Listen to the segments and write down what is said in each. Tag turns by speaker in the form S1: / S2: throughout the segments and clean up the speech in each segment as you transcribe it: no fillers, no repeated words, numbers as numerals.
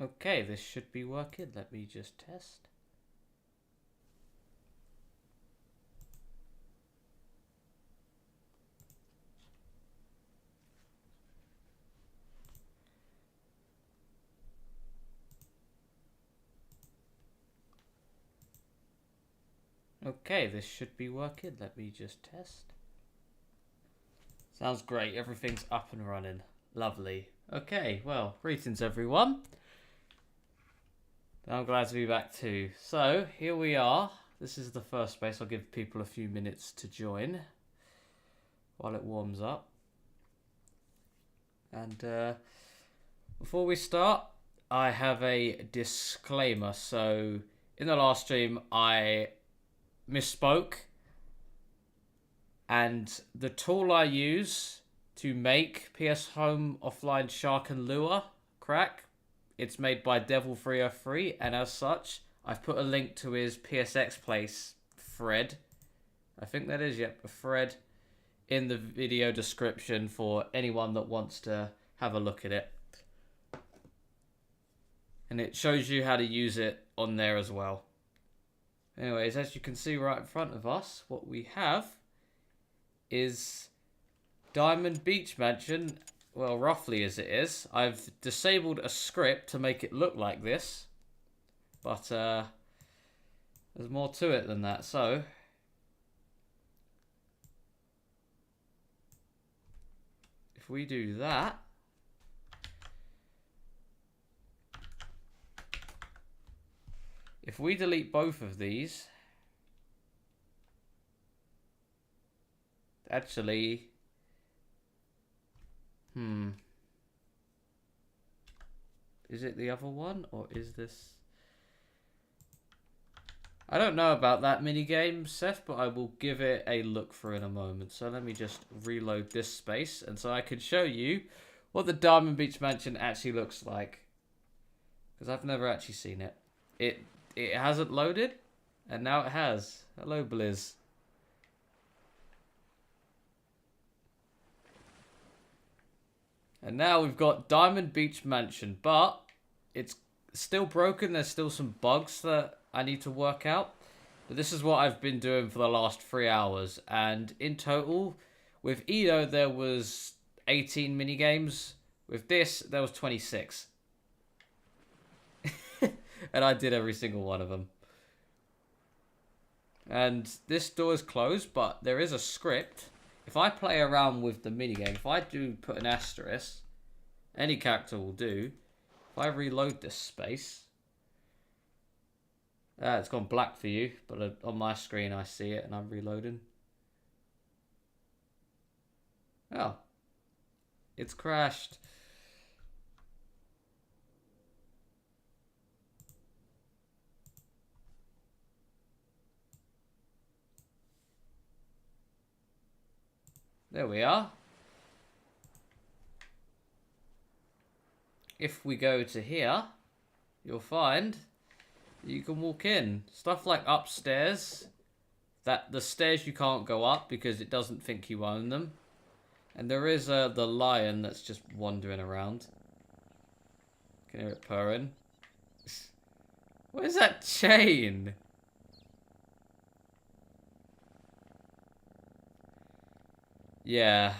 S1: Okay, this should be working. Let me just test. Okay, this should be working. Let me just test. Sounds great. Everything's up and running. Lovely. Okay, well, greetings everyone. I'm glad to be back too. So, here we are. This is the first space. I'll give people a few minutes to join while it warms up. And before we start, I have a disclaimer. So, in the last stream, I misspoke. And the tool I use to make PS Home Offline SHARC and LUA crack, it's made by Devil303, and as such, I've put a link to his PSX Place thread. I think that is, yep, a thread in the video description for anyone that wants to have a look at it. And it shows you how to use it on there as well. Anyways, as you can see right in front of us, what we have is Diamond Beach Mansion, well, roughly as it is. I've disabled a script to make it look like this, but there's more to it than that. So if we do that, if we delete both of these, actually, is it the other one, or is this? I don't know about that minigame, Seth, but I will give it a look through in a moment. So let me just reload this space, and so I can show you what the Diamond Beach Mansion actually looks like, because I've never actually seen it. It hasn't loaded, and now it has. Hello, Blizz. And now we've got Diamond Beach Mansion, but it's still broken. There's still some bugs that I need to work out. But this is what I've been doing for the last 3 hours. And in total, with Edo, there was 18 minigames. With this, there was 26. And I did every single one of them. And this door is closed, but there is a script. If I play around with the minigame, if I do put an asterisk, any character will do. If I reload this space, it's gone black for you, but on my screen I see it and I'm reloading. Oh, it's crashed. There we are. If we go to here, you'll find you can walk in. Stuff like upstairs, that the stairs you can't go up because it doesn't think you own them. And there is the lion that's just wandering around. Can hear it purring. What is that chain? Yeah,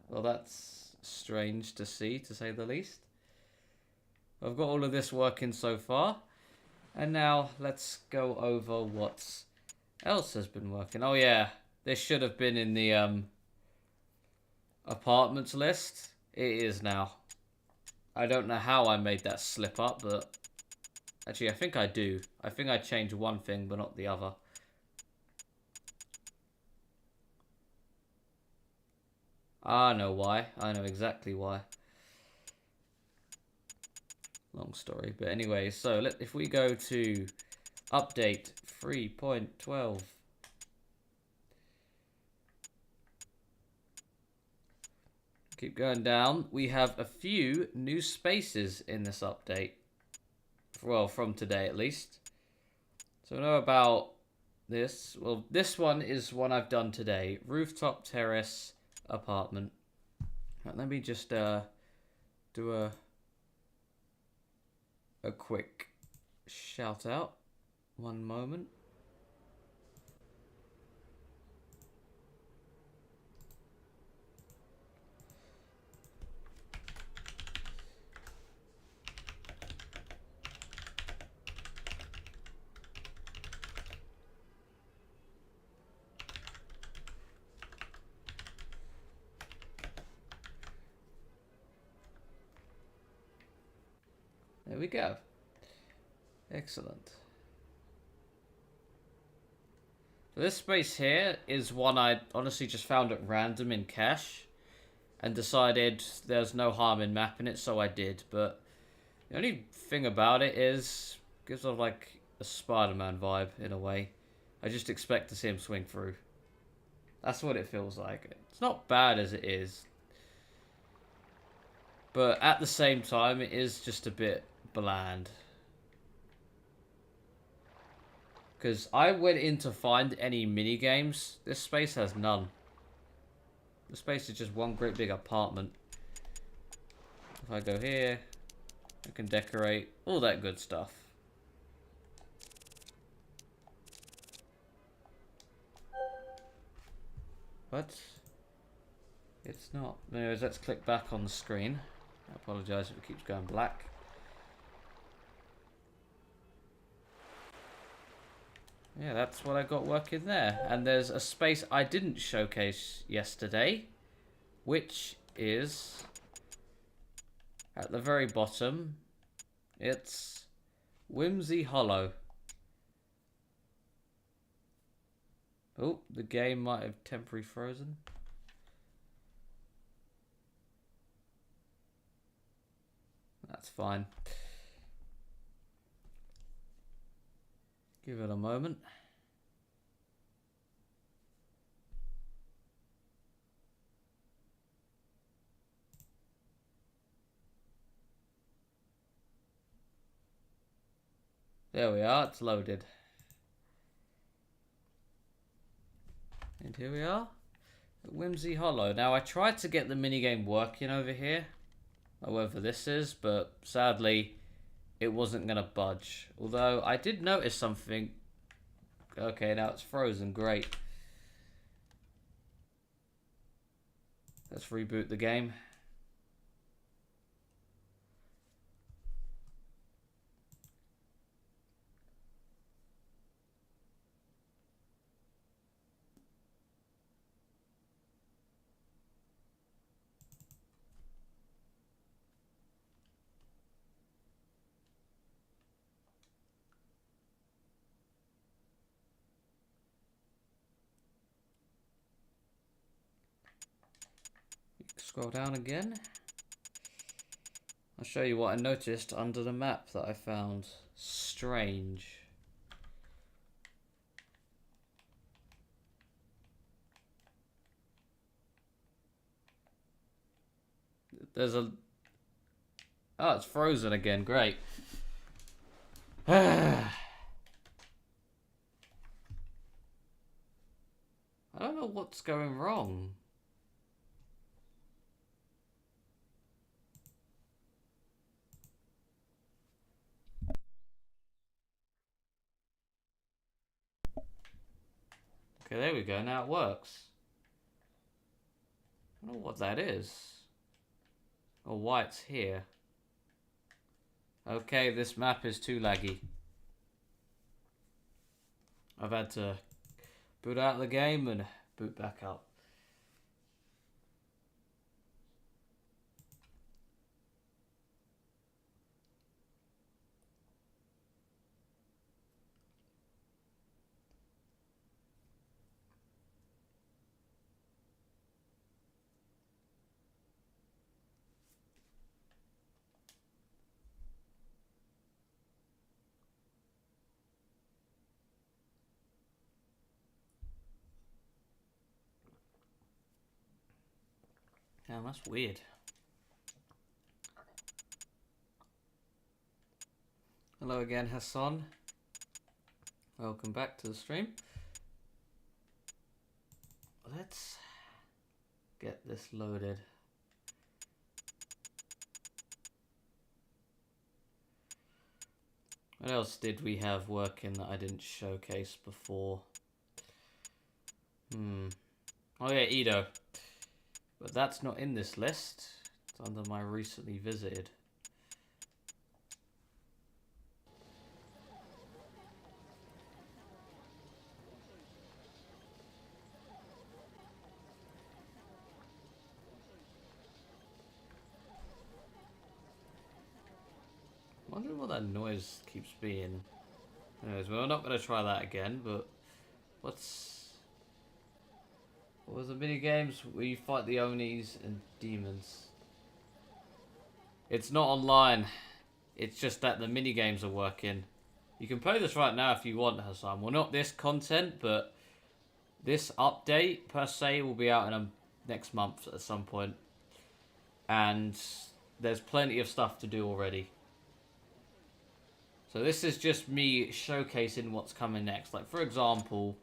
S1: well, that's strange to see, to say the least. I've got all of this working so far, and now let's go over what else has been working. Oh yeah, this should have been in the apartments list. It is now. I don't know how I made that slip up, but actually I think I do. I think I changed one thing but not the other. I know why. I know exactly why. Long story. But anyway, so if we go to update 3.12. Keep going down. We have a few new spaces in this update. Well, from today at least. So I know about this. Well, this one is one I've done today. Rooftop terrace apartment. Right, let me just do a a quick shout out. One moment. There we go. Excellent. This space here is one I honestly just found at random in cache and decided there's no harm in mapping it, so I did. But the only thing about it is it gives off like a Spider-Man vibe in a way. I just expect to see him swing through. That's what it feels like. It's not bad as it is, but at the same time it is just a bit bland. Because I went in to find any mini games. This space has none. The space is just one great big apartment. If I go here, I can decorate, all that good stuff. But it's not. Anyways, let's click back on the screen. I apologise if it keeps going black. Yeah, that's what I got working there. And there's a space I didn't showcase yesterday, which is at the very bottom. It's Whimsy Hollow. Oh, the game might have temporarily frozen. That's fine. Give it a moment. There we are, it's loaded. And here we are, at Whimsy Hollow. Now I tried to get the minigame working over here, however this is, but sadly it wasn't going to budge. Although I did notice something. Okay, now it's frozen, great. Let's reboot the game. Scroll down again. I'll show you what I noticed under the map that I found strange. There's a... Oh, it's frozen again. Great. I don't know what's going wrong. Okay, there we go. Now it works. I don't know what that is. Or why it's here. Okay, this map is too laggy. I've had to boot out of the game and boot back up. Damn, that's weird. Hello again, Hassan. Welcome back to the stream. Let's get this loaded. What else did we have working that I didn't showcase before? Oh yeah, Edo. But that's not in this list. It's under my recently visited. I'm wondering what that noise keeps being. Anyways, we're not going to try that again, but what was the mini games where you fight the Onis and demons? It's not online. It's just that the mini games are working. You can play this right now if you want, Hassan. Well, not this content, but this update per se will be out in next month at some point. And there's plenty of stuff to do already. So this is just me showcasing what's coming next. Like, for example,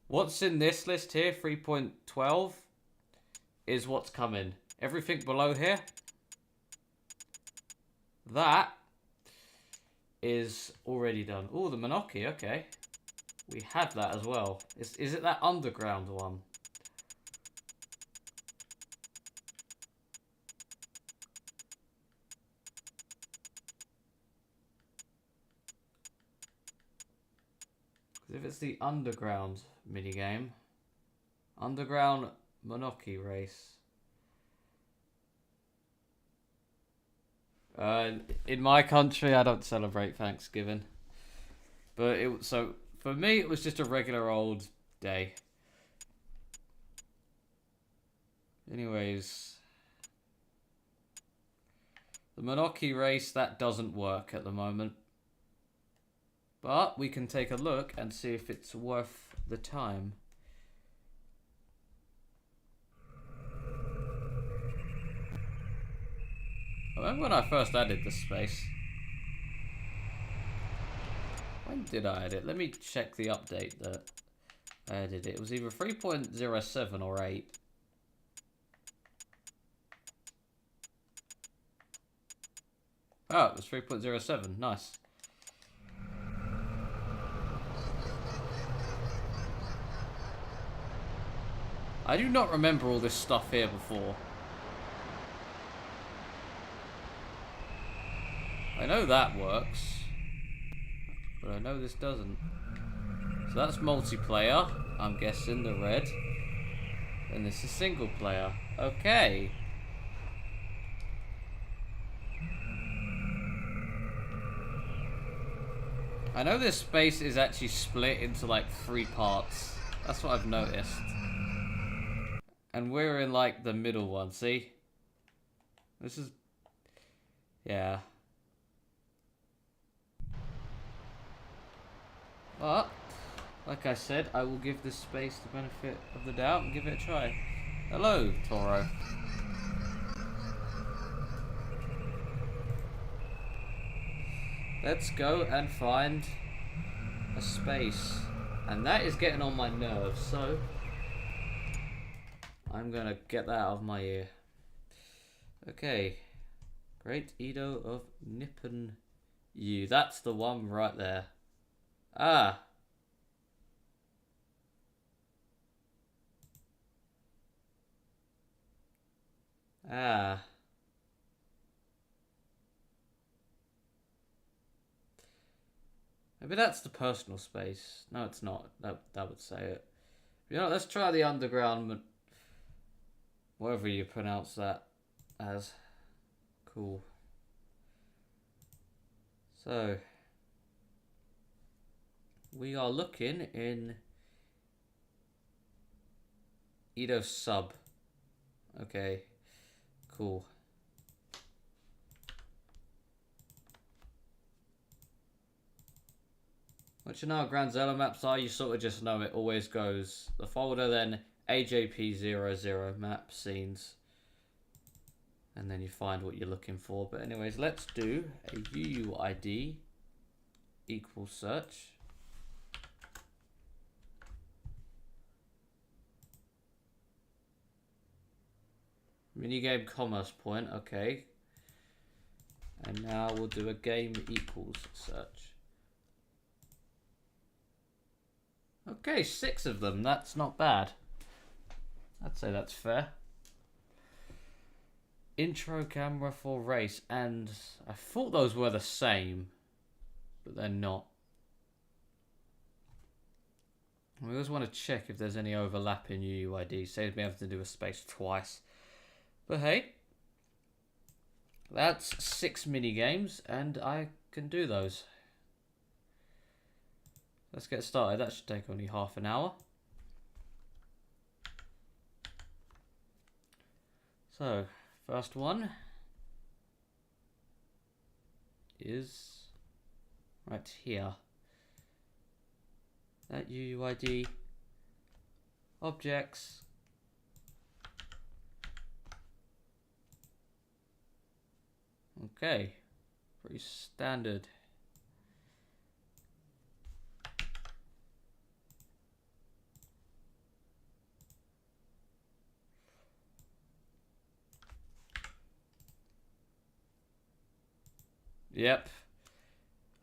S1: what's in this list here, 3.12, is what's coming. Everything below here, that is already done. Oh, the Monoki, okay. We have that as well. Is it that underground one? If it's the underground minigame, underground Monoki race. In my country, I don't celebrate Thanksgiving, but so for me, it was just a regular old day. Anyways, the Monoki race, that doesn't work at the moment. But we can take a look and see if it's worth the time. I remember when I first added this space. When did I add it? Let me check the update that I added it. It was either 3.07 or 8. Oh, it was 3.07. Nice. I do not remember all this stuff here before. I know that works, but I know this doesn't. So that's multiplayer, I'm guessing, the red. And this is single player. Okay. I know this space is actually split into like 3 parts. That's what I've noticed. And we're in like the middle one, see? This is... yeah. But, like I said, I will give this space the benefit of the doubt and give it a try. Hello, Toro. Let's go and find a space. And that is getting on my nerves, so... I'm gonna get that out of my ear. Okay. Great Edo of Nippon Yu. That's the one right there. Ah. Ah. Maybe that's the personal space. No, it's not. That would say it. You know, let's try the underground... whatever you pronounce that as. Cool. So, we are looking in Edo sub. Okay, cool. Once you know what Grand Zella maps are, you sort of just know it always goes. The folder, then AJP00 map scenes. And then you find what you're looking for. But anyways, let's do a UUID equals search. Minigame commerce point, okay. And now we'll do a game equals search. Okay, 6 of them. That's not bad. I'd say that's fair. Intro camera for race. And I thought those were the same, but they're not. We always want to check if there's any overlap in UUID. Saves me having to do a space twice. But hey, that's 6 mini games, and I can do those. Let's get started. That should take only half an hour. So, first one is right here. That UUID objects. Okay, pretty standard. Yep.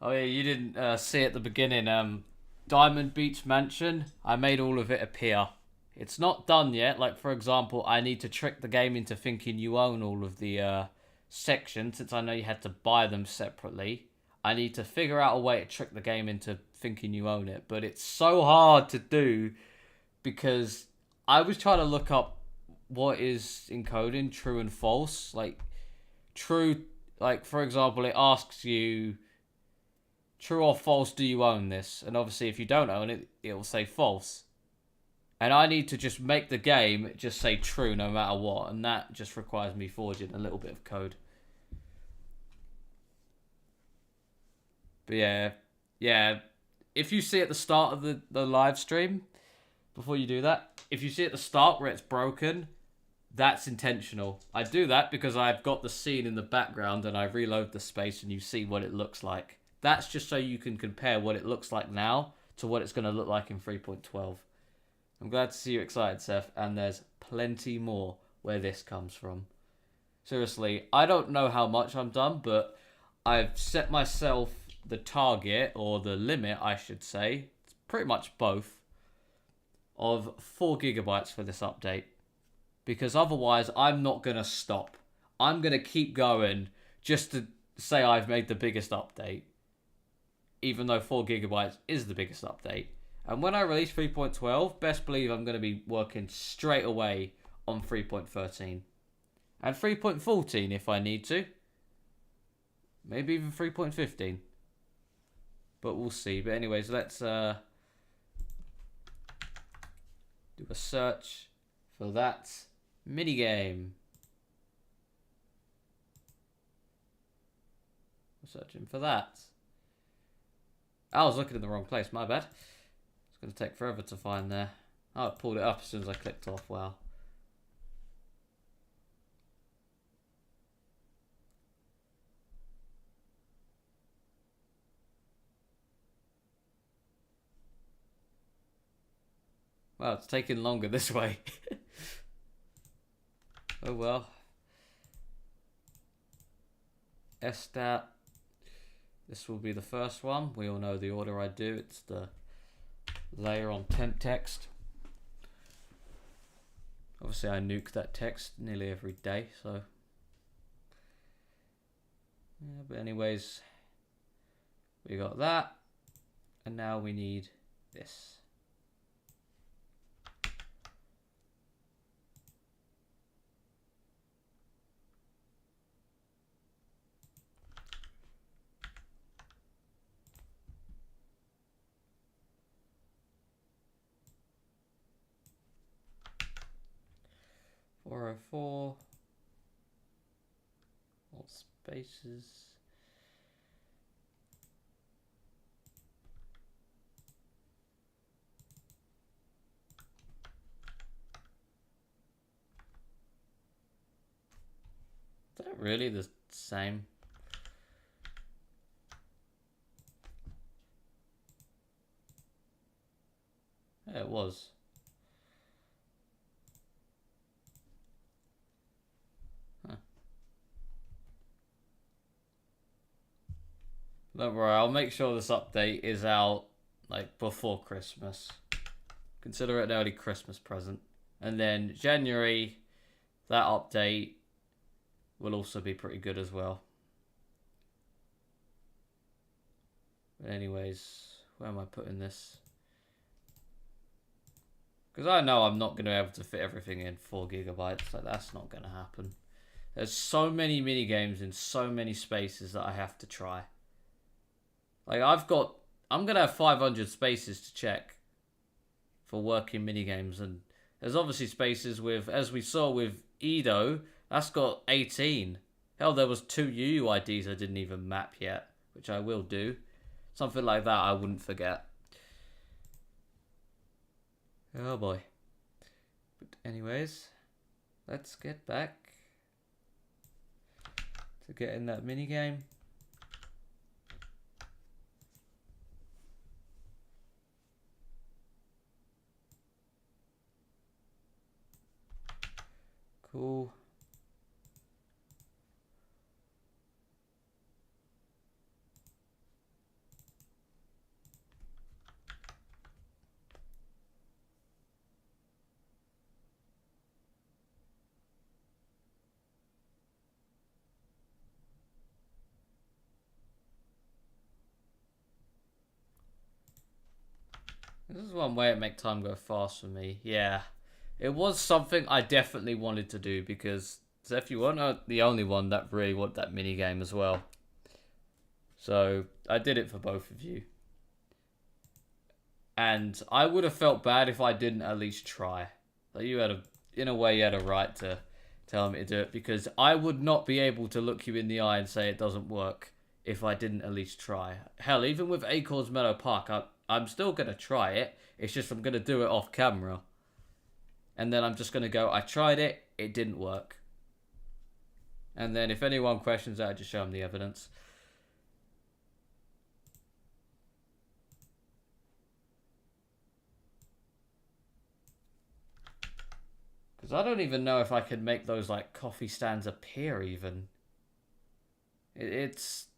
S1: Oh yeah, you didn't see at the beginning. Diamond Beach Mansion, I made all of it appear. It's not done yet. Like, for example, I need to trick the game into thinking you own all of the sections, since I know you had to buy them separately. I need to figure out a way to trick the game into thinking you own it. But it's so hard to do because I was trying to look up what is encoding true and false. Like, true, like, for example, it asks you, true or false, do you own this? And obviously, if you don't own it, it'll say false. And I need to just make the game just say true no matter what. And that just requires me forging a little bit of code. But yeah. If you see at the start of the live stream, before you do that, if you see at the start where it's broken, that's intentional. I do that because I've got the scene in the background and I reload the space and you see what it looks like. That's just so you can compare what it looks like now to what it's going to look like in 3.12. I'm glad to see you excited, Seth, and there's plenty more where this comes from. Seriously, I don't know how much I'm done, but I've set myself the target, or the limit, I should say, it's pretty much both, of 4 gigabytes for this update. Because otherwise, I'm not going to stop. I'm going to keep going just to say I've made the biggest update, even though 4 gigabytes is the biggest update. And when I release 3.12, best believe I'm going to be working straight away on 3.13. And 3.14 if I need to. Maybe even 3.15. But we'll see. But anyways, let's do a search for that minigame. We're searching for that. I was looking in the wrong place, my bad. It's going to take forever to find there. Oh, it pulled it up as soon as I clicked off. Wow. Wow, it's taking longer this way. Oh well. STAT. This will be the first one. We all know the order I do. It's the layer on temp text. Obviously I nuke that text nearly every day, so yeah, but anyways, we got that, and now we need this. .404 all spaces. Is that really the same? Yeah, it was. Don't worry, I'll make sure this update is out like before Christmas. Consider it an early Christmas present. And then January, that update will also be pretty good as well. But anyways, where am I putting this? Because I know I'm not going to be able to fit everything in 4 gigabytes. Like, that's not going to happen. There's so many minigames in so many spaces that I have to try. Like, I'm going to have 500 spaces to check for working minigames. And there's obviously spaces with, as we saw with Edo, that's got 18. Hell, there was 2 UUIDs I didn't even map yet, which I will do. Something like that I wouldn't forget. Oh boy. But anyways, let's get back to getting that minigame. Cool. This is one way to make time go fast for me. Yeah. It was something I definitely wanted to do because Zeph, you weren't the only one that really wanted that minigame as well. So I did it for both of you. And I would have felt bad if I didn't at least try. Like in a way, you had a right to tell me to do it because I would not be able to look you in the eye and say it doesn't work if I didn't at least try. Hell, even with Acorns Meadow Park, I'm still going to try it. It's just I'm going to do it off camera. And then I'm just going to go, I tried it, it didn't work. And then if anyone questions that, I just show them the evidence. Because I don't even know if I could make those like coffee stands appear even. It's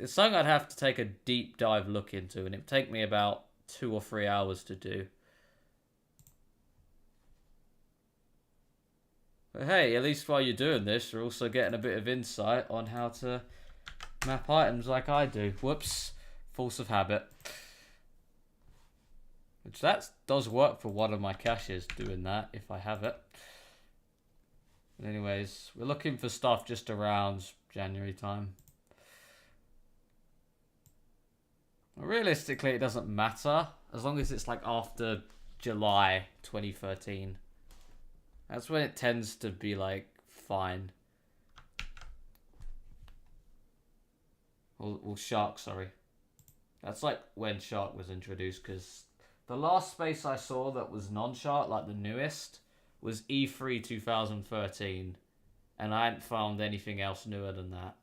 S1: something I'd have to take a deep dive look into, and it'd take me about 2 or 3 hours to do. But hey, at least while you're doing this, you're also getting a bit of insight on how to map items like I do. Whoops, force of habit. Which that does work for one of my caches, doing that, if I have it. But anyways, we're looking for stuff just around January time. Realistically, it doesn't matter, as long as it's like after July 2013. That's when it tends to be like fine. Well, Shark, sorry. That's like when Shark was introduced, because the last space I saw that was non-Shark, like the newest, was E3 2013. And I hadn't found anything else newer than that.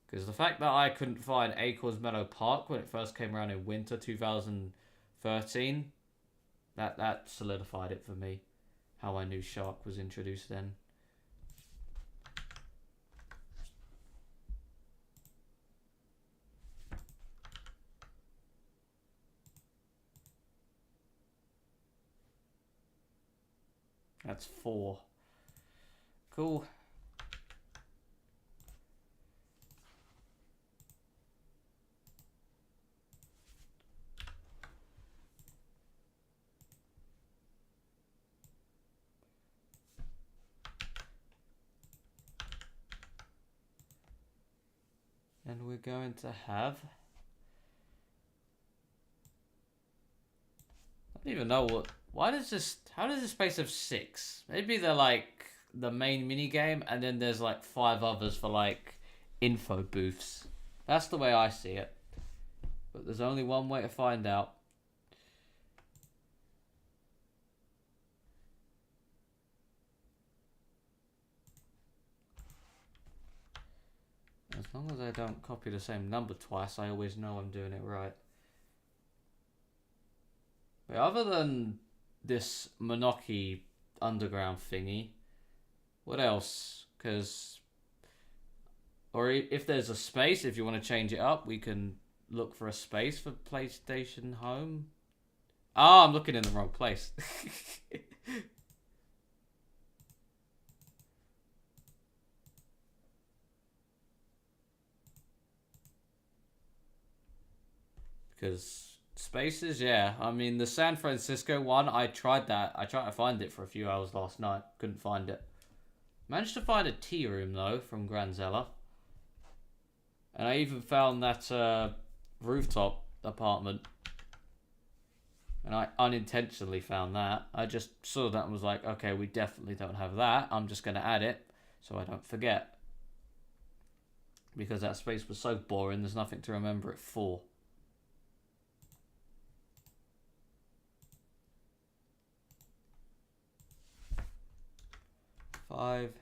S1: Because the fact that I couldn't find Acorns Meadow Park when it first came around in winter 2013, that solidified it for me. How I knew Shark was introduced then. That's 4. Cool. And we're going to have... I don't even know what... Why does this... How does this space have 6? Maybe they're like the main minigame and then there's like 5 others for like info booths. That's the way I see it. But there's only one way to find out. As long as I don't copy the same number twice, I always know I'm doing it right. But other than this Monoki underground thingy, what else? Because Or if there's a space, if you want to change it up, we can look for a space for PlayStation Home. Oh, I'm looking in the wrong place. Because spaces, yeah. I mean, the San Francisco one, I tried that. I tried to find it for a few hours last night. Couldn't find it. Managed to find a tea room, though, from Granzella. And I even found that rooftop apartment. And I unintentionally found that. I just saw that and was like, okay, we definitely don't have that. I'm just going to add it so I don't forget. Because that space was so boring, there's nothing to remember it for. Five.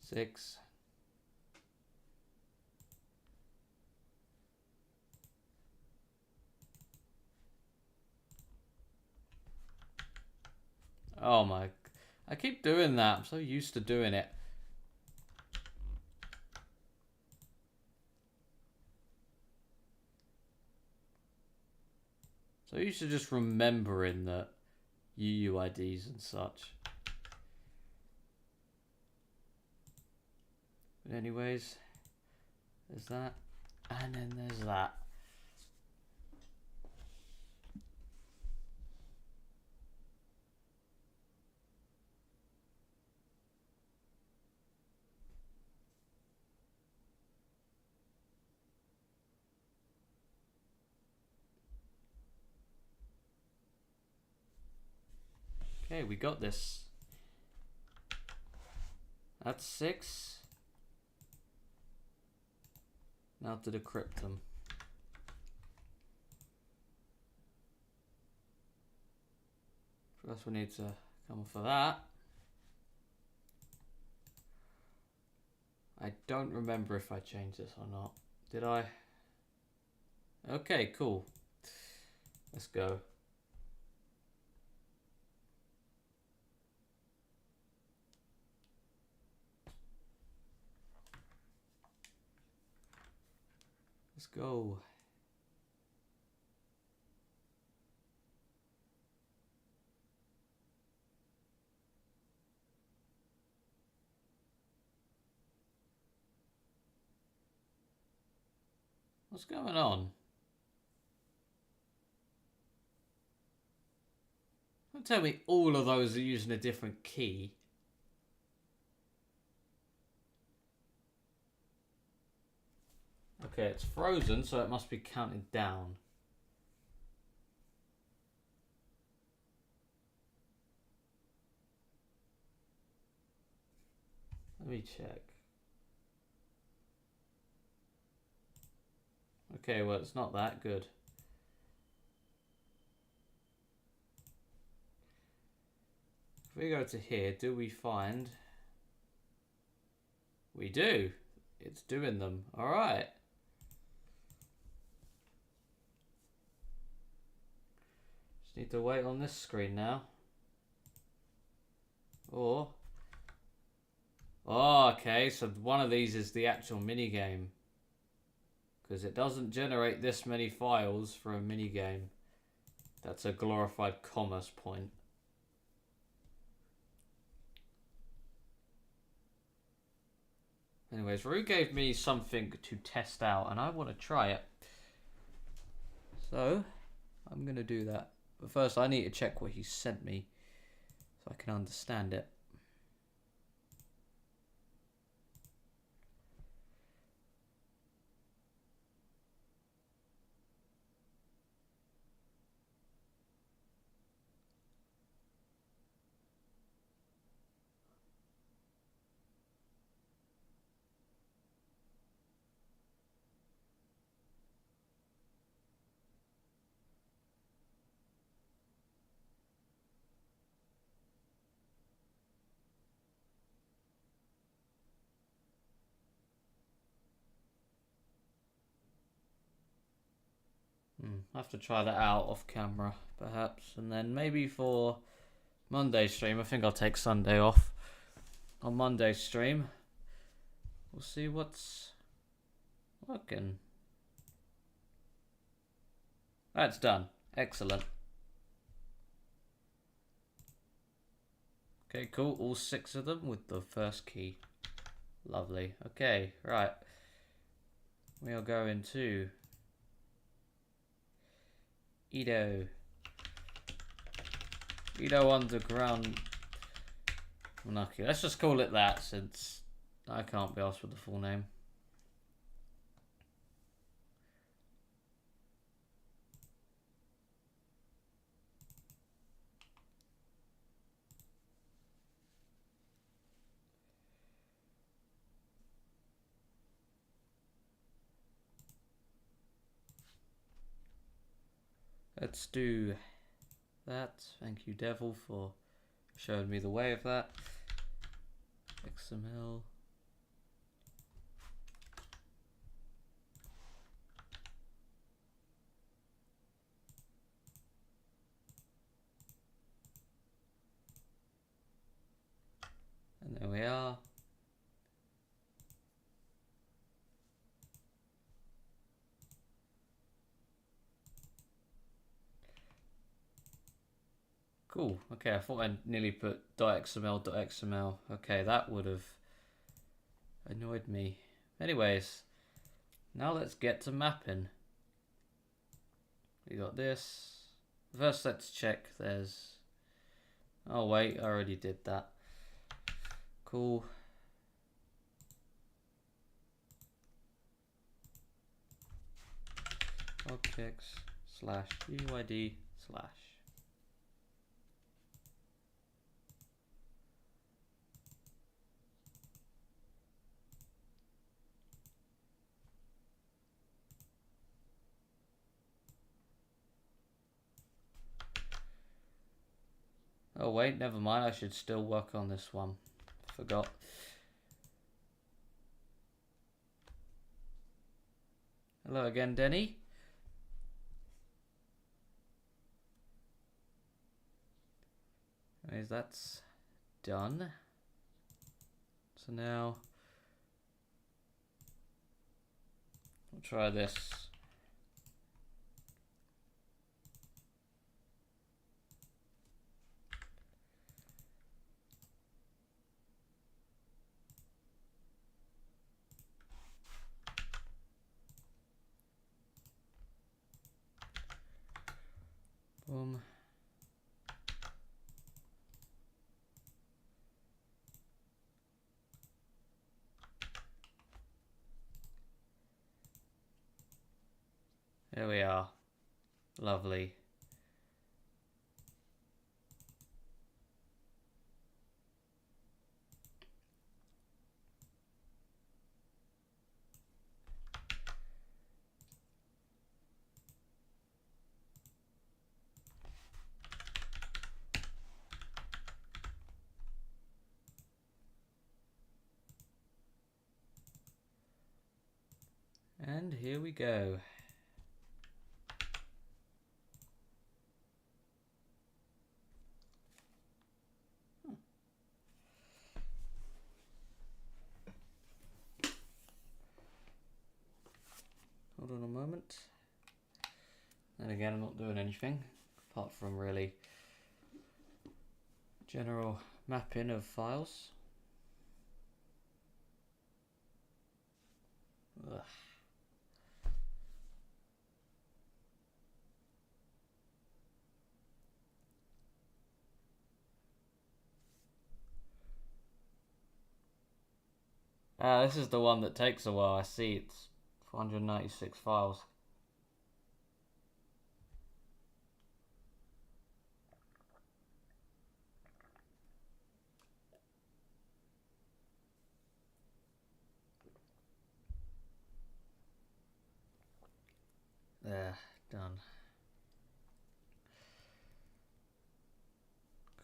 S1: Six. Oh my. I keep doing that. I'm so used to doing it. So used to just remembering the UUIDs and such. But anyways, there's that. And then there's that. Okay, we got this. That's 6. Now to decrypt them. First we need to come for that. I don't remember if I changed this or not. Did I? Okay, cool. Let's go. Let's go. What's going on? Don't tell me all of those are using a different key. Okay, it's frozen, so it must be counting down. Let me check. Okay, well, it's not that good. If we go to here, do we find... We do. It's doing them. All right. Just need to wait on this screen now. Or... Oh, okay, so one of these is the actual minigame. Because it doesn't generate this many files for a minigame. That's a glorified commerce point. Anyways, Rue gave me something to test out, and I want to try it. So, I'm going to do that. But first, I need to check what he sent me, so I can understand it. I have to try that out off camera, perhaps, and then maybe for Monday's stream, I think I'll take Sunday off. On Monday's stream, we'll see what's working. That's done. Excellent. Okay, cool. All 6 of them with the first key. Lovely. Okay, right. We are going to Edo Underground Monarchy. Let's just call it that, since I can't be asked with the full name. Let's do that. Thank you, Devil, for showing me the way of that. XML. And there we are. Cool. Okay, I thought I nearly put .xml.xml. Okay, that would have annoyed me. Anyways, now let's get to mapping. We got this. First, let's check there's... Oh wait, I already did that. Cool. Objects / UID /. Oh wait, never mind, I should still work on this one. Forgot. Hello again, Denny. Anyways, that's done. So now we'll try this. Boom. There we are. Lovely. And here we go. Hold on a moment. And again, I'm not doing anything apart from really general mapping of files. Ugh. This is the one that takes a while. I see it's 496 files. There, done.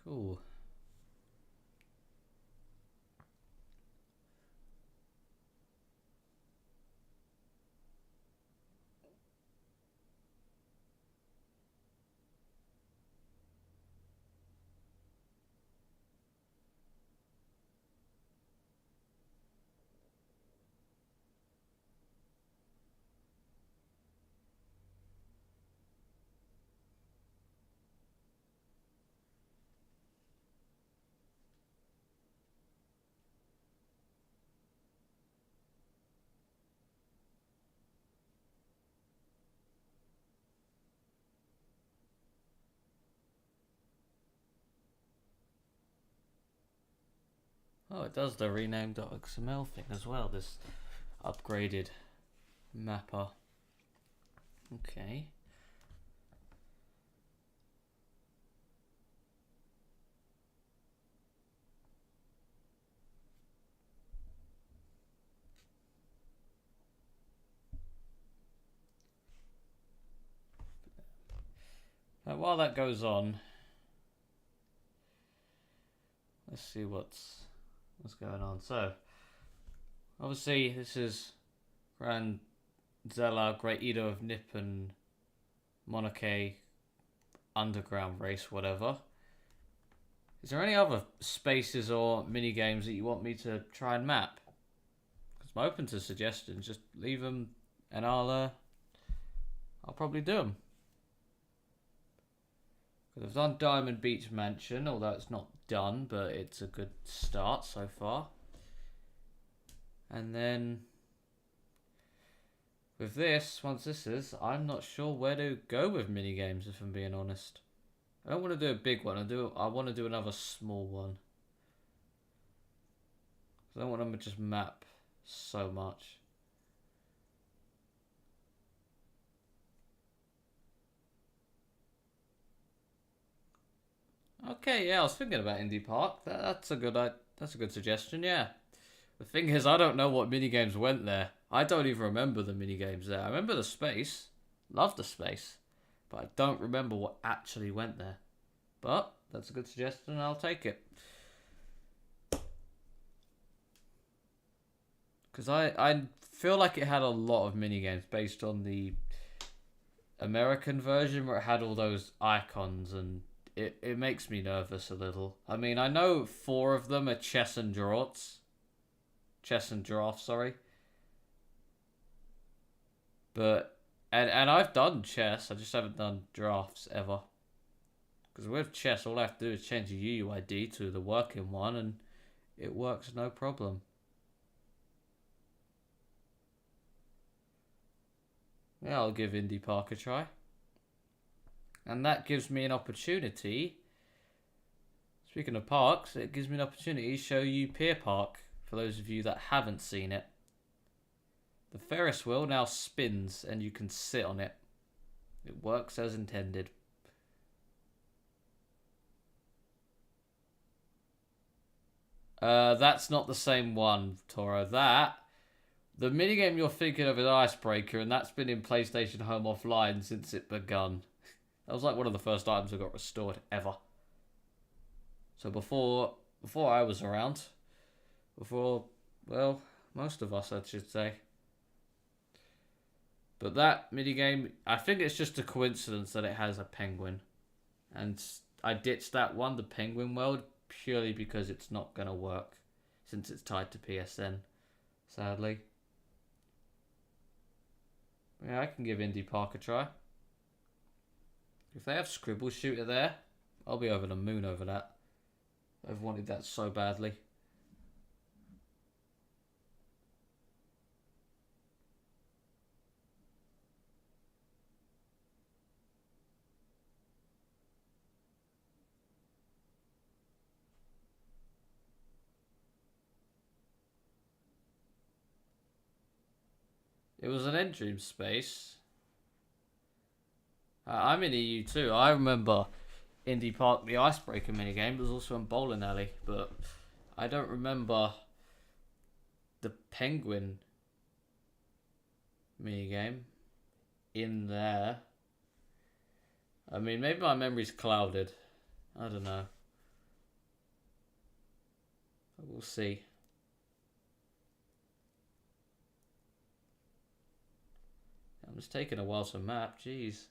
S1: Cool. Oh, it does the rename.xml thing as well, this upgraded mapper. Okay. Now, while that goes on, let's see what's going on. So, obviously, this is Grand Zella, Great Eater of Nippon, Monoke, Underground Race, whatever. Is there any other spaces or mini games that you want me to try and map? Because I'm open to suggestions. Just leave them, and I'll probably do them. Because I've done Diamond Beach Mansion, although it's not done, but it's a good start so far. And then with this, once this is, I'm not sure where to go with minigames, if I'm being honest. I don't want to do a big one. I want to do another small one. I don't want them to just map so much. Okay, yeah, I was thinking about Indie Park. That's a good suggestion. Yeah. The thing is, I don't know what minigames went there. I don't even remember the minigames there. I remember the space. Love the space. But I don't remember what actually went there. But that's a good suggestion, and I'll take it. Because I feel like it had a lot of minigames based on the American version where it had all those icons, and it makes me nervous a little. I mean, I know 4 of them are chess and draughts. Chess and giraffe, sorry. But and I've done chess, I just haven't done giraffes ever. Because with chess, all I have to do is change the UUID to the working one, and it works no problem. Yeah, I'll give Indie Park a try. And that gives me an opportunity. Speaking of parks, it gives me an opportunity to show you Pier Park, for those of you that haven't seen it. The Ferris wheel now spins and you can sit on it. It works as intended. That's not the same one, Toro. The minigame you're thinking of is Icebreaker, and that's been in PlayStation Home offline since it begun. That was like one of the first items that got restored ever. So before I was around, well, most of us, I should say. But that minigame, I think it's just a coincidence that it has a penguin. And I ditched that one, the Penguin World, purely because it's not going to work since it's tied to PSN, sadly. Yeah, I can give Indie Park a try. If they have Scribble Shooter there, I'll be over the moon over that. I've wanted that so badly. It was an end dream space. I'm in EU2. I remember Indie Park, the Icebreaker minigame. It was also in Bowling Alley, but I don't remember the Penguin minigame in there. I mean, maybe my memory's clouded. I don't know. We'll see. I'm just taking a while to map. Jeez.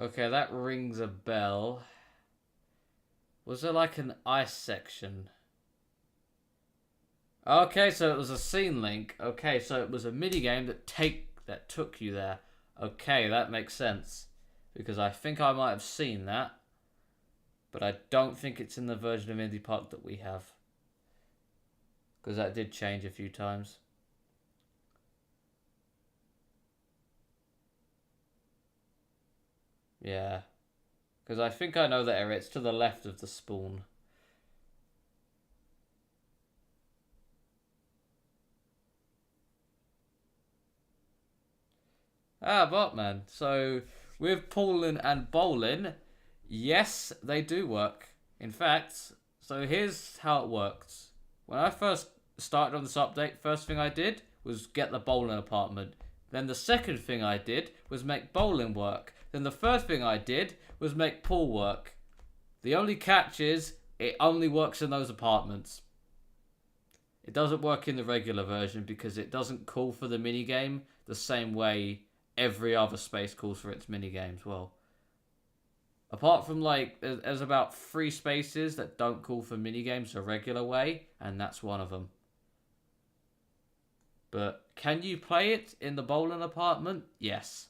S1: Okay, that rings a bell. Was there like an ice section? Okay, so it was a scene link. Okay, so it was a minigame that took you there. Okay, that makes sense. Because I think I might have seen that. But I don't think it's in the version of Indie Park that we have. because that did change a few times. Yeah, because I think I know that area. It's to the left of the spawn. But man, so with pooling and bowling, yes, they do work. In fact, so here's how it worked. When I first started on this update, first thing I did was get the bowling apartment. Then the second thing I did was make bowling work. Then the third thing I did was make pool work. The only catch is it only works in those apartments. It doesn't work in the regular version because it doesn't call for the minigame the same way every other space calls for its minigames. Well, apart from like, there's about 3 spaces that don't call for minigames the regular way, and that's one of them. But can you play it in the bowling apartment? Yes.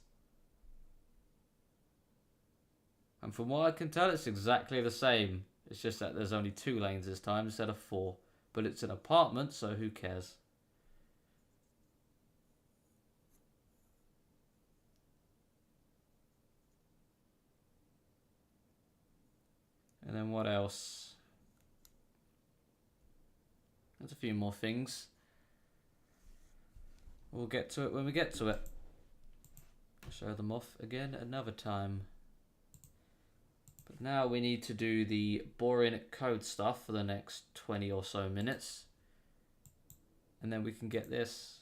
S1: And from what I can tell, it's exactly the same. It's just that there's only 2 lanes this time instead of 4. But it's an apartment, so who cares? And then what else? There's a few more things. We'll get to it when we get to it. I'll show them off again another time. But now we need to do the boring code stuff for the next 20 or so minutes. And then we can get this.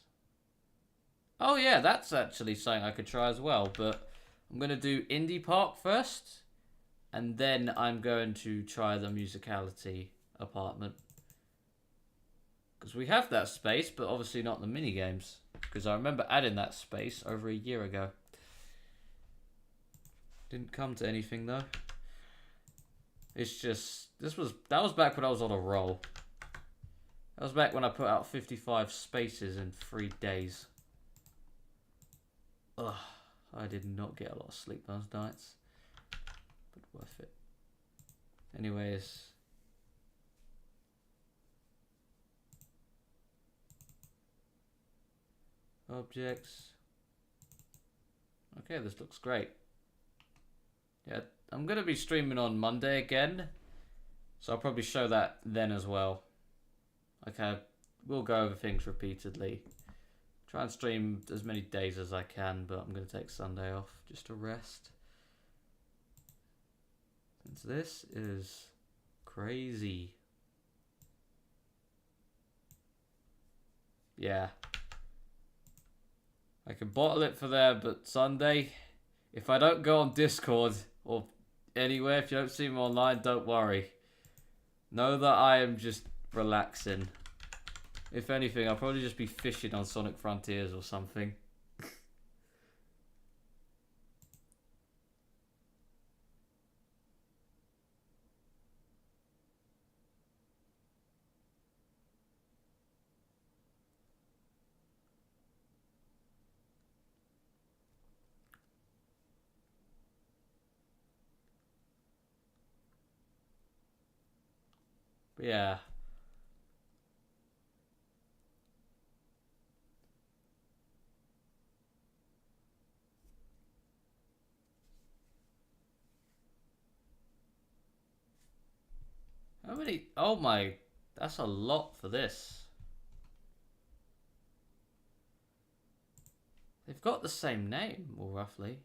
S1: Oh yeah, that's actually something I could try as well. But I'm going to do Indie Park first. And then I'm going to try the musicality apartment. Because we have that space, but obviously not the minigames. Because I remember adding that space over a year ago. Didn't come to anything though. It's just, that was back when I was on a roll. That was back when I put out 55 spaces in 3 days. Ugh, I did not get a lot of sleep those nights. But worth it. Anyways. Objects. Okay, this looks great. Yeah, I'm going to be streaming on Monday again. So I'll probably show that then as well. Okay, we'll go over things repeatedly. Try and stream as many days as I can, but I'm going to take Sunday off just to rest. Since this is crazy. Yeah. I can bottle it for there, but Sunday, if I don't go on Discord or anywhere, if you don't see me online, don't worry. Know that I am just relaxing. If anything, I'll probably just be fishing on Sonic Frontiers or something. But yeah. How many? Oh my, that's a lot for this. They've got the same name, or roughly.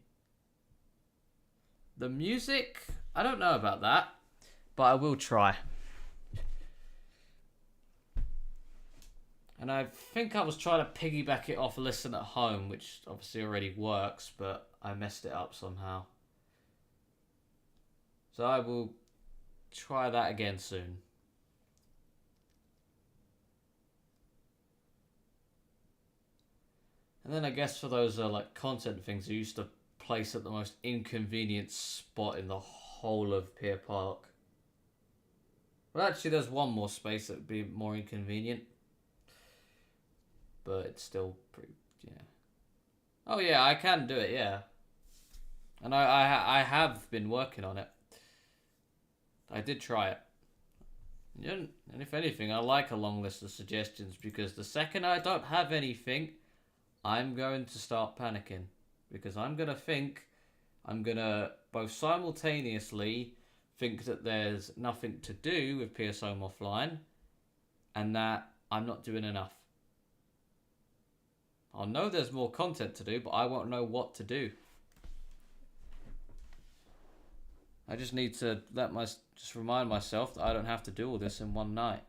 S1: The music, I don't know about that, but I will try. And I think I was trying to piggyback it off Listen at Home, which obviously already works, but I messed it up somehow. So I will try that again soon. And then I guess for those like content things, I used to place at the most inconvenient spot in the whole of Pier Park. Well, actually, there's one more space that would be more inconvenient. But it's still pretty, yeah. Oh yeah, I can do it, yeah. And I have been working on it. I did try it. Yeah, and if anything, I like a long list of suggestions because the second I don't have anything, I'm going to start panicking because I'm gonna both simultaneously think that there's nothing to do with PS Home Offline and that I'm not doing enough. I'll know there's more content to do, but I won't know what to do. I just need to just remind myself that I don't have to do all this in one night.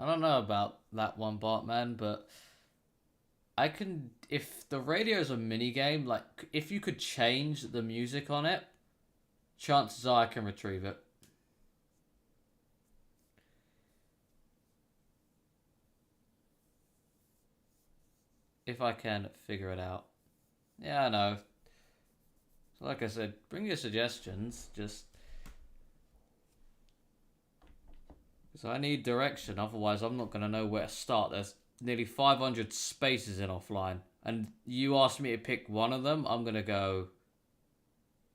S1: I don't know about that one, Bartman, but I can. If the radio's a mini game, like if you could change the music on it, chances are I can retrieve it. If I can figure it out. Yeah, I know. So like I said, bring your suggestions. Just because I need direction, otherwise I'm not gonna know where to start. There's nearly 500 spaces in offline, and you asked me to pick one of them. I'm gonna go.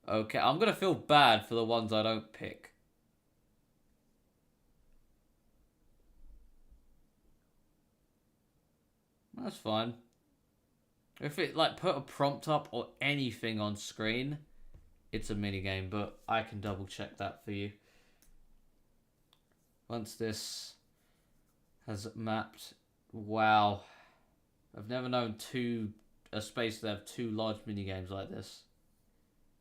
S1: Okay, I'm gonna feel bad for the ones I don't pick. That's fine. If it like put a prompt up or anything on screen, it's a mini game, but I can double check that for you. Once this has mapped, wow, I've never known a space to have two large mini games like this.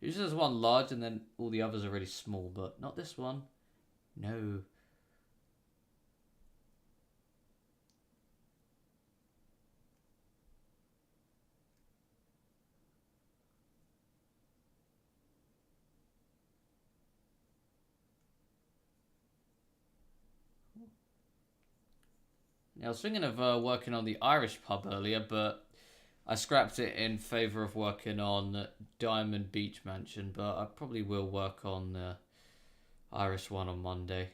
S1: Usually there's one large and then all the others are really small, but not this one. No. Now, I was thinking of working on the Irish pub earlier, but I scrapped it in favour of working on Diamond Beach Mansion, but I probably will work on the Irish one on Monday.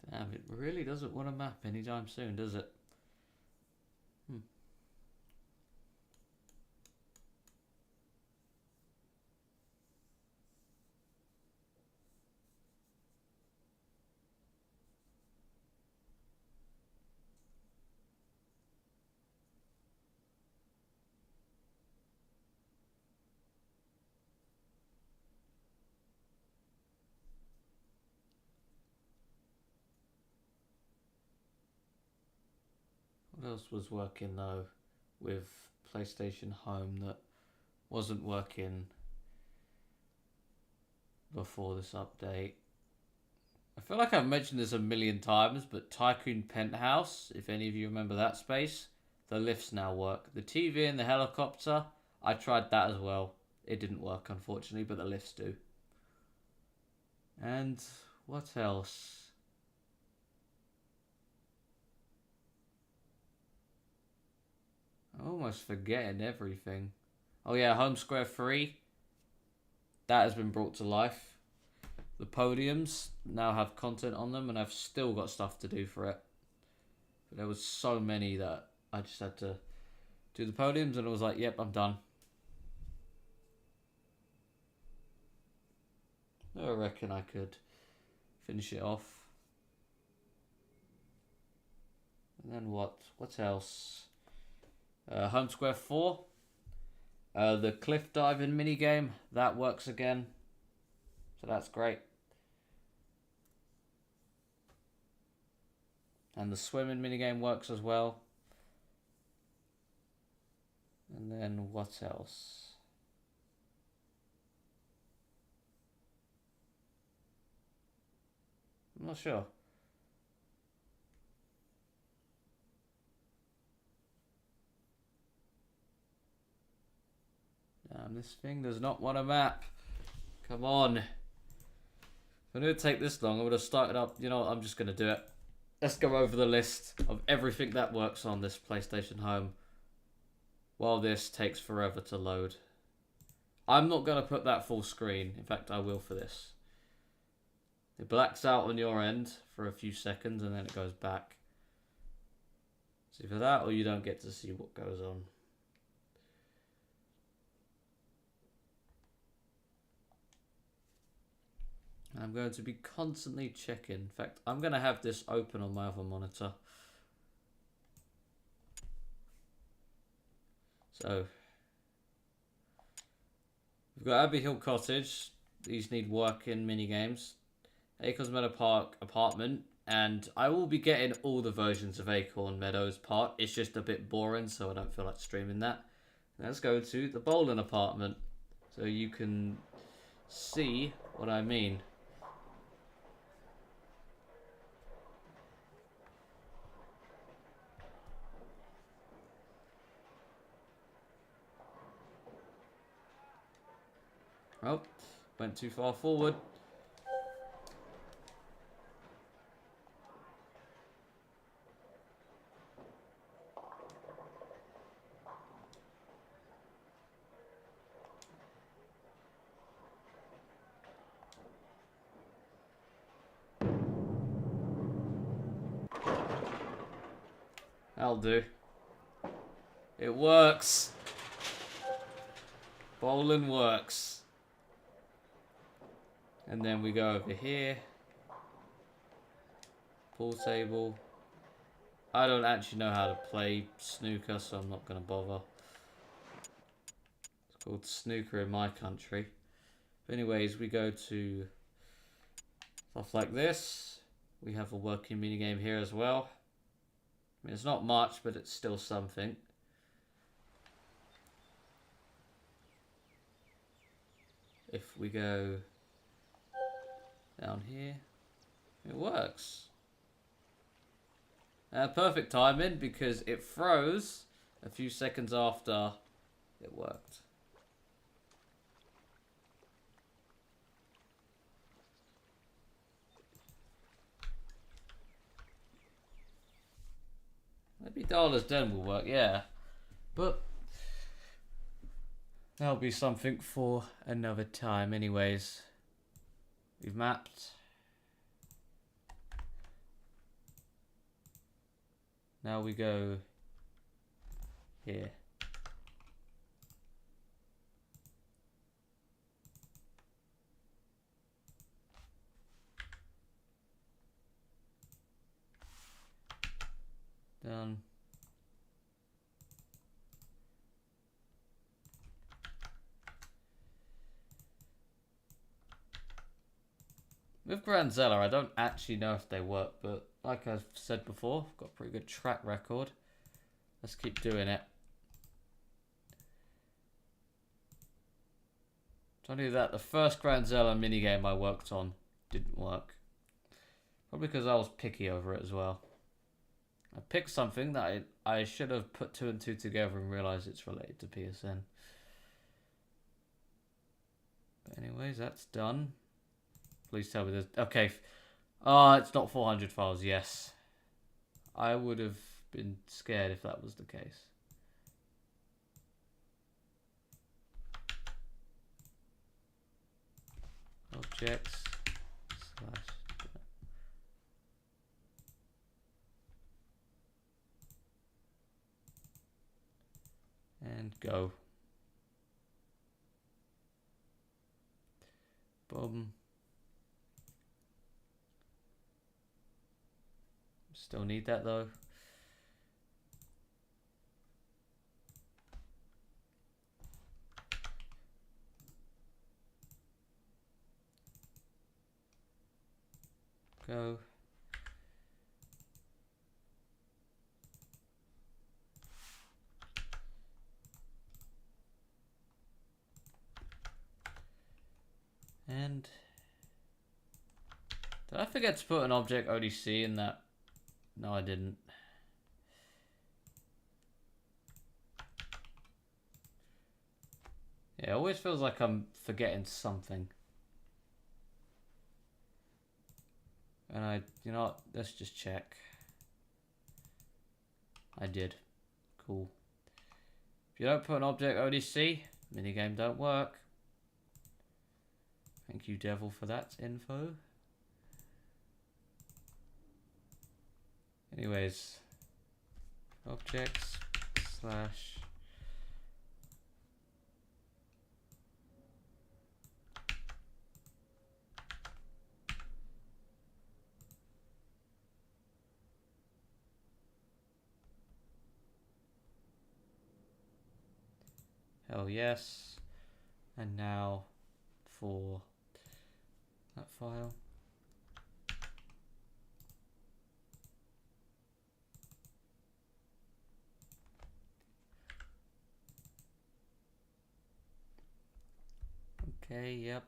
S1: Damn, it really doesn't want to map anytime soon, does it? Hmm. What else was working though with PlayStation Home that wasn't working before this update? I feel like I've mentioned this a million times, but Tycoon Penthouse, if any of you remember that space, the lifts now work. The TV and the helicopter, I tried that as well. It didn't work, unfortunately, but the lifts do. And what else? I'm almost forgetting everything. Oh yeah, Home Square 3. That has been brought to life. The podiums now have content on them, and I've still got stuff to do for it. But there was so many that I just had to do the podiums, and I was like, yep, I'm done. I reckon I could finish it off. And then what? What else? Home Square 4. The cliff diving minigame, that works again. So that's great. And the swimming minigame works as well. And then what else? I'm not sure. This thing does not want a map. Come on. If I knew it'd take this long, I would have started up. You know what, I'm just going to do it. Let's go over the list of everything that works on this PlayStation Home while this takes forever to load. I'm not going to put that full screen. In fact, I will for this. It blacks out on your end for a few seconds and then it goes back. See for that, or you don't get to see what goes on. I'm going to be constantly checking. In fact, I'm going to have this open on my other monitor. So, we've got Abbey Hill Cottage. These need work in minigames. Acorns Meadow Park apartment. And I will be getting all the versions of Acorn Meadows Park. It's just a bit boring, so I don't feel like streaming that. Let's go to the bowling apartment, so you can see what I mean. Oh, went too far forward. That'll do. It works. Bowling works. And then we go over here. Pool table. I don't actually know how to play snooker, so I'm not going to bother. It's called snooker in my country. But anyways, we go to stuff like this. We have a working minigame here as well. I mean, it's not much, but it's still something. If we go down here, it works. Perfect timing because it froze a few seconds after it worked. Maybe Darla's Den will work, yeah. But that'll be something for another time anyways. We've mapped. Now we go here. Done. With Granzella, I don't actually know if they work, but like I've said before, I've got a pretty good track record. Let's keep doing it. Tell you that the first Granzella minigame I worked on didn't work. Probably because I was picky over it as well. I picked something that I should have put 2 and 2 together and realised it's related to PSN. But anyways, that's done. Please tell me this. Okay. It's not 400 files. Yes. I would have been scared if that was the case. Objects. And go. Boom. Still need that though. Go. And did I forget to put an object ODC in that? No, I didn't. Yeah, it always feels like I'm forgetting something. And you know what? Let's just check. I did. Cool. If you don't put an object ODC, minigame don't work. Thank you, Devil, for that info. Anyways, objects slash hell yes. And now for that file. Okay, yep.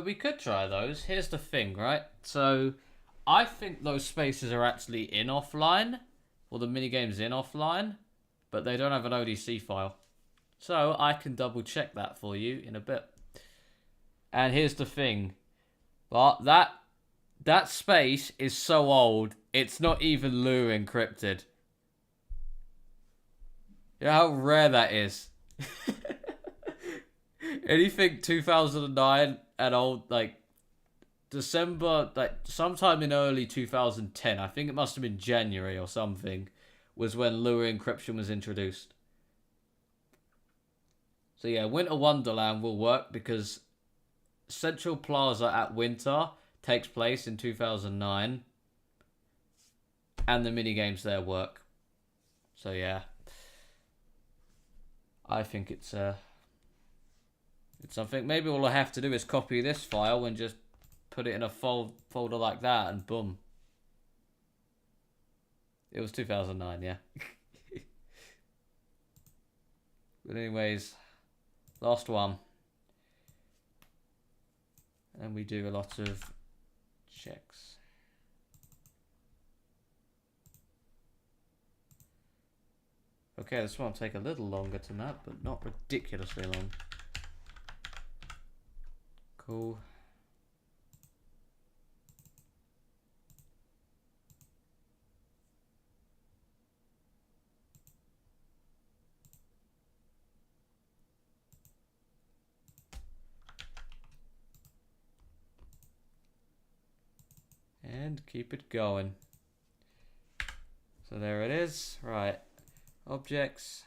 S1: We could try those. Here's the thing, right? So, I think those spaces are actually in offline, or the minigame's in offline, but they don't have an ODC file. So, I can double check that for you in a bit. And here's the thing. But that space is so old, it's not even Lua encrypted. You know how rare that is? Anything 2009 and old, like December, like sometime in early 2010, I think it must have been January or something, was when Lua encryption was introduced. So yeah, Winter Wonderland will work because Central Plaza at Winter takes place in 2009, and the minigames there work. So yeah, I think it's something. Maybe all I have to do is copy this file and just put it in a folder like that, and boom. It was 2009, yeah. But anyways, last one. And we do a lot of checks. Okay, this one will take a little longer to map, but not ridiculously long. Cool. And keep it going. So there it is. Right. Objects.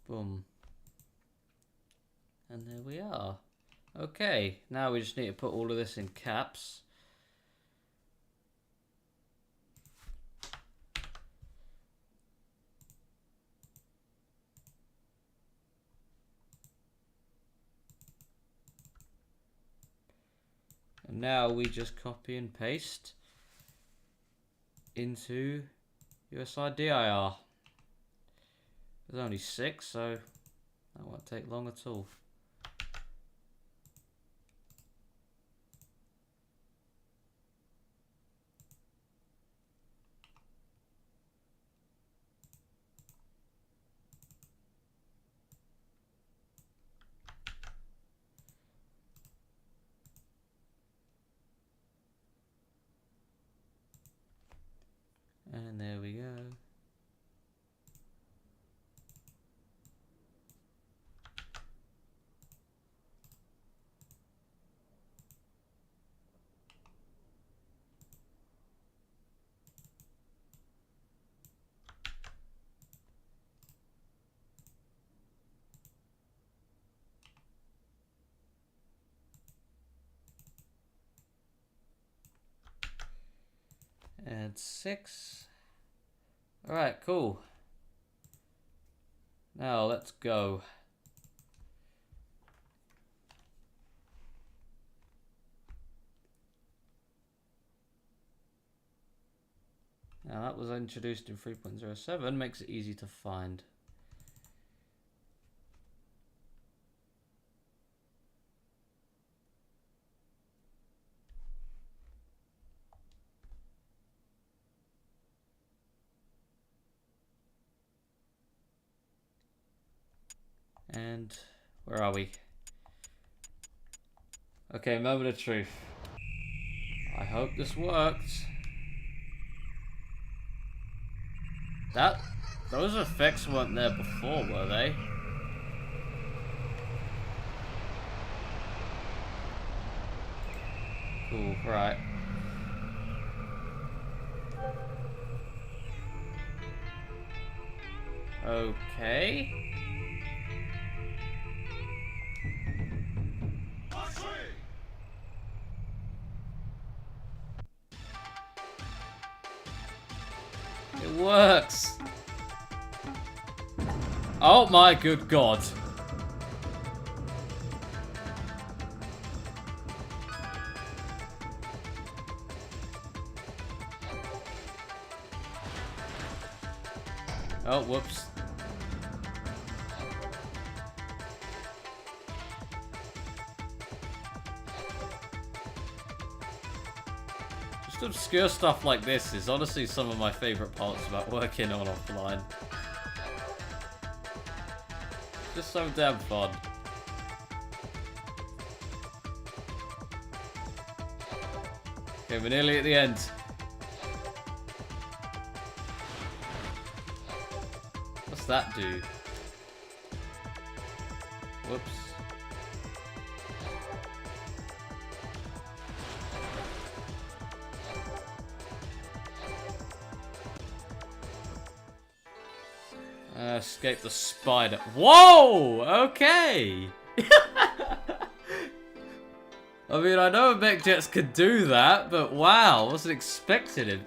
S1: Boom. And there we are. Okay, now we just need to put all of this in caps. And now we just copy and paste into USIDIR. There's only 6, so that won't take long at all. And there we go. And 6. Alright, cool. Now let's go. Now that was introduced in 3.07, makes it easy to find. And where are we? Okay, moment of truth. I hope this worked. Those effects weren't there before, were they? Cool, right. Okay. It works. Oh my good god. Oh, whoops. Just obscure stuff like this is honestly some of my favorite parts about working on offline. Just so damn fun. Okay, we're nearly at the end. What's that do? Whoops. Escape the spider. Whoa! Okay! I mean, I know mech jets could do that, but wow, I wasn't expecting it.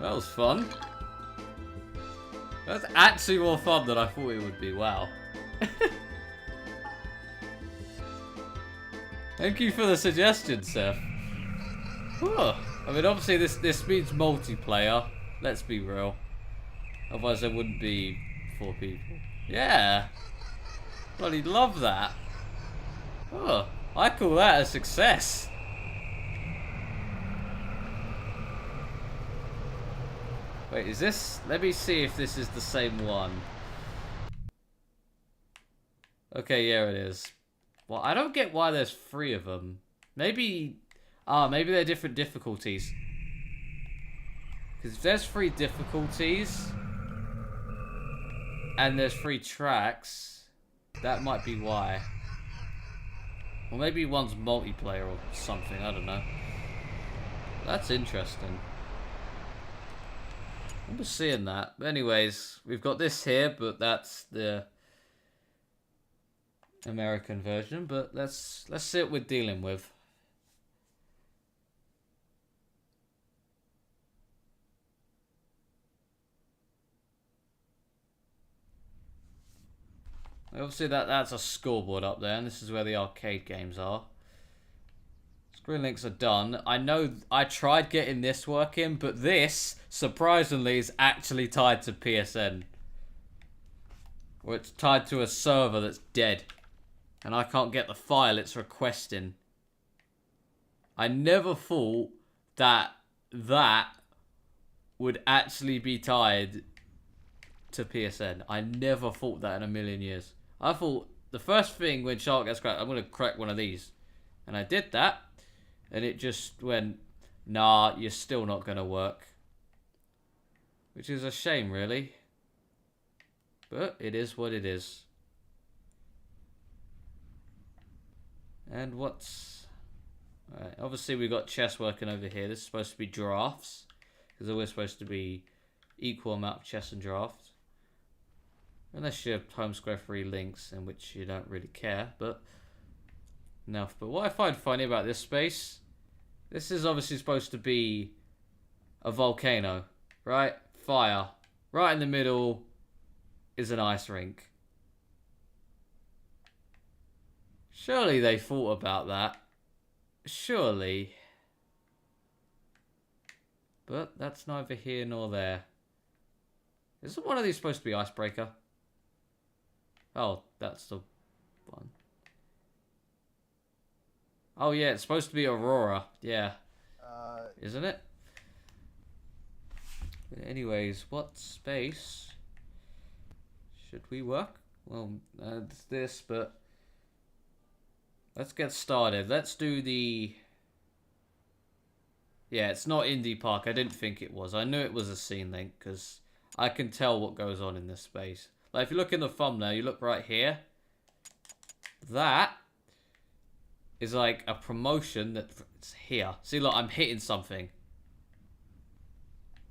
S1: That was fun. That's actually more fun than I thought it would be, wow. Thank you for the suggestion, Seth. Whew. I mean, obviously this means multiplayer. Let's be real. Otherwise, there wouldn't be 4 people. Yeah. Bloody love that. Oh, I call that a success. Wait, is this? Let me see if this is the same one. Okay, yeah, it is. Well, I don't get why there's 3 of them. Maybe they're different difficulties. Because if there's 3 difficulties and there's 3 tracks, that might be why. Or maybe one's multiplayer or something, I don't know. That's interesting. I remember seeing that. But anyways, we've got this here, but that's the American version. But let's see what we're dealing with. Obviously that's a scoreboard up there, and this is where the arcade games are. Screen links are done. I know I tried getting this working, but this, surprisingly, is actually tied to PSN. Or it's tied to a server that's dead. And I can't get the file it's requesting. I never thought that would actually be tied to PSN. I never thought that in a million years. I thought the first thing when Shark gets cracked, I'm going to crack one of these. And I did that. And it just went, nah, you're still not going to work. Which is a shame, really. But it is what it is. And what's... Alright, obviously we got chess working over here. This is supposed to be drafts. Because they're always supposed to be equal amount of chess and drafts. Unless you have home square free links, in which you don't really care, but enough. But what I find funny about this space, this is obviously supposed to be a volcano, right? Fire. Right in the middle is an ice rink. Surely they thought about that. Surely. But that's neither here nor there. Isn't one of these supposed to be icebreaker? Oh, that's the one. Oh yeah, it's supposed to be Aurora. Yeah. Isn't it? But anyways, what space should we work? Well, it's this, but let's get started. Let's do the... Yeah, it's not Indie Park. I didn't think it was. I knew it was a scene link because I can tell what goes on in this space. Like, if you look in the thumbnail, you look right here. That is like a promotion that's here. See, look, I'm hitting something.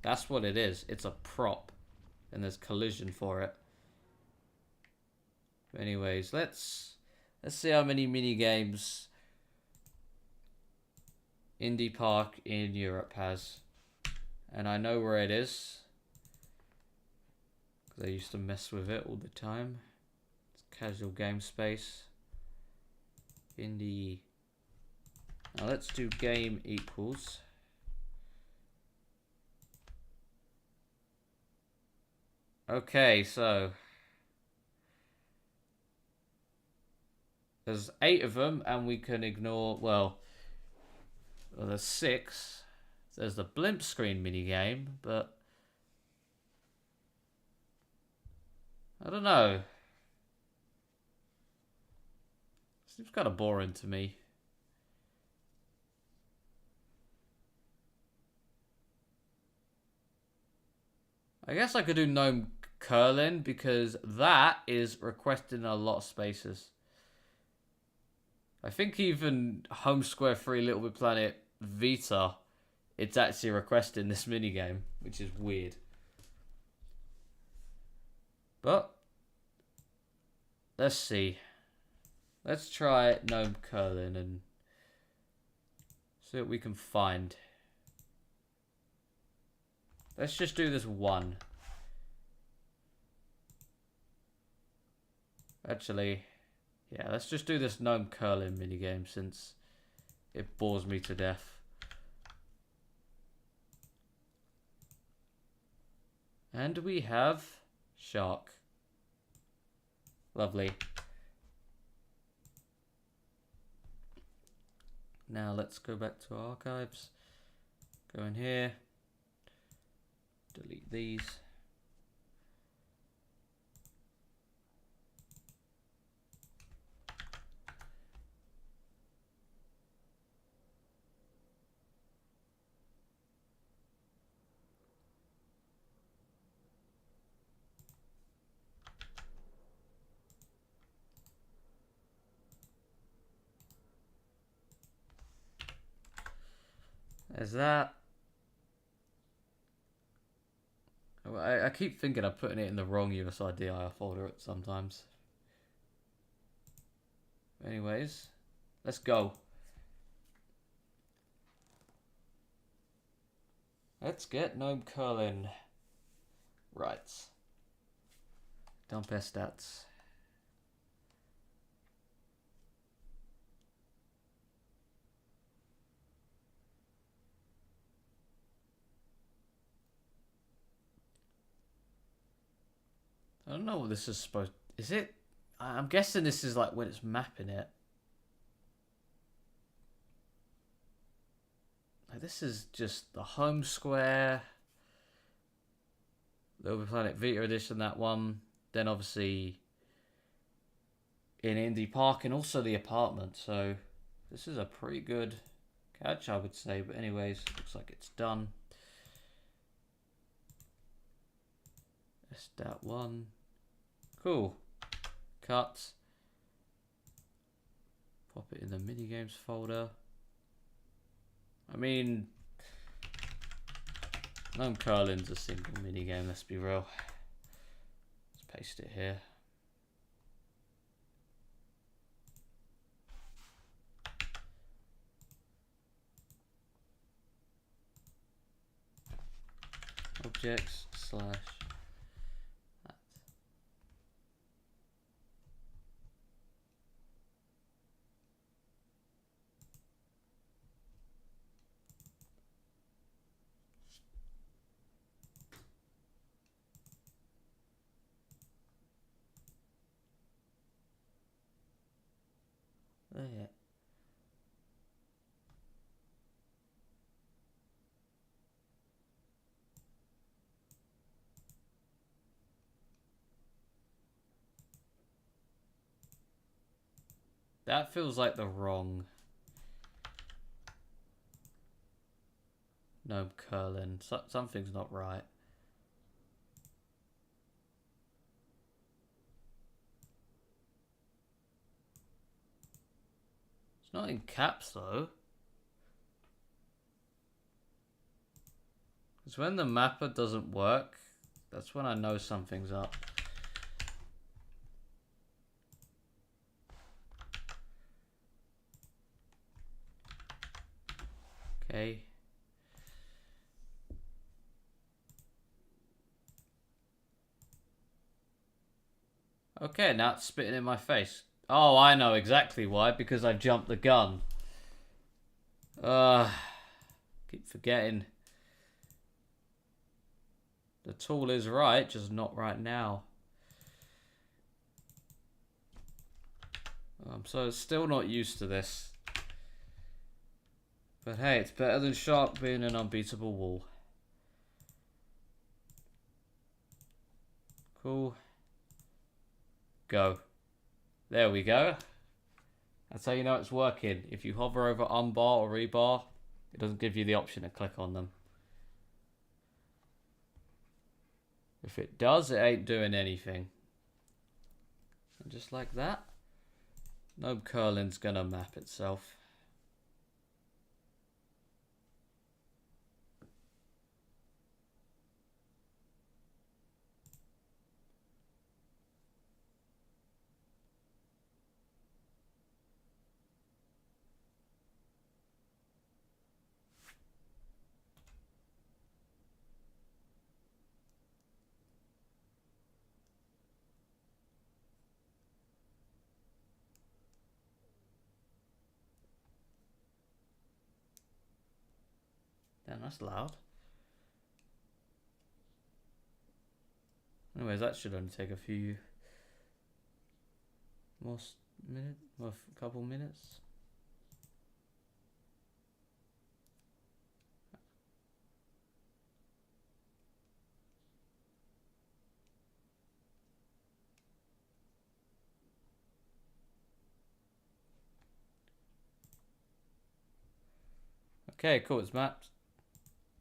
S1: That's what it is. It's a prop. And there's collision for it. But anyways, let's see how many mini games Indie Park in Europe has. And I know where it is, because I used to mess with it all the time. It's casual game space. Indie. Now let's do game equals. Okay, so there's 8 of them, and we can ignore, well, there's 6. There's the blimp screen minigame, but I don't know. Seems kind of boring to me. I guess I could do gnome curling because that is requesting a lot of spaces. I think even Home Square 3 Little Big Planet Vita, it's actually requesting this minigame, which is weird. But let's see. Let's try gnome curling and see what we can find. Let's just do this one. Actually, yeah, let's just do this gnome curling minigame since it bores me to death. And we have SHARC. Lovely. Now let's go back to our archives. Go in here. Delete these. There's that. I keep thinking I'm putting it in the wrong USIDI folder sometimes. Anyways, let's go. Let's get gnome curling. Right. Dump our stats. I don't know what this is supposed... Is it... I'm guessing this is like when it's mapping it. Like this is just the home square. Little Big Planet Vita edition, that one. Then obviously in Indie Park and also the apartment. So this is a pretty good catch, I would say. But anyways, looks like it's done. That's that one. Cool. Cut. Pop it in the minigames folder. I mean, gnome curling's a simple minigame, let's be real. Let's paste it here. objects slash that. There. That feels like the wrong gnome curling. Something's not right. It's not in caps though. Because when the mapper doesn't work, that's when I know something's up. Okay. Okay, now it's spitting in my face. Oh, I know exactly why. Because I jumped the gun. Keep forgetting. The tool is right, just not right now. I'm still not used to this. But hey, it's better than SHARC being an unbeatable wall. Cool. Go. There we go. That's how you know it's working. If you hover over unbar or rebar, it doesn't give you the option to click on them. If it does, it ain't doing anything. And just like that, no curling's gonna map itself. Damn, that's loud. Anyways, that should only take a few more minutes, well, a couple minutes. Okay, cool, it's mapped.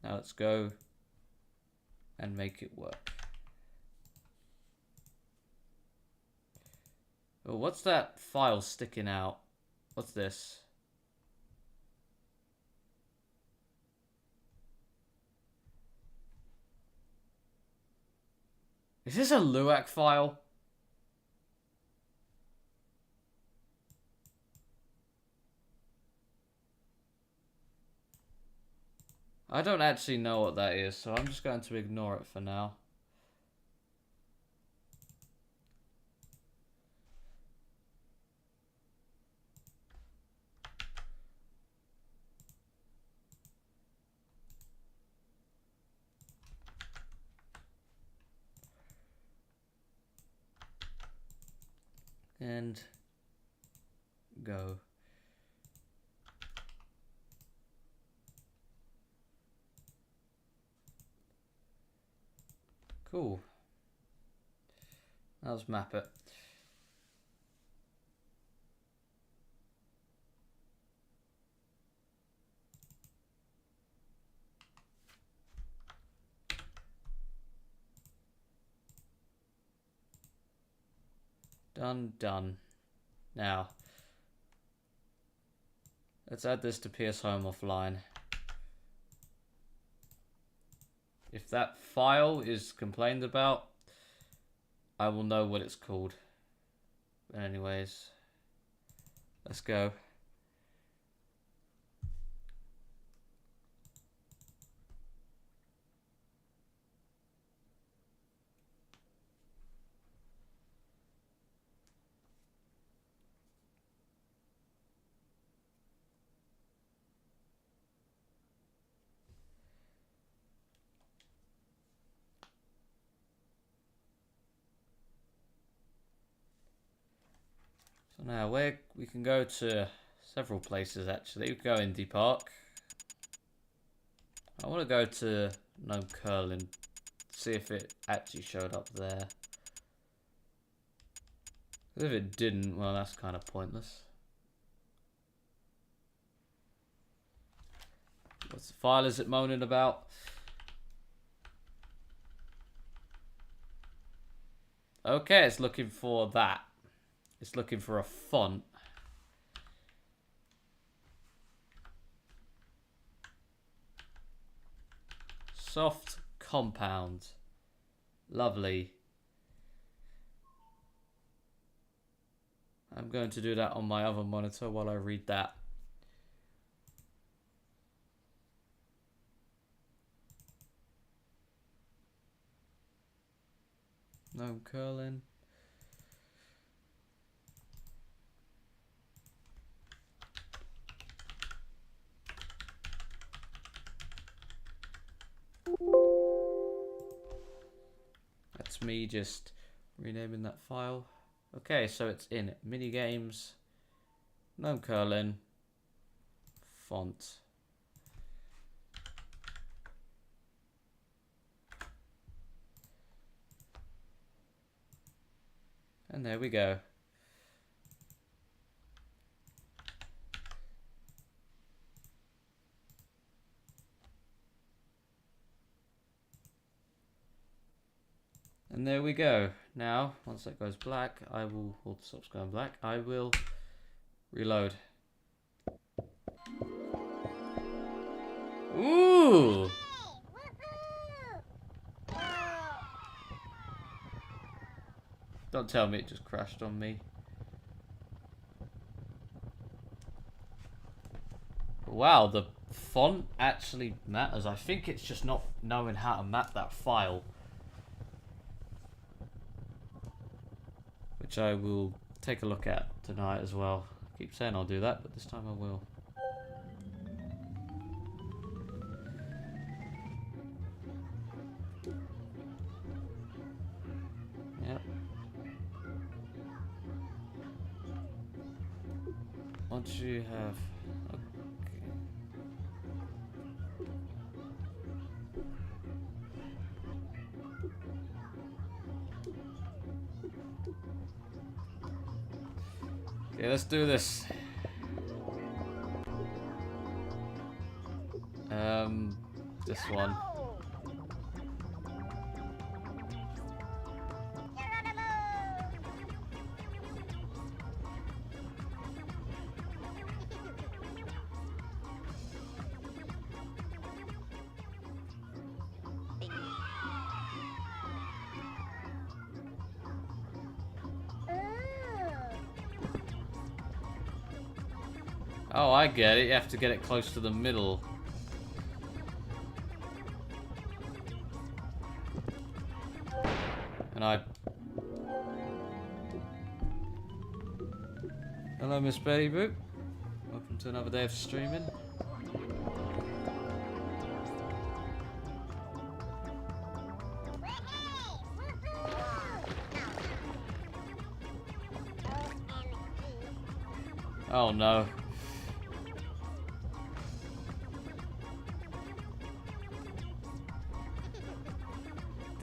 S1: Now let's go and make it work. Oh, what's that file sticking out? What's this? Is this a LUA file? I don't actually know what that is, so I'm just going to ignore it for now. And go. Cool. Now let's map it. Done. Now, let's add this to PS Home offline. If that file is complained about, I will know what it's called. But anyways, let's go. So now we can go to several places actually. We can go Indie Park. I want to go to Gnome Curlin, see if it actually showed up there. If it didn't, well, that's kind of pointless. What's the file is it moaning about? Okay, it's looking for that. It's looking for a font. Soft compound. Lovely. I'm going to do that on my other monitor while I read that. Gnome Curlin. That's me just renaming that file. Okay, so it's in minigames, Gnome Curlin, font. And there we go. And there we go. Now, once that goes black, I will, or stops going black, I will reload. Ooh! Don't tell me it just crashed on me. Wow, the font actually matters. I think it's just not knowing how to map that file. Which I will take a look at tonight as well. I keep saying I'll do that, but this time I will. Yep. Once you have... Okay, let's do this. This one. Oh, I get it. You have to get it close to the middle. And I... Hello, Miss Betty Boop. Welcome to another day of streaming. Oh no.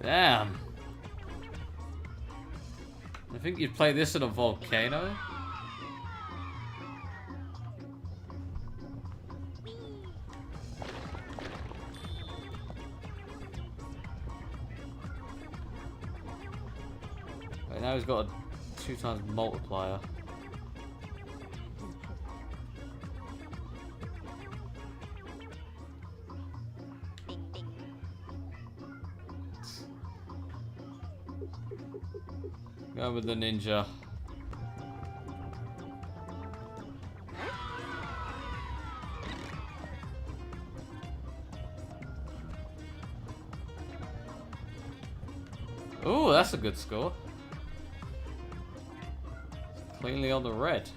S1: Damn. I think you'd play this in a volcano. Wait, now he's got a 2 times multiplier. Go with the ninja. Ooh, that's a good score. Cleanly on the red.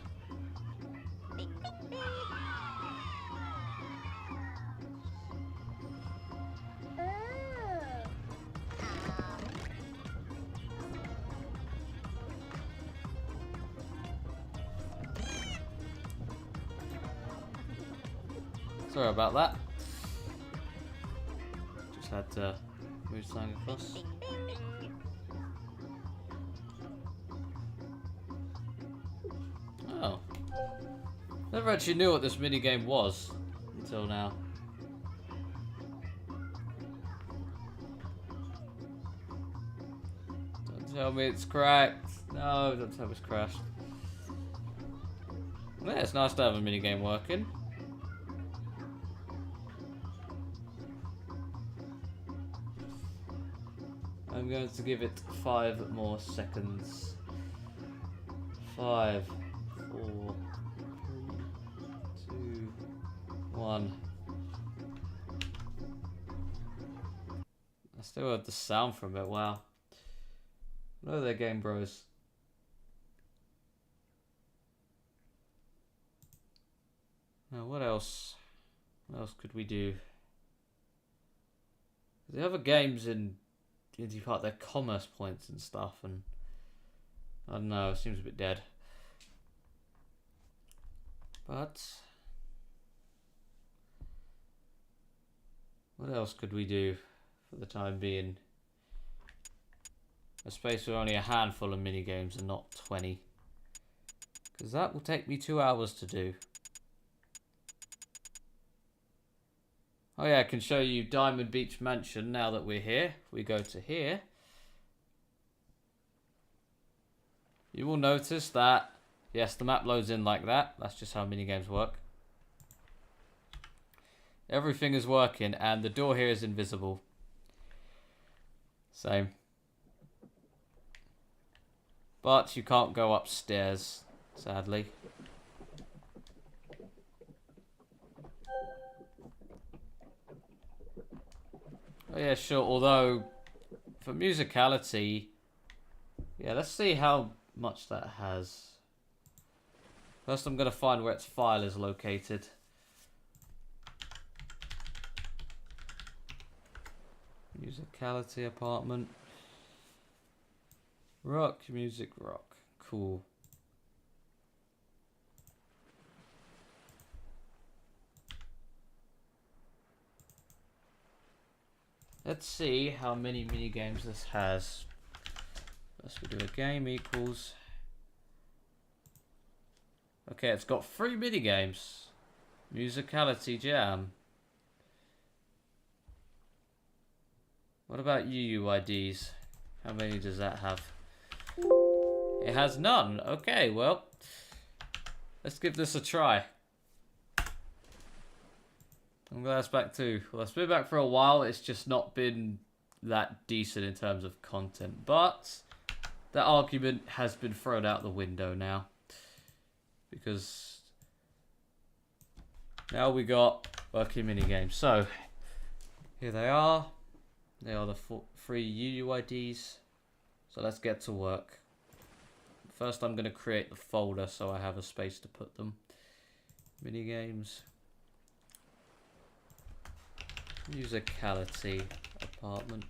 S1: Sorry about that. Just had to move something across. Oh. Never actually knew what this minigame was until now. Don't tell me it's cracked. No, don't tell me it's crashed. Yeah, it's nice to have a minigame working. I'm going to give it 5 more seconds. 5, 4, 3, 2, 1. I still heard the sound from it, wow. Hello there, Game Bros. Now, what else? What else could we do? The other games in Unity Park, they're commerce points and stuff, and I don't know, it seems a bit dead. But what else could we do for the time being? A space with only a handful of minigames and not 20. Because that will take me 2 hours to do. Oh yeah, I can show you Diamond Beach Mansion now that we're here. We go to here. You will notice that, yes, the map loads in like that. That's just how minigames work. Everything is working and the door here is invisible. Same. But you can't go upstairs, sadly. Oh yeah, sure, although for musicality, yeah, let's see how much that has. First I'm going to find where its file is located. Musicality apartment. Rock, music, rock. Cool. Let's see how many minigames this has. First we do a game equals. Okay, it's got 3 minigames. Musicality jam. What about UUIDs? How many does that have? It has none. Okay, well, let's give this a try. I'm glad it's back too. Well, it's been back for a while. It's just not been that decent in terms of content. But that argument has been thrown out the window now. Because now we got working minigames. So, here they are. They are the 3 UUIDs. So let's get to work. First I'm going to create the folder so I have a space to put them. Minigames. Musicality apartment.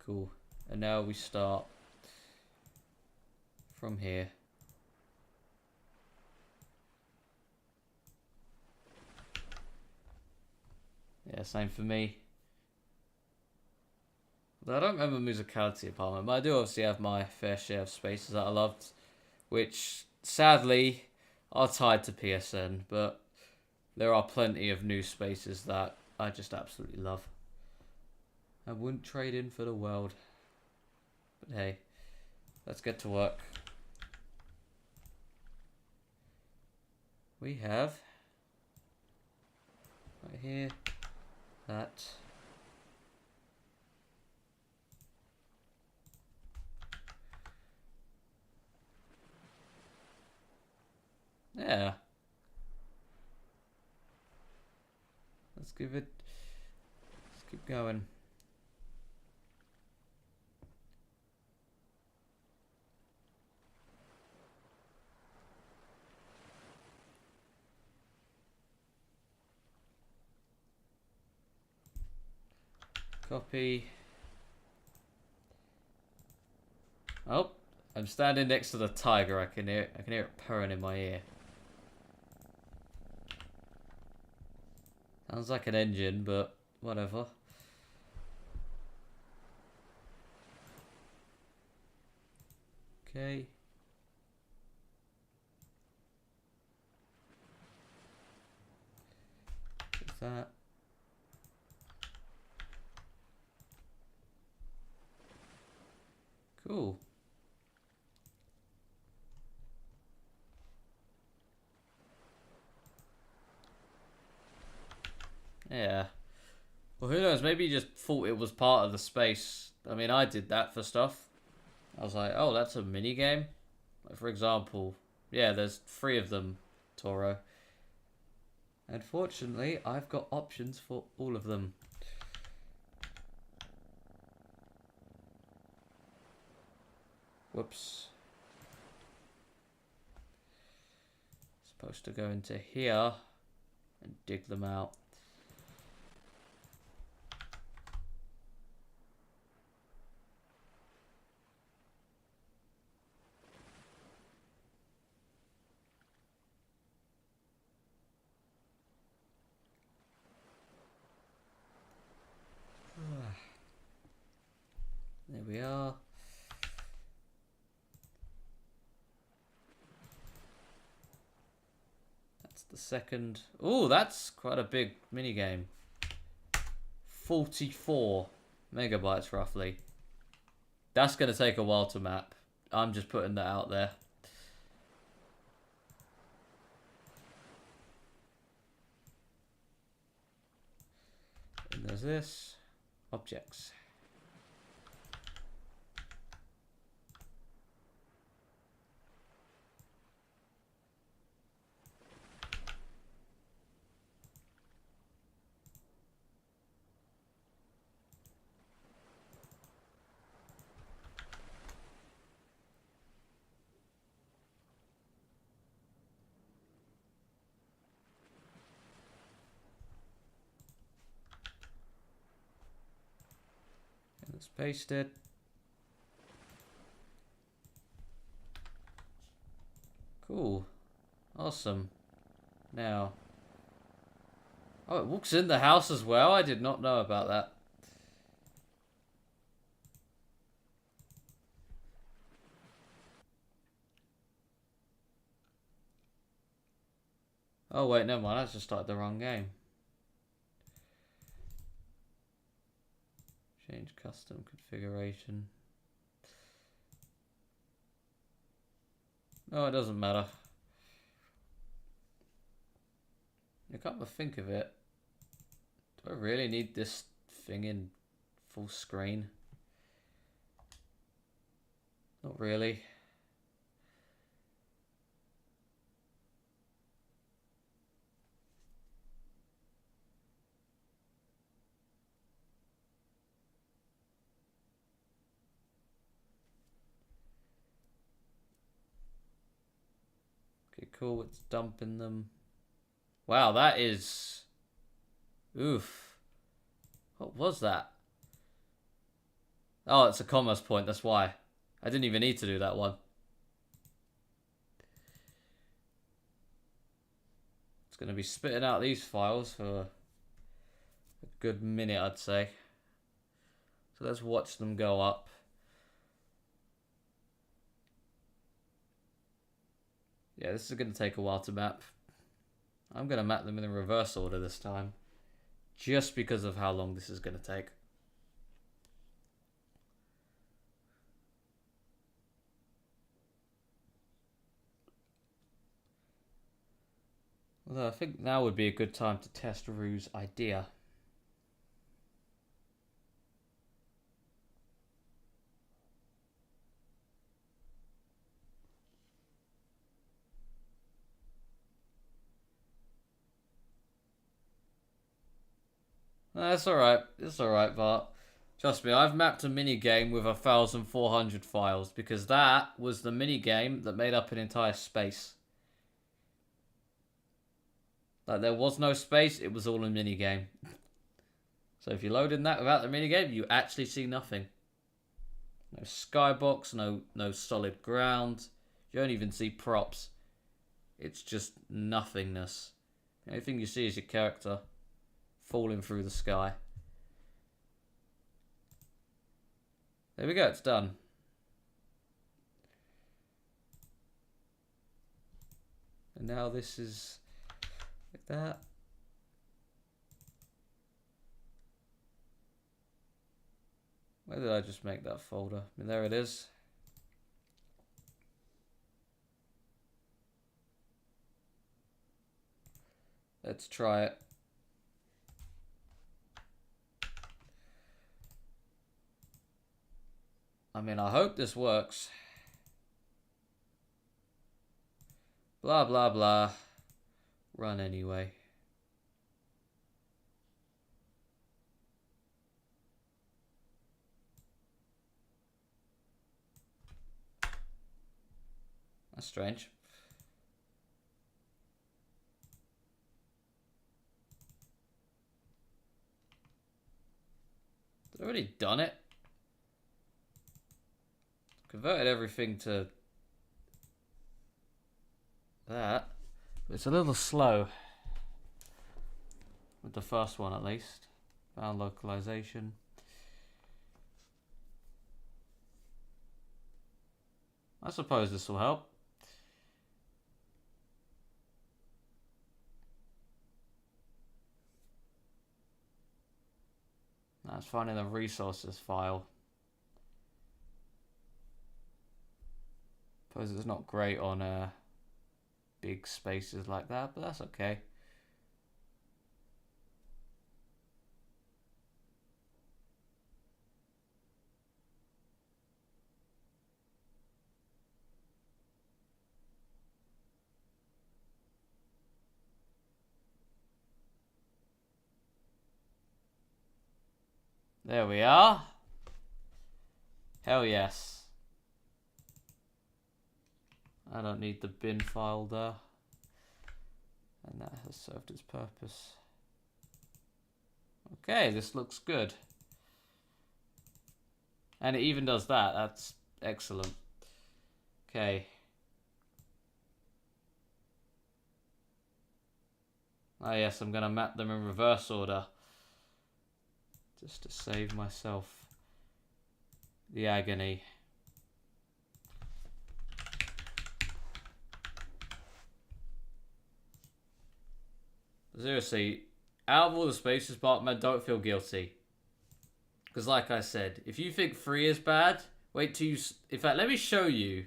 S1: Cool. And now we start from here. Yeah, same for me. I don't remember musicality apartment, but I do obviously have my fair share of spaces that I loved, which sadly are tied to PSN, but there are plenty of new spaces that I just absolutely love. I wouldn't trade in for the world. But hey, let's get to work. We have right here that. Yeah. Let's keep going. Copy. Oh, I'm standing next to the tiger. I can hear it purring in my ear. Sounds like an engine, but whatever. Okay. What's that? Cool. Yeah. Well, who knows? Maybe he just thought it was part of the space. I mean, I did that for stuff. I was like, oh, that's a mini game. Like, for example, yeah, there's 3 of them, Toro. Unfortunately, I've got options for all of them. Whoops. Supposed to go into here and dig them out. There we are. That's the second. Oh, that's quite a big mini game. 44 megabytes roughly. That's going to take a while to map. I'm just putting that out there. And there's this. Objects. Let's paste it. Cool. Awesome. Now. Oh, it walks in the house as well? I did not know about that. Oh, wait, never mind. I just started the wrong game. Change custom configuration. No, it doesn't matter. I can't but think of it. Do I really need this thing in full screen? Not really. Okay, cool. It's dumping them. Wow, that is... Oof. What was that? Oh, it's a commerce point. That's why. I didn't even need to do that one. It's going to be spitting out these files for a good minute, I'd say. So let's watch them go up. Yeah, this is going to take a while to map. I'm going to map them in the reverse order this time. Just because of how long this is going to take. Although I think now would be a good time to test Rue's idea. That's alright. It's alright, but trust me, I've mapped a mini game with 1,400 files because that was the mini game that made up an entire space. Like, there was no space, it was all a mini game. So if you load in that without the mini game, you actually see nothing. No skybox, no solid ground. You don't even see props. It's just nothingness. The only thing you see is your character. falling through the sky. There we go, it's done. And now this is like that. Where did I just make that folder? I mean, there it is. Let's try it. I mean, I hope this works. Blah, blah, blah. Run anyway. That's strange. I've already done it. Converted everything to that. But it's a little slow. With the first one at least. Found localization. I suppose this will help. Now it's finding the resources file. Suppose it's not great on big spaces like that, but that's okay. There we are. Hell yes. I don't need the bin file there. And that has served its purpose. Okay, this looks good. And it even does that. That's excellent. Okay. Oh yes, I'm going to map them in reverse order. Just to save myself the agony. Seriously, out of all the spaces, Bartman, don't feel guilty. Because like I said, if you think 3 is bad, wait till you... In fact, let me show you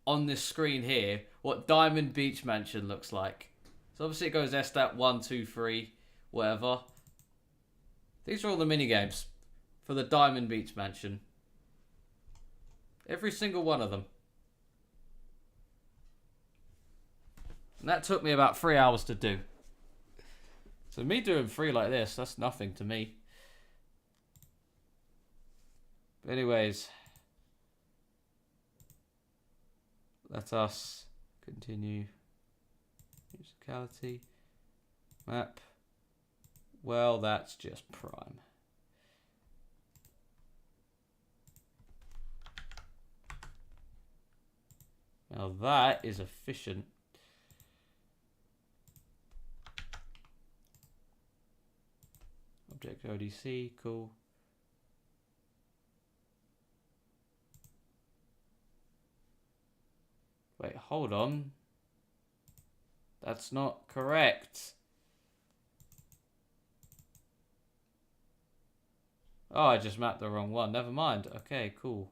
S1: on this screen here what Diamond Beach Mansion looks like. So obviously it goes SDAT 1, 2, 3, whatever. These are all the minigames for the Diamond Beach Mansion. Every single one of them. And that took me about 3 hours to do. So me doing 3 like this, that's nothing to me. But anyways. Let us continue. Musicality. Map. Well, that's just prime. Now that is efficient. Object ODC, cool. Wait, hold on. That's not correct. Oh, I just mapped the wrong one. Never mind. Okay, cool.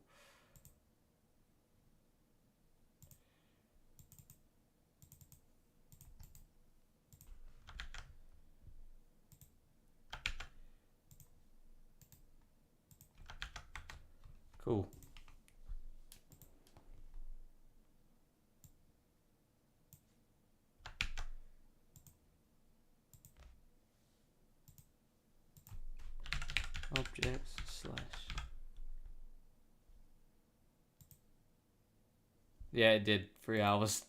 S1: Cool. Objects slash. Yeah, it did. 3 hours.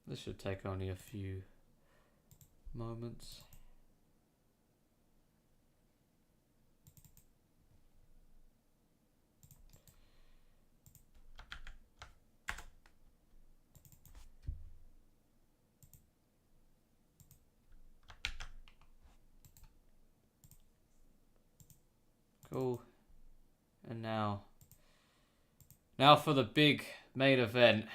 S1: This should take only a few moments. Cool. And now for the big main event.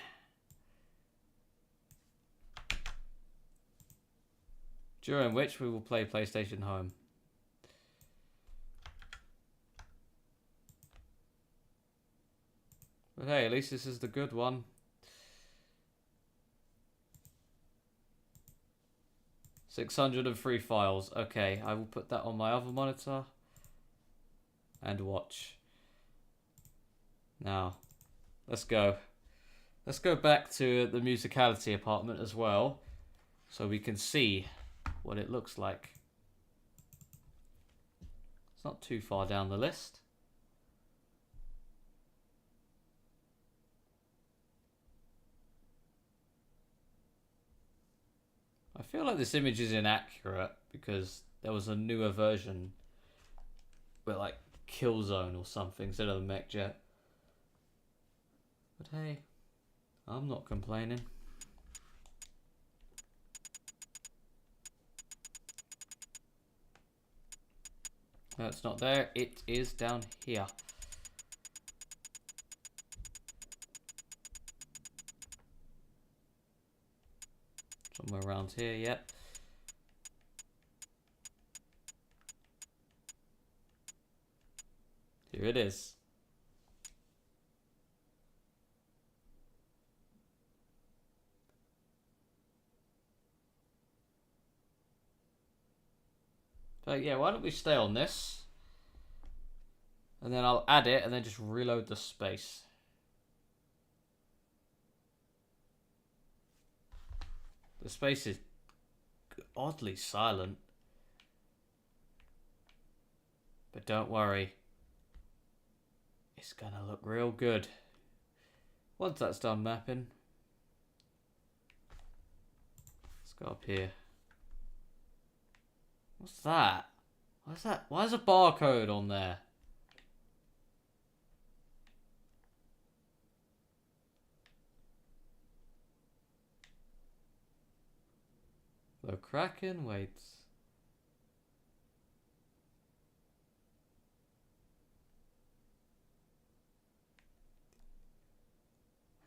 S1: During which we will play PlayStation Home. But hey, at least this is the good one. $603 files. Okay, I will put that on my other monitor. And watch. Now, let's go. Let's go back to the musicality apartment as well. So we can see what it looks like. It's not too far down the list. I feel like this image is inaccurate because there was a newer version with like Killzone or something instead of the mech jet. But hey, I'm not complaining. No, it's not there. It is down here. Somewhere around here, yep. Here it is. But yeah, why don't we stay on this? And then I'll add it and then just reload the space. The space is oddly silent. But don't worry. It's gonna look real good. Once that's done mapping. Let's go up here. What's that? What's that? Why is a barcode on there? The Kraken waits.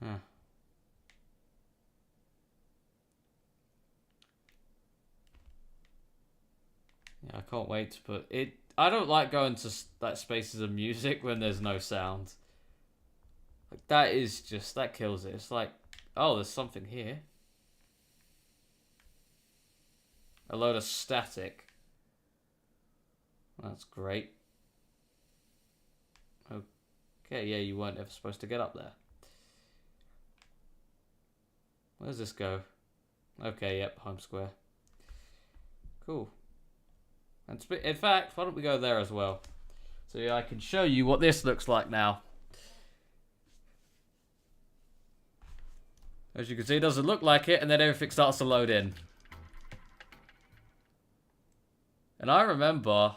S1: Huh. Yeah, I can't wait to put it. I don't like going to like spaces of music when there's no sound. Like that is just, that kills it. It's like, oh, there's something here. A load of static. That's great. Okay, yeah, you weren't ever supposed to get up there. Where does this go? Okay, yep, home square. Cool. And in fact, why don't we go there as well? So yeah, I can show you what this looks like now. As you can see, it doesn't look like it, and then everything starts to load in. And I remember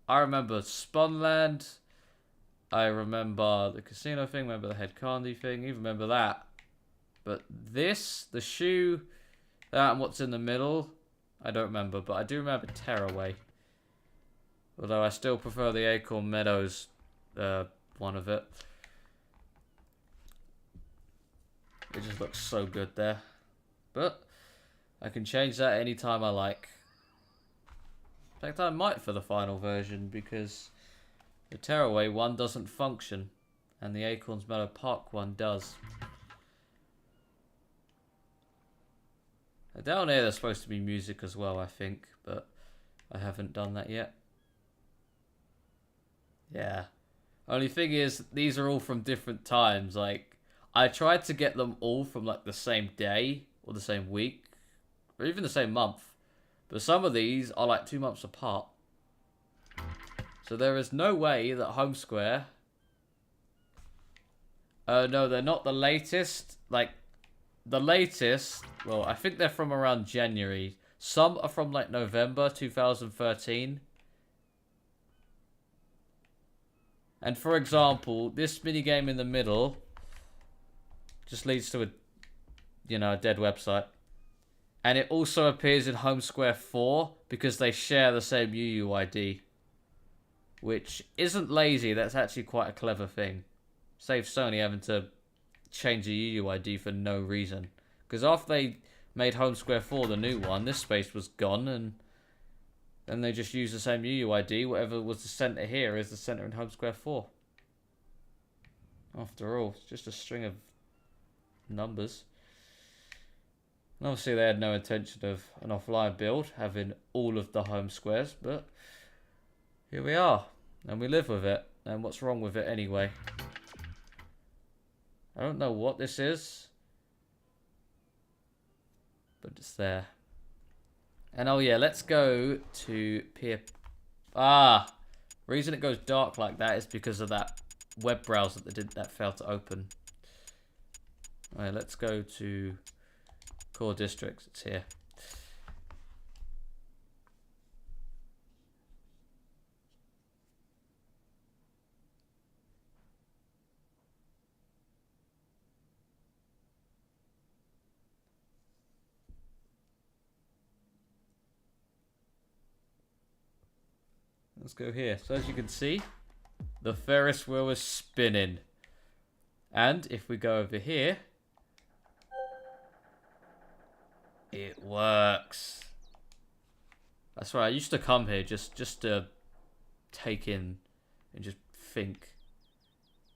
S1: Spunland. I remember the casino thing, remember the head candy thing, even remember that. But this, the shoe, that and what's in the middle, I don't remember, but I do remember Tearaway. Although I still prefer the Acorn Meadows one of it. It just looks so good there. But I can change that anytime I like. In fact, I might for the final version because the Tearaway one doesn't function and the Acorns Meadow Park one does. Down here there's supposed to be music as well, I think, but I haven't done that yet. Yeah. Only thing is, these are all from different times. Like, I tried to get them all from like the same day or the same week or even the same month. But some of these are like 2 months apart. So there is no way that Home Square... no, they're not the latest. Like, the latest... Well, I think they're from around January. Some are from like November 2013. And for example, this minigame in the middle just leads to a, you know, a dead website. And it also appears in Home Square 4 because they share the same UUID. which isn't lazy. That's actually quite a clever thing. Saves Sony having to change the UUID for no reason. Because after they made Home Square 4 the new one, this space was gone, and then they just used the same UUID. Whatever was the center here is the center in Home Square 4. After all, it's just a string of numbers. And obviously they had no intention of an offline build, having all of the home squares, but here we are, and we live with it. And what's wrong with it anyway? I don't know what this is, but it's there. And oh yeah, let's go to reason it goes dark like that is because of that web browser that failed to open. Alright, let's go to core districts. It's here. Let's go here. So as you can see, the Ferris wheel is spinning. And if we go over here, it works. That's right. I used to come here just to take in and just think.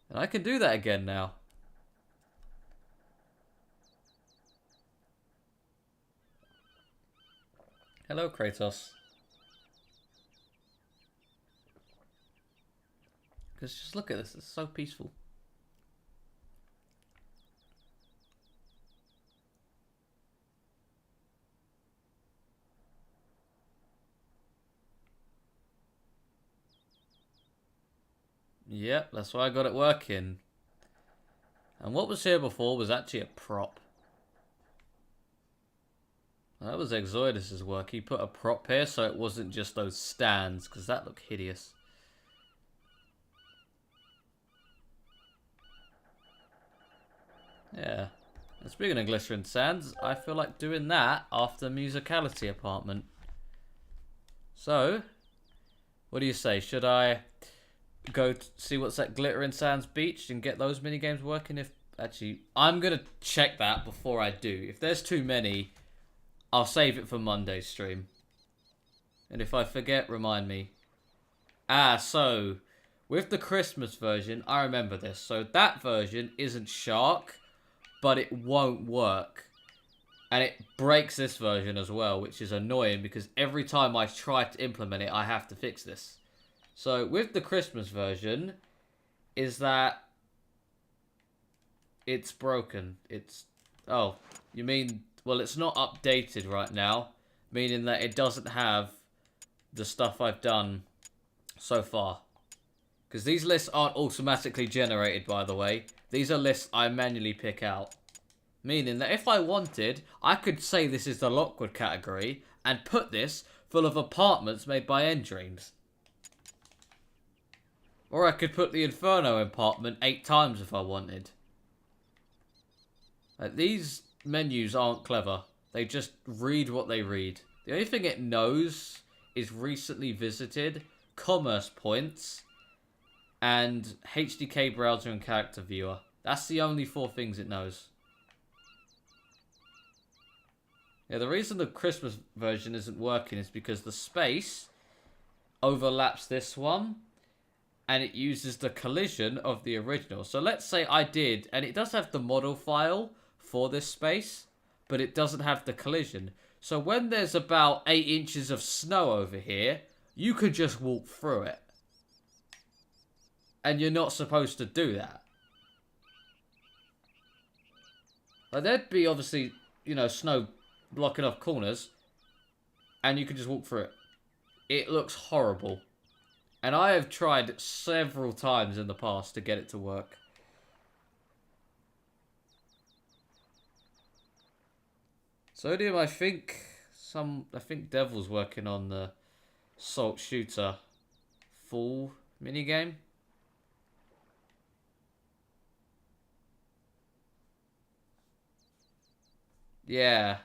S1: And I can do that again now. Hello, Kratos. Because just look at this. It's so peaceful. Yep, that's why I got it working. And what was here before was actually a prop. That was Exoidus' work. He put a prop here so it wasn't just those stands, because that looked hideous. Yeah. And speaking of Glittering Sands, I feel like doing that after Musicality Apartment. So, what do you say? Should I go see what's at Glittering Sands Beach and get those minigames working? If actually, I'm going to check that before I do. If there's too many, I'll save it for Monday's stream. And if I forget, remind me. So, with the Christmas version, I remember this. So that version isn't SHARC, but it won't work. And it breaks this version as well, which is annoying because every time I try to implement it, I have to fix this. So with the Christmas version, is that it's broken. Oh, you mean, well, it's not updated right now, meaning that it doesn't have the stuff I've done so far. Because these lists aren't automatically generated, by the way. These are lists I manually pick out. Meaning that if I wanted, I could say this is the Lockwood category and put this full of apartments made by Endreams. Or I could put the Inferno apartment 8 times if I wanted. These menus aren't clever. They just read what they read. The only thing it knows is recently visited, commerce points, and HDK browser and character viewer. That's the only 4 things it knows. Yeah, the reason the Christmas version isn't working is because the space overlaps this one, and it uses the collision of the original. So let's say I did, and it does have the model file for this space, but it doesn't have the collision. So when there's about 8 inches of snow over here, you could just walk through it. And you're not supposed to do that. Like, there'd be obviously, you know, snow blocking off corners, and you could just walk through it. It looks horrible. And I have tried several times in the past to get it to work. Sodium, I think Devil's working on the Salt Shooter full minigame. Yeah.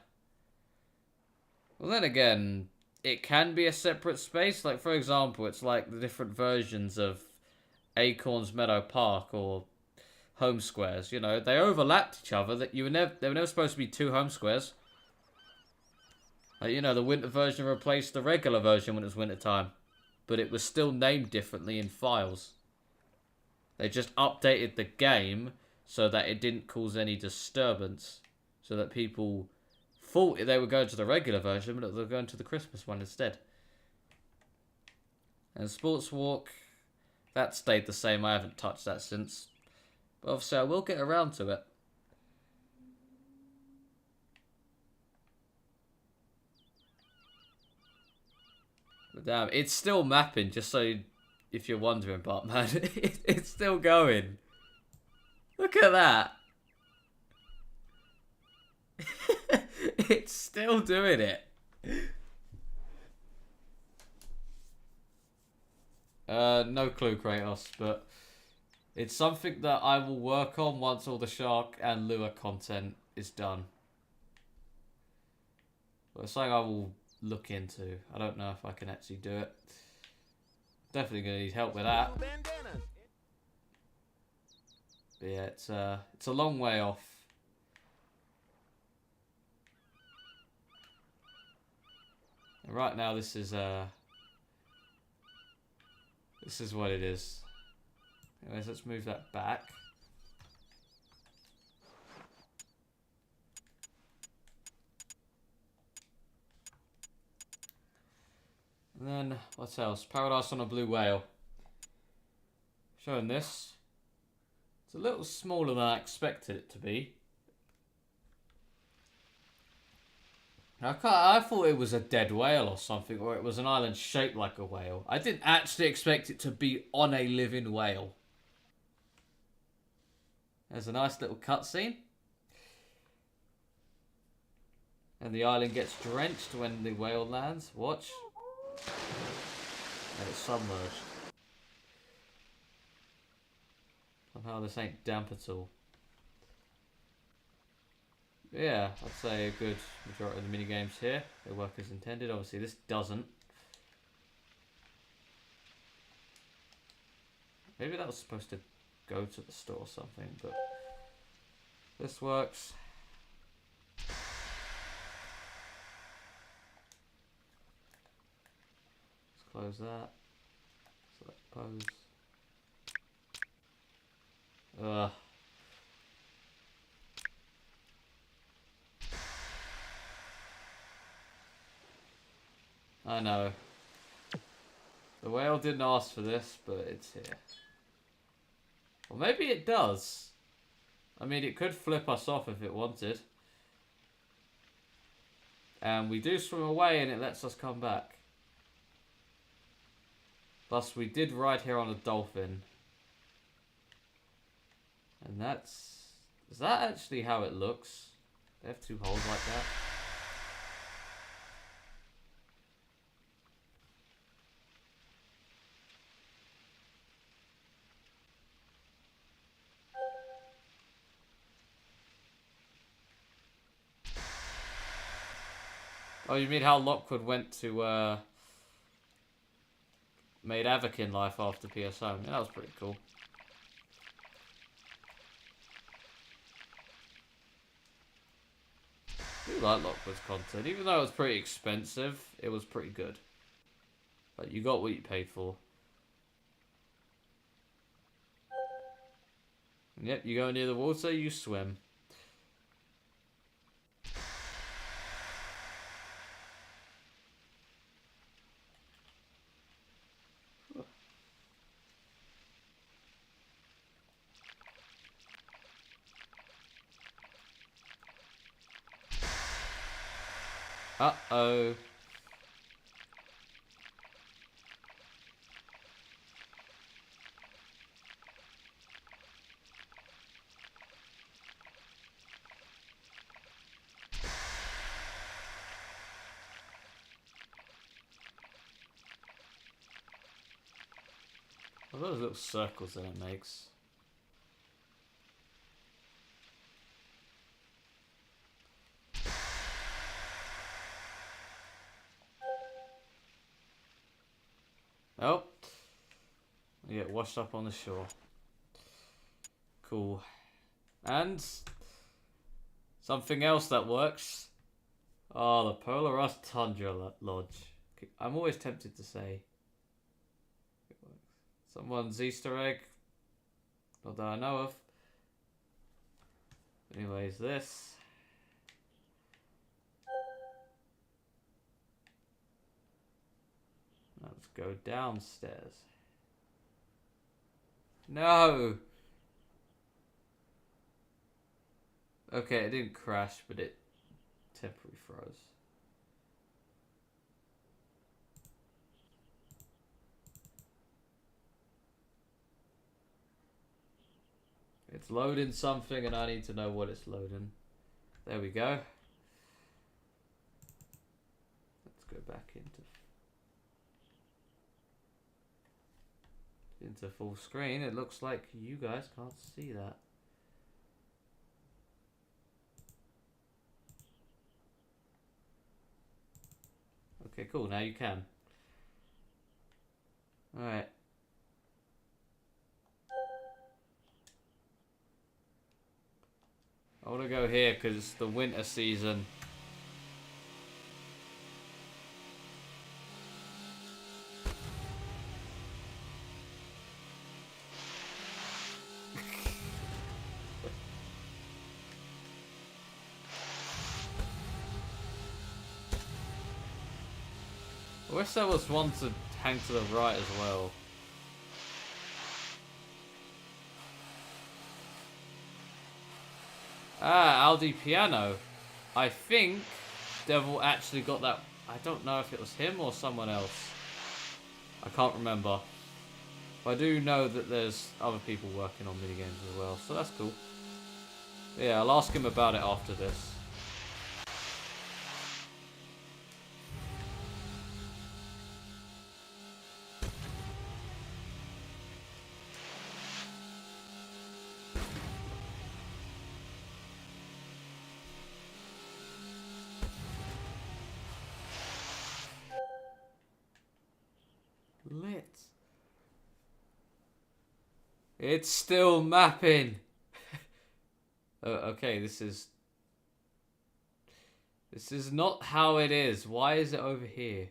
S1: Well, then again, it can be a separate space. Like, for example, it's like the different versions of Acorns Meadow Park or Home Squares. You know, they overlapped each other. That they were never supposed to be two home squares. Like, you know, the winter version replaced the regular version when it was winter time, but it was still named differently in files. They just updated the game so that it didn't cause any disturbance, so that people thought they were going to the regular version, but they were going to the Christmas one instead. And Sports Walk, that stayed the same. I haven't touched that since. But obviously I will get around to it. But damn, it's still mapping, just so if you're wondering, but man, it's still going. Look at that. It's still doing it. No clue, Kratos, but it's something that I will work on once all the SHARC and LUA content is done. But it's something I will look into. I don't know if I can actually do it. Definitely gonna need help with that. But yeah, it's a long way off. And right now, this is what it is. Anyways, let's move that back. And then, what else? Paradise on a Blue Whale. Showing this. It's a little smaller than I expected it to be. I thought it was a dead whale or something, or it was an island shaped like a whale. I didn't actually expect it to be on a living whale. There's a nice little cutscene. And the island gets drenched when the whale lands. Watch. And it's submerged. Somehow this ain't damp at all. Yeah, I'd say a good majority of the minigames here, they work as intended. Obviously this doesn't. Maybe that was supposed to go to the store or something, but this works. Let's close that. Select pose. Ugh. I know. The whale didn't ask for this, but it's here. Or maybe it does. I mean, it could flip us off if it wanted. And we do swim away and it lets us come back. Plus, we did ride here on a dolphin. And that's... Is that actually how it looks? They have two holes like that. Oh, you mean how Lockwood went to, made Avakin life after PSO? Yeah, that was pretty cool. I do like Lockwood's content. Even though it was pretty expensive, it was pretty good. But you got what you paid for. And yep, you go near the water, you swim. Uh-oh. What are those little circles that it makes? You get washed up on the shore. Cool. And something else that works. Oh, the Polar Rust Tundra Lodge. I'm always tempted to say it works. Someone's Easter egg. Not that I know of. Anyways, this. Let's go downstairs. No! Okay, it didn't crash, but it temporarily froze. It's loading something and I need to know what it's loading. There we go. Let's go back into full screen. It looks like you guys can't see that. Okay, cool. Now you can. Alright. I want to go here because it's the winter season. I wish there was one to hang to the right as well. Ah, Aldi Piano. I think Devil actually got that. I don't know if it was him or someone else. I can't remember. But I do know that there's other people working on minigames as well, so that's cool. Yeah, I'll ask him about it after this. Lit. It's still mapping. Okay, this is not how it is. Why is it over here?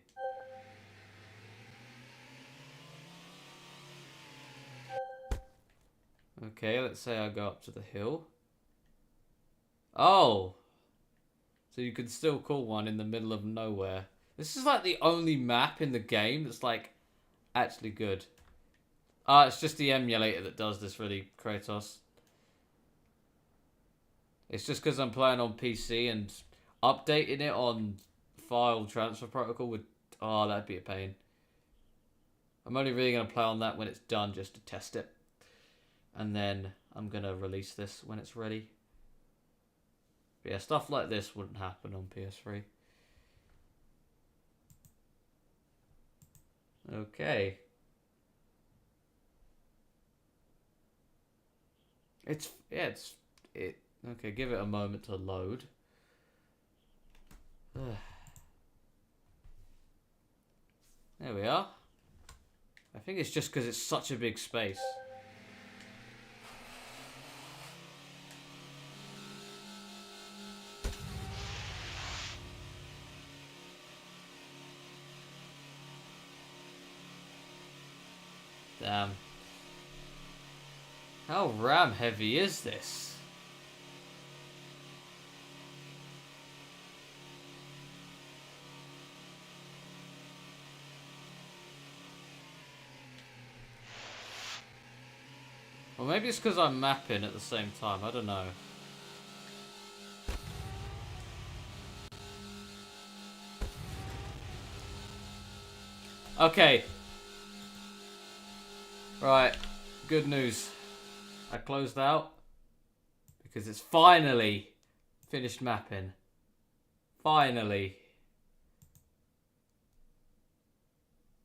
S1: Okay, let's say I go up to the hill. Oh. So you can still call one in the middle of nowhere. This is like the only map in the game that's like actually good. It's just the emulator that does this really, Kratos. It's just because I'm playing on PC and updating it on file transfer protocol would... Oh, that'd be a pain. I'm only really going to play on that when it's done just to test it. And then I'm going to release this when it's ready. But yeah, stuff like this wouldn't happen on PS3. Okay. Okay, give it a moment to load. There we are. I think it's just because it's such a big space. Damn. How RAM heavy is this? Or maybe it's because I'm mapping at the same time. I don't know. Okay. Right. Good news. I closed out because it's finally finished mapping. Finally.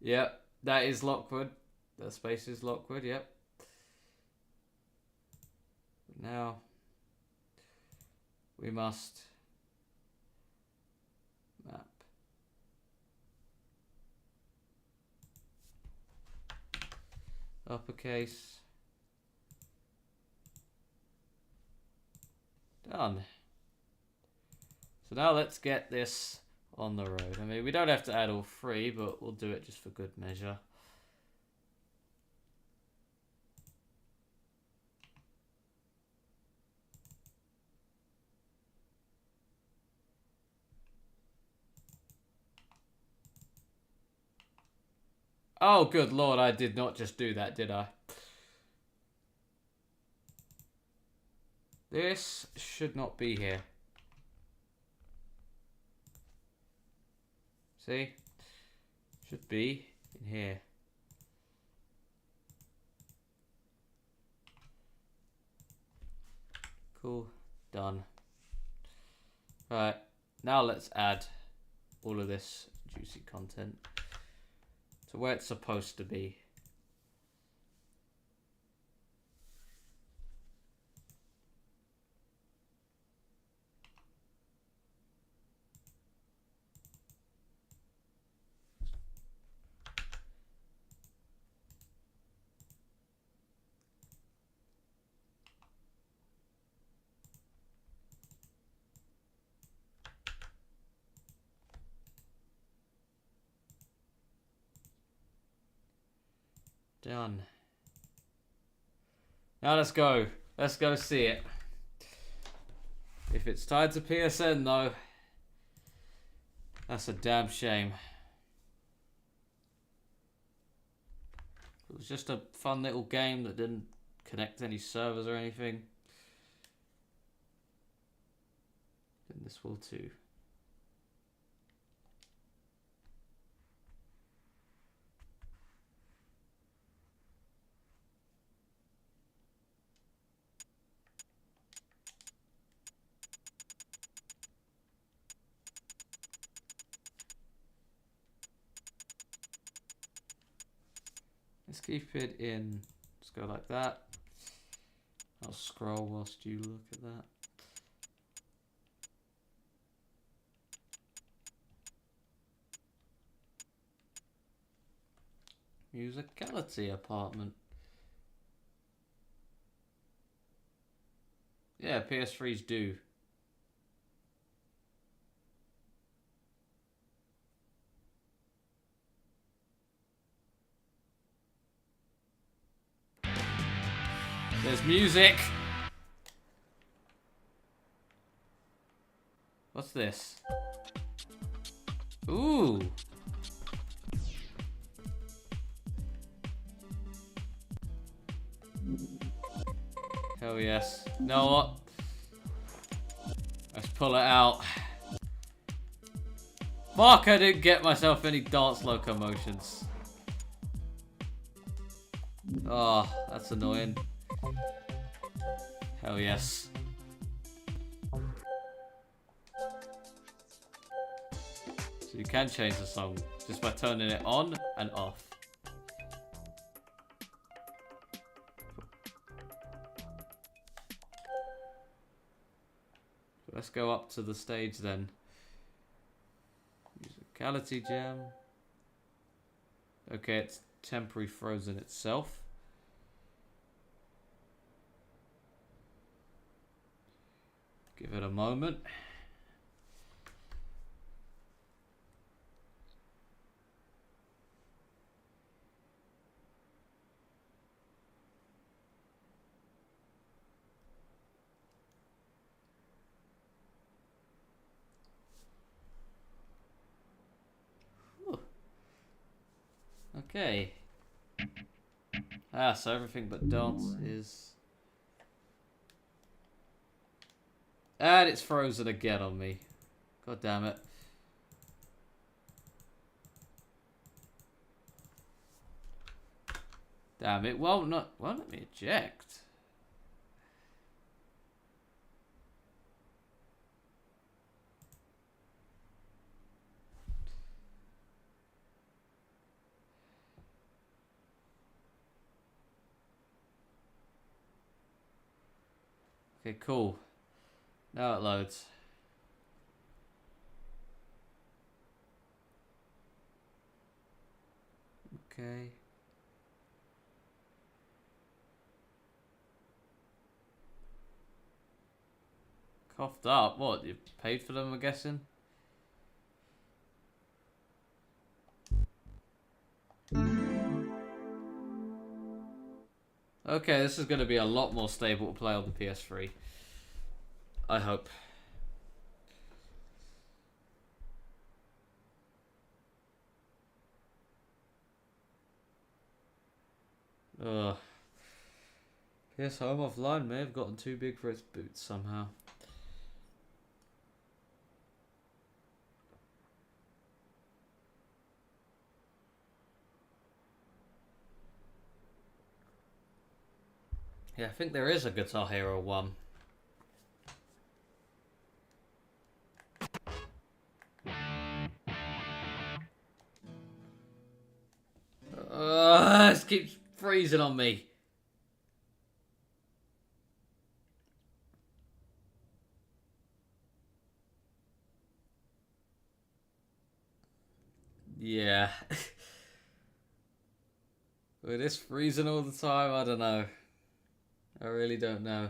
S1: Yep. That is Lockwood. That space is Lockwood. Yep. Now we must map. uppercase. Done. So now let's get this on the road. I mean, we don't have to add all three, but we'll do it just for good measure. Oh, good lord, I did not just do that, did I? This should not be here. See? Should be in here. Cool. Done. Right. Now let's add all of this juicy content to where it's supposed to be. Done. Now let's go. Let's go see it. If it's tied to PSN though, that's a damn shame. It was just a fun little game that didn't connect any servers or anything. And this will too. Let's keep it in. Let's go like that. I'll scroll whilst you look at that. Musicality apartment. Yeah, PS3s do. There's music. What's this? Ooh. Hell yes. You know what? Let's pull it out. Fuck, I didn't get myself any dance locomotions. Oh, that's annoying. Hell yes. So you can change the song just by turning it on and off. So let's go up to the stage then. Musicality jam. Okay, it's temporary frozen itself. Give it a moment. Whew. Okay. Ah, so everything but dance is... And it's frozen again on me. God damn it. Damn, it won't let me eject. Okay, cool. Now it loads. Okay. Coughed up? What? You paid for them, I'm guessing? Okay, this is going to be a lot more stable to play on the PS3. I hope. Ugh. PS Home Offline may have gotten too big for its boots somehow. Yeah, I think there is a Guitar Hero 1. This keeps freezing on me. Yeah. With this freezing all the time, I don't know. I really don't know.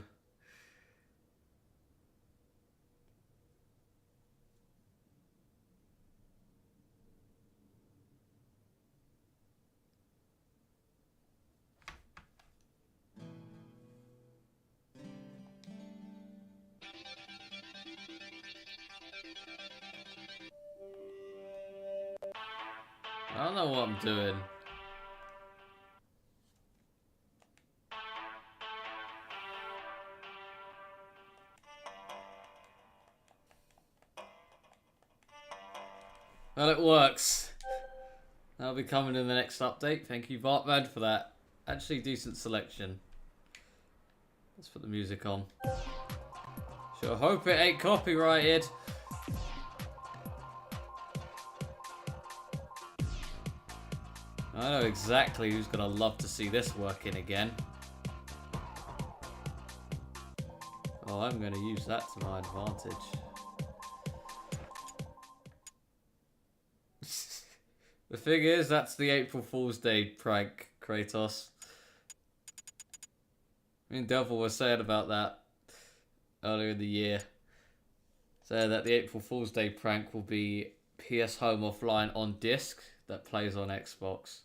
S1: I don't know what I'm doing. Well, it works. That'll be coming in the next update. Thank you, Bartman, for that. Actually, decent selection. Let's put the music on. Sure hope it ain't copyrighted. I know exactly who's gonna love to see this working again. Oh, I'm gonna use that to my advantage. The thing is, that's the April Fool's Day prank, Kratos. Me and Devil were saying about that earlier in the year. So that the April Fool's Day prank will be PS Home Offline on disc that plays on Xbox.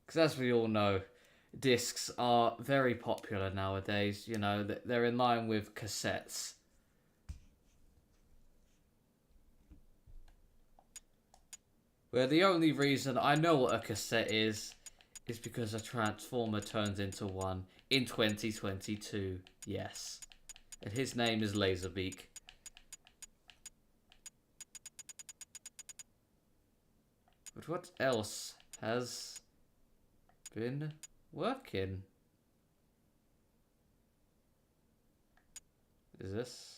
S1: Because as we all know, discs are very popular nowadays. You know, they're in line with cassettes. Where the only reason I know what a cassette is because a transformer turns into one in 2022. Yes. And his name is Laserbeak. But what else has been working? Is this?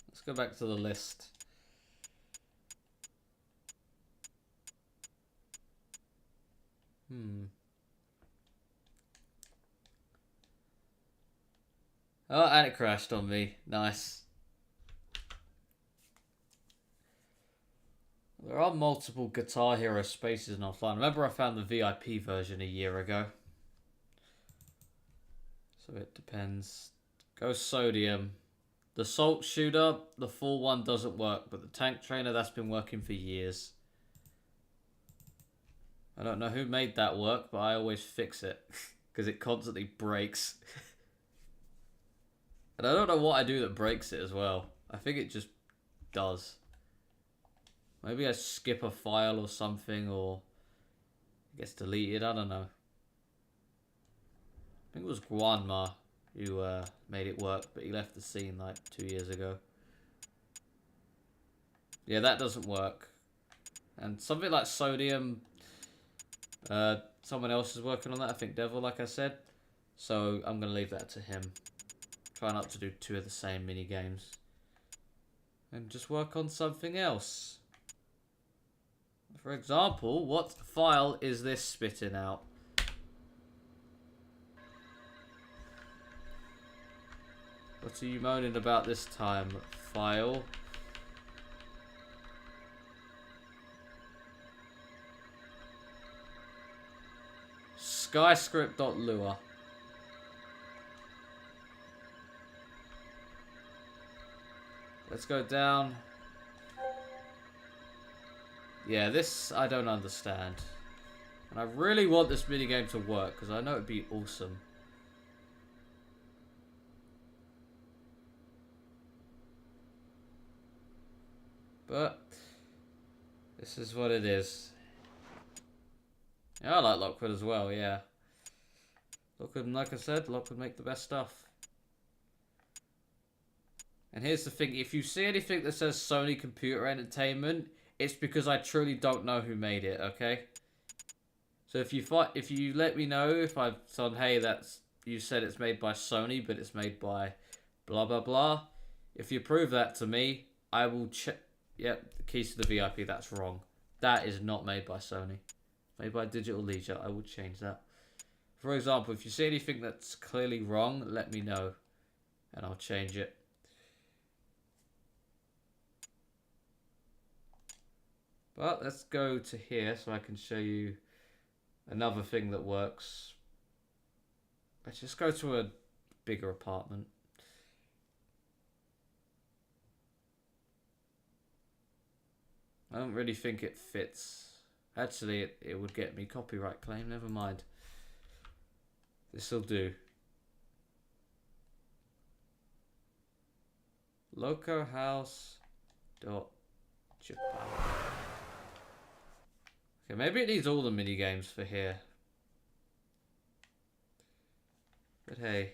S1: Let's go back to the list. Oh, and it crashed on me. Nice. There are multiple Guitar Hero spaces in offline. Remember I found the VIP version a year ago. So it depends. Go Sodium. The Salt Shooter, the full one doesn't work, but the Tank Trainer, that's been working for years. I don't know who made that work, but I always fix it. Because it constantly breaks. And I don't know what I do that breaks it as well. I think it just does. Maybe I skip a file or something, or it gets deleted. I don't know. I think it was Guanma who made it work, but he left the scene like 2 years ago. Yeah, that doesn't work. And something like Sodium, someone else is working on that. I think Devil, like I said. So I'm going to leave that to him. Try not to do two of the same mini games. And just work on something else. For example, what file is this spitting out? What are you moaning about this time, file? skyscript.lua. Let's go down. Yeah, this I don't understand. And I really want this minigame to work, because I know it'd be awesome. But this is what it is. Yeah, I like Lockwood as well, yeah. Lockwood, like I said, Lockwood make the best stuff. And here's the thing, if you see anything that says Sony Computer Entertainment, it's because I truly don't know who made it, okay? So if you let me know if I've said, hey, you said it's made by Sony, but it's made by blah blah blah. If you prove that to me, I will check. Yep, the keys to the VIP. That's wrong. That is not made by Sony. Made by Digital Leisure. I will change that. For example, if you see anything that's clearly wrong, let me know, and I'll change it. But let's go to here so I can show you another thing that works. Let's just go to a bigger apartment. I don't really think it fits. Actually, it would get me copyright claim. Never mind. This'll do. Locohouse.japan. Okay, maybe it needs all the mini games for here. But hey.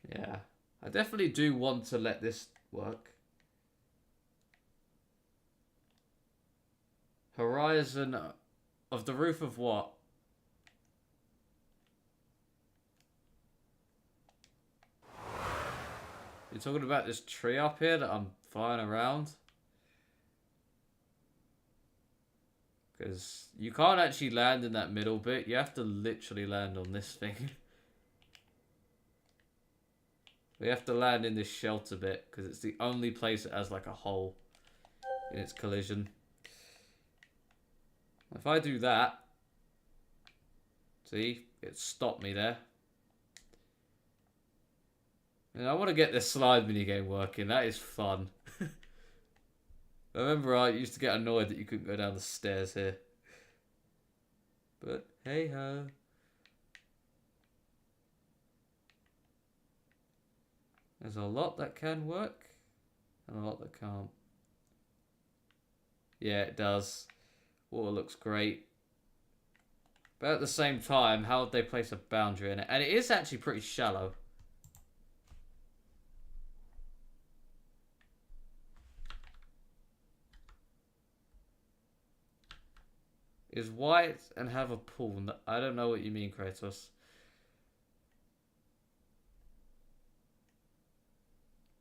S1: Yeah. I definitely do want to let this work. Horizon of the roof of what? You're talking about this tree up here that I'm flying around? Because you can't actually land in that middle bit. You have to literally land on this thing. We have to land in this shelter bit because it's the only place that has like a hole in its collision. If I do that, see, it stopped me there. And I want to get this slide minigame working. That is fun. I remember I used to get annoyed that you couldn't go down the stairs here. But hey ho. There's a lot that can work and a lot that can't. Yeah, it does. Water looks great. But at the same time, how would they place a boundary in it? And it is actually pretty shallow. Is white and have a pool. I don't know what you mean, Kratos.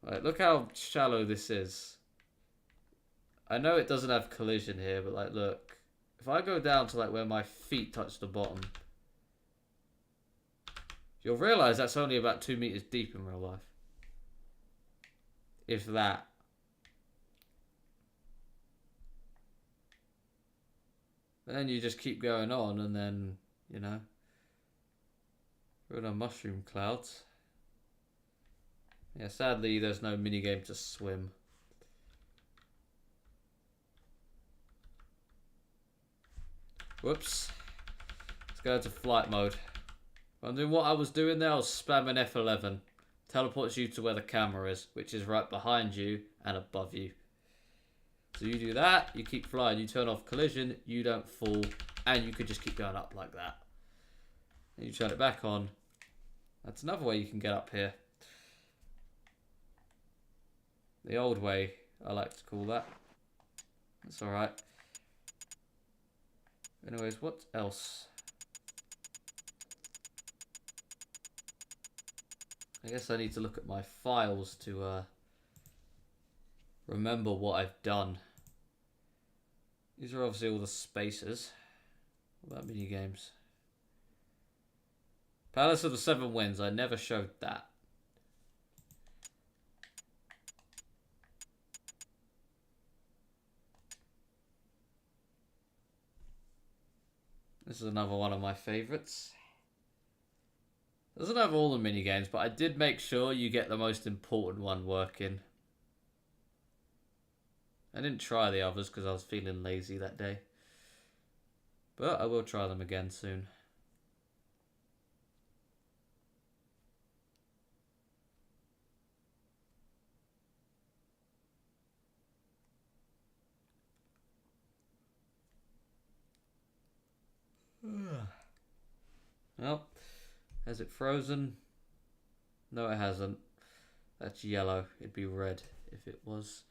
S1: Like, look how shallow this is. I know it doesn't have collision here, but like, look. If I go down to like where my feet touch the bottom, you'll realise that's only about 2 meters deep in real life. If that. And then you just keep going on and then, you know, we're in a mushroom cloud. Yeah, sadly there's no minigame to swim. Whoops. Let's go to flight mode. I'm doing what I was doing there, I was spamming F11. Teleports you to where the camera is, which is right behind you and above you. So you do that, you keep flying, you turn off collision, you don't fall, and you could just keep going up like that. And you turn it back on. That's another way you can get up here. The old way, I like to call that. That's alright. Anyways, what else? I guess I need to look at my files to remember what I've done. These are obviously all the spaces. What about mini games? Palace of the Seven Winds. I never showed that. This is another one of my favourites. Doesn't have all the minigames, but I did make sure you get the most important one working. I didn't try the others because I was feeling lazy that day. But I will try them again soon. Well, has it frozen? No, it hasn't. That's yellow. It'd be red if it was.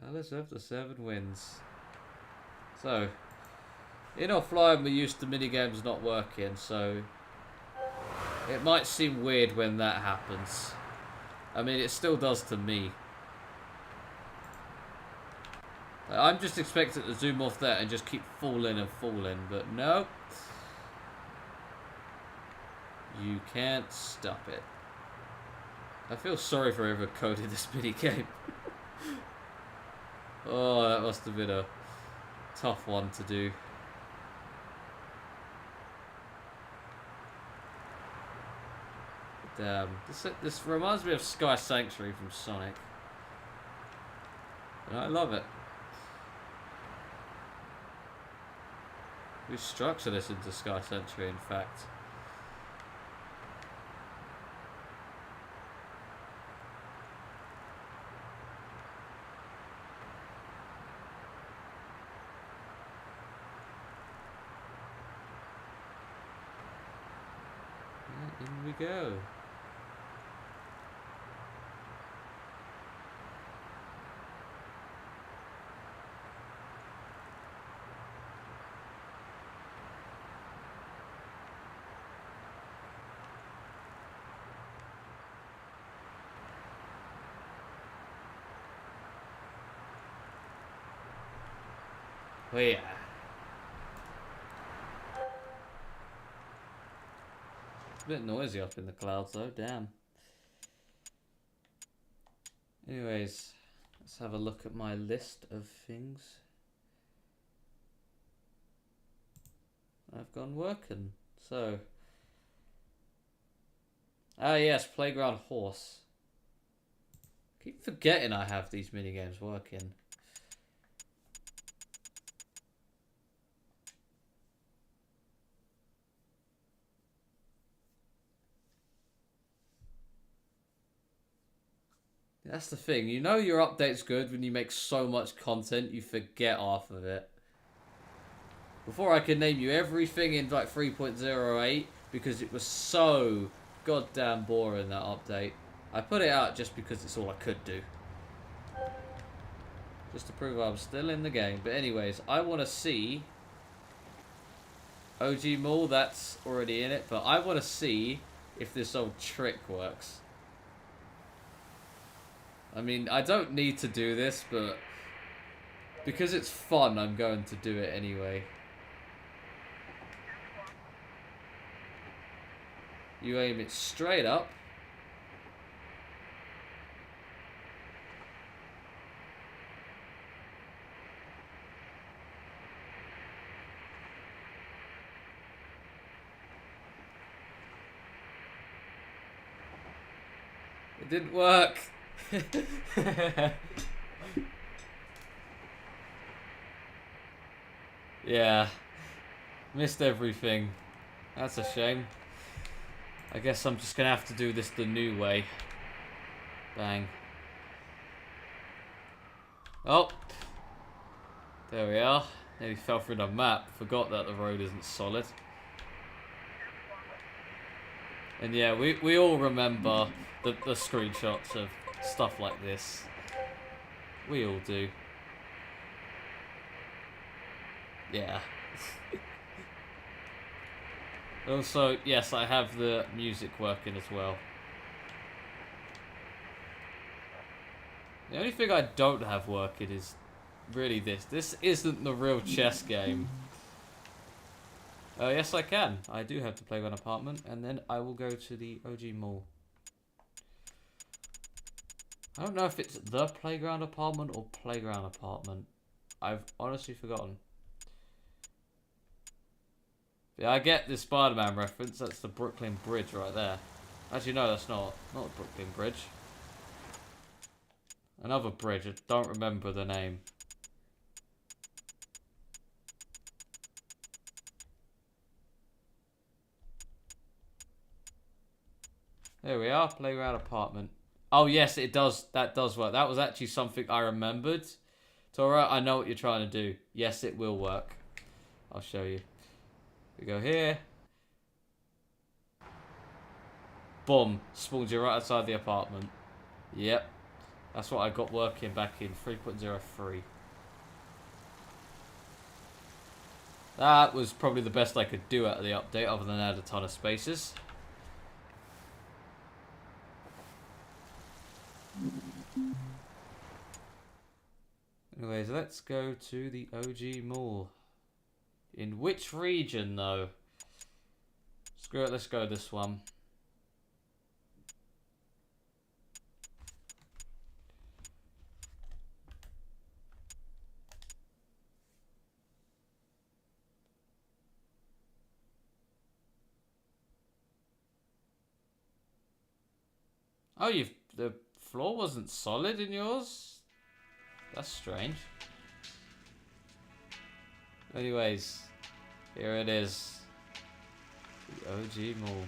S1: Well, let's hope the 7 wins. So, in offline we're used to minigames not working, so it might seem weird when that happens. I mean, it still does to me. I'm just expecting to zoom off that and just keep falling and falling, but no. You can't stop it. I feel sorry for whoever coded this minigame. Oh, that must have been a tough one to do. Damn, this reminds me of Sky Sanctuary from Sonic. And I love it. We structure this into Sky Sanctuary, in fact. And in we go. Oh yeah. It's a bit noisy up in the clouds though, damn. Anyways, let's have a look at my list of things I've gone working. So, yes, Playground Horse. Keep forgetting I have these minigames working. That's the thing. You know your update's good when you make so much content, you forget half of it. Before I could name you everything in like 3.08 because it was so goddamn boring, that update. I put it out just because it's all I could do. Just to prove I'm still in the game. But anyways, I want to see... OG Mall, that's already in it. But I want to see if this old trick works. I mean, I don't need to do this, but because it's fun, I'm going to do it anyway. You aim it straight up. It didn't work. Yeah, missed everything. That's a shame. I guess I'm just gonna have to do this the new way. Bang. Oh, there we are. Nearly fell through the map. Forgot that the road isn't solid. And yeah, we all remember the screenshots of stuff like this. We all do. Yeah. Also, yes, I have the music working as well. The only thing I don't have working is really this. This isn't the real chess game. Yes, I can. I do have the Playground Apartment, and then I will go to the OG Mall. I don't know if it's the playground apartment or playground apartment. I've honestly forgotten. Yeah, I get the Spider-Man reference. That's the Brooklyn Bridge right there. Actually, no, that's not. Not the Brooklyn Bridge. Another bridge. I don't remember the name. There we are. Playground apartment. Oh, yes, it does. That does work. That was actually something I remembered. Tora, I know what you're trying to do. Yes, it will work. I'll show you. We go here. Boom. Spawns you right outside the apartment. Yep. That's what I got working back in 3.03. That was probably the best I could do out of the update, other than add a ton of spaces. Anyways, let's go to the OG mall. In which region, though? Screw it, let's go this one. Oh, the floor wasn't solid in yours? That's strange. Anyways, here it is. The OG mall.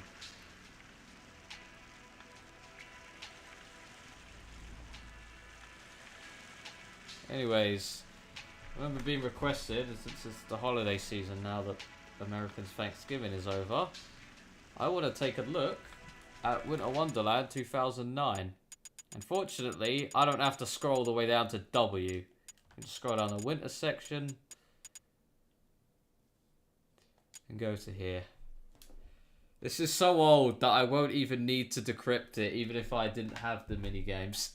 S1: Anyways, I remember being requested, since it's the holiday season now that Americans' Thanksgiving is over, I want to take a look at Winter Wonderland 2009. Unfortunately, I don't have to scroll all the way down to W. You can just scroll down the winter section and go to here. This is so old that I won't even need to decrypt it, even if I didn't have the mini games.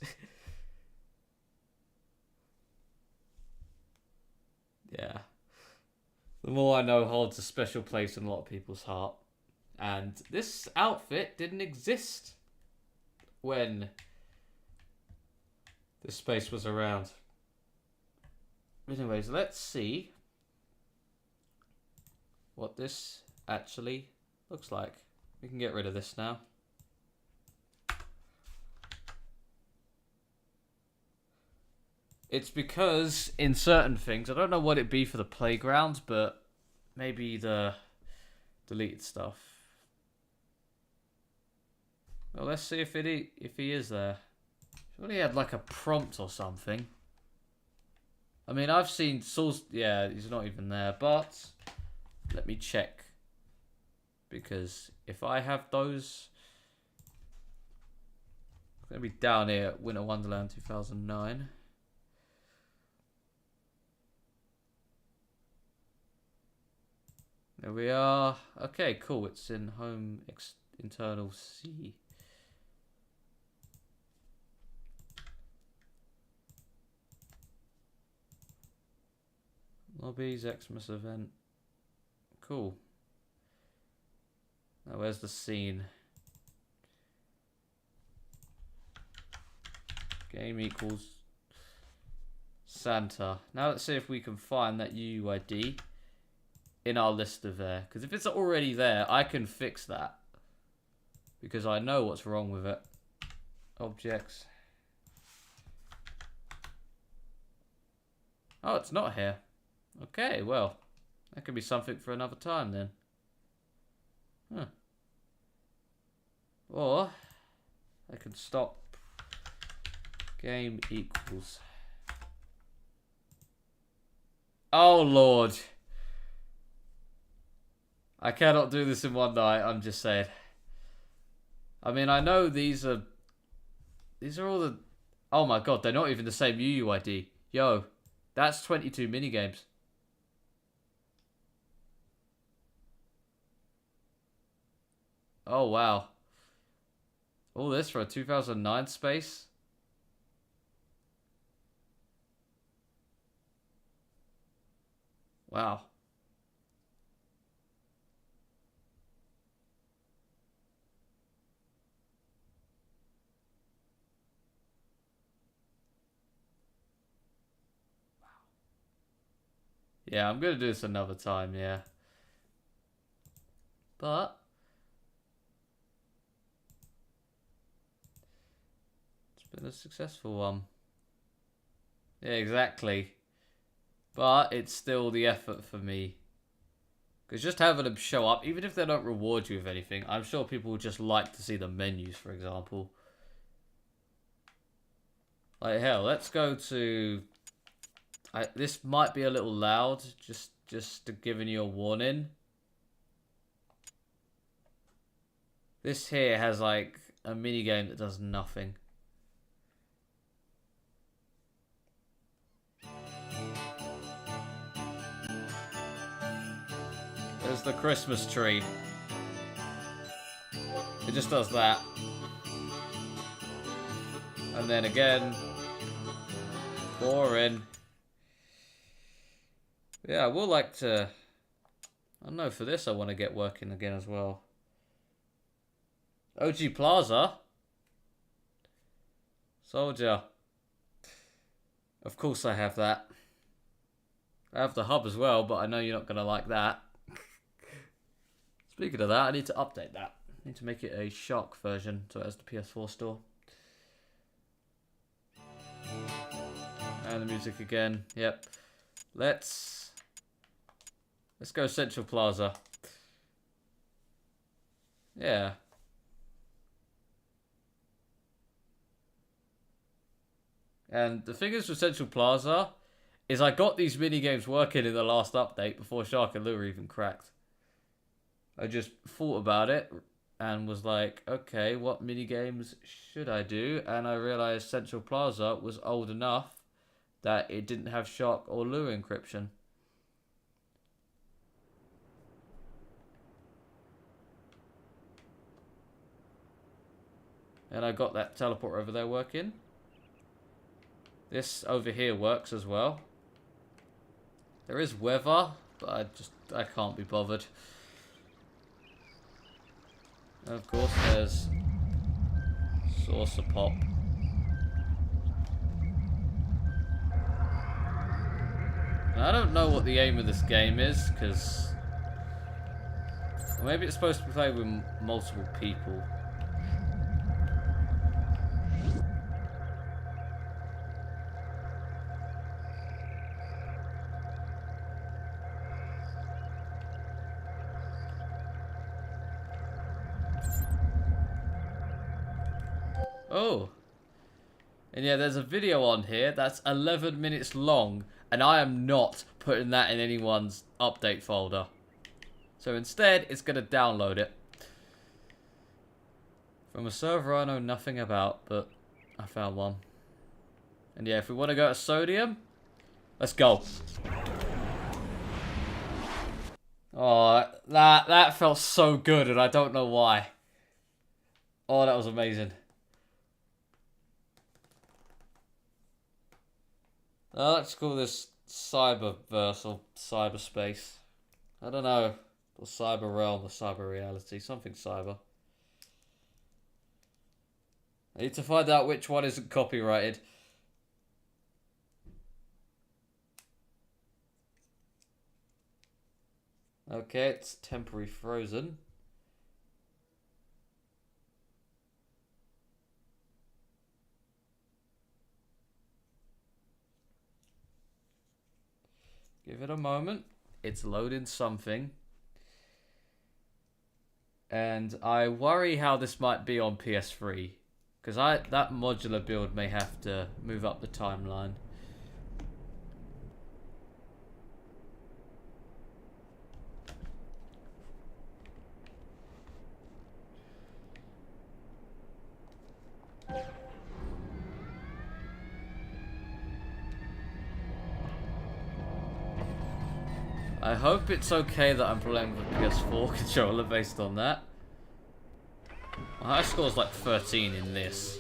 S1: Yeah. The more I know holds a special place in a lot of people's heart. And this outfit didn't exist when this space was around. Anyways, let's see what this actually looks like. We can get rid of this now. It's because in certain things, I don't know what it'd be for the playground, but maybe the deleted stuff. Well, let's see if he is there. Surely he had like a prompt or something. I mean, I've seen source. Yeah, he's not even there. But let me check, because if I have those, it's gonna be down here at Winter Wonderland 2009. There we are. Okay, cool. It's in home internal C. Lobbies, Xmas event. Cool. Now where's the scene? Game equals Santa. Now let's see if we can find that UUID in our list of there. Because if it's already there, I can fix that. Because I know what's wrong with it. Objects. Oh, it's not here. Okay, well, that could be something for another time then. Huh. Or I can stop game equals. Oh Lord. I cannot do this in one night, I'm just saying. I mean, I know these are all the... Oh my god, they're not even the same UUID. Yo, that's 22 minigames. Oh wow. All this for a 2009 space? Wow. Yeah, I'm going to do this another time, yeah. But it's been a successful one. Yeah, exactly. But it's still the effort for me. Because just having them show up, even if they don't reward you with anything, I'm sure people would just like to see the menus, for example. Like, hell, let's go to... this might be a little loud, just giving you a warning. This here has, like, a minigame that does nothing. There's the Christmas tree. It just does that. And then again. Boring. Yeah, I will like to... I don't know, for this I want to get working again as well. OG Plaza. Soldier. Of course I have that. I have the hub as well, but I know you're not going to like that. Speaking of that, I need to update that. I need to make it a SHARC version so it has the PS4 store. And the music again. Yep. Let's go Central Plaza. Yeah. And the thing is with Central Plaza is I got these minigames working in the last update before SHARC and LUA even cracked. I just thought about it and was like, okay, what minigames should I do? And I realized Central Plaza was old enough that it didn't have SHARC or LUA encryption. And I got that teleport over there working. This over here works as well. There is weather, but I can't be bothered. And of course there's Saucer Pop. Now, I don't know what the aim of this game is, because maybe it's supposed to be played with multiple people. Oh. And yeah, there's a video on here that's 11 minutes long, and I am not putting that in anyone's update folder. So instead, it's going to download it. From a server I know nothing about, but I found one. And yeah, if we want to go to Sodium, let's go. Oh, that felt so good, and I don't know why. Oh, that was amazing. Let's call this Cyberverse or Cyberspace. I don't know. Or Cyber Realm or Cyber Reality. Something cyber. I need to find out which one isn't copyrighted. Okay, it's temporary frozen. Give it a moment. It's loading something. And I worry how this might be on PS3. Because that modular build may have to move up the timeline. I hope it's okay that I'm playing with a PS4 controller based on that. My high score is like 13 in this.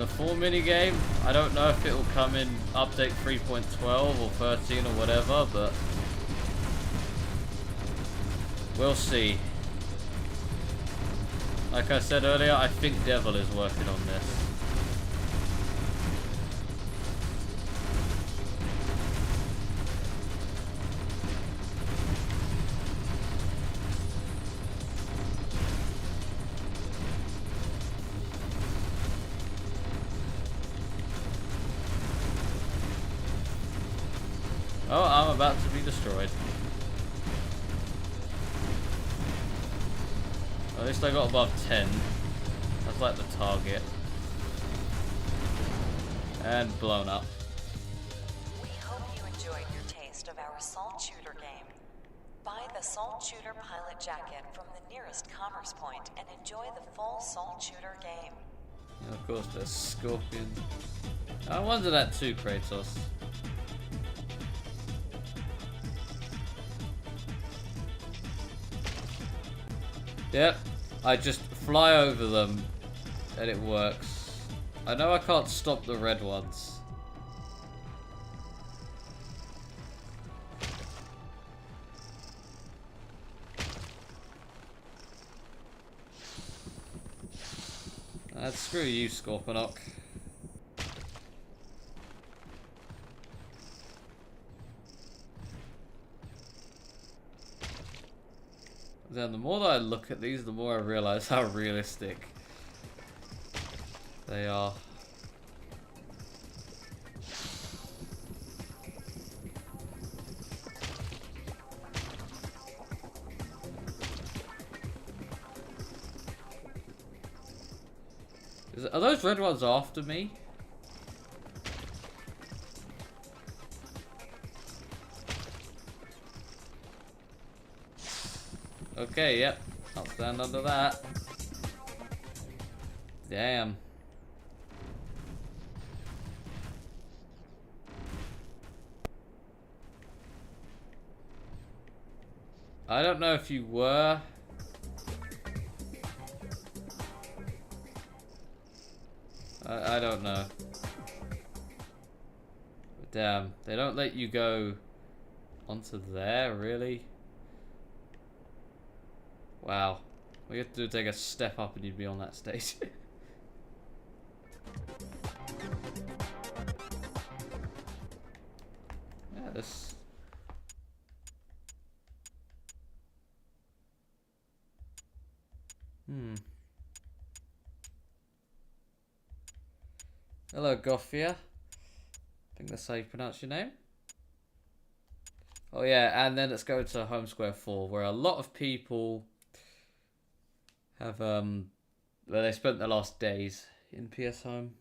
S1: And the 4 minigame, I don't know if it will come in update 3.12 or 13 or whatever, but we'll see. Like I said earlier, I think Devil is working on this. Oh, I'm about to be destroyed. At least I got above 10. That's like the target. And blown up.
S2: We hope you enjoyed your taste of our Salt Shooter game. Buy the Salt Shooter pilot jacket from the nearest commerce point and enjoy the full Salt Shooter game.
S1: And of course, there's Scorpion. I wonder that too, Kratos. Yep, I just fly over them and it works. I know I can't stop the red ones. Screw you, Scorponok. Then the more that I look at these, the more I realize how realistic they are. Are those red ones after me? Okay, yep. I'll stand under that. Damn. I don't know if you were. I don't know. But damn, they don't let you go onto there, really? Wow. All you have to do is take a step up and you'd be on that stage. Yeah, this... Hello, Gothia. I think that's how you pronounce your name. Oh yeah, and then let's go to Home Square 4, where a lot of people have, where they spent their last days in PS Home.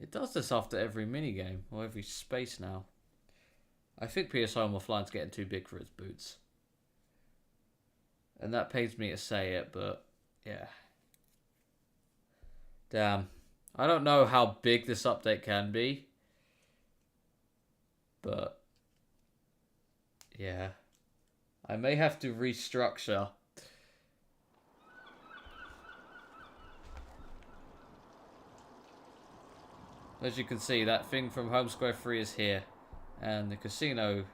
S1: It does this after every minigame, or every space now. I think PS Home Offline's getting too big for its boots. And that pains me to say it, but yeah. Damn. I don't know how big this update can be. But yeah. I may have to restructure. As you can see, that thing from Home Square 3 is here. And the casino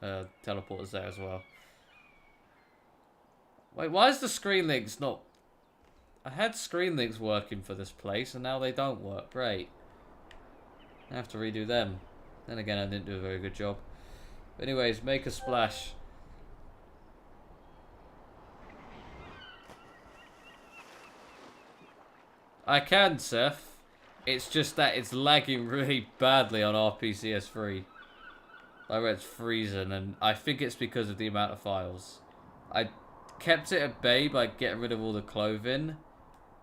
S1: teleporter's there as well. Wait, why is the screen links not... I had screen links working for this place and now they don't work. Great. I have to redo them. Then again, I didn't do a very good job. But anyways, make a splash. I can, Seth. It's just that it's lagging really badly on RPCS3. Like where it's freezing, and I think it's because of the amount of files. I kept it at bay by getting rid of all the clothing,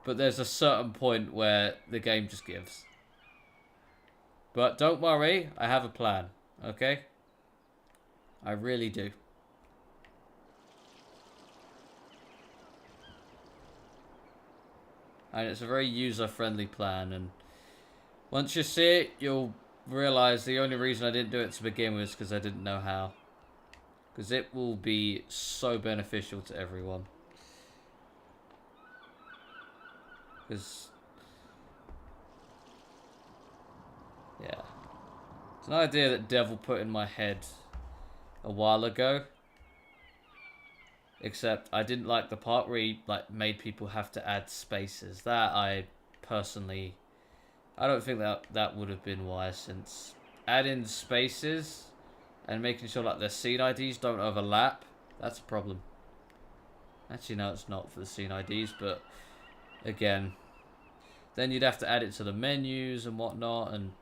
S1: but there's a certain point where the game just gives. But don't worry, I have a plan, okay? I really do. And it's a very user-friendly plan, and once you see it, you'll realized the only reason I didn't do it to begin with is because I didn't know how. Because it will be so beneficial to everyone. Because, yeah. It's an idea that Devil put in my head a while ago. Except I didn't like the part where he made people have to add spaces. That I personally, I don't think that would have been wise, since adding spaces and making sure their scene IDs don't overlap, that's a problem. Actually, no, it's not for the scene IDs, but again, then you'd have to add it to the menus and whatnot, and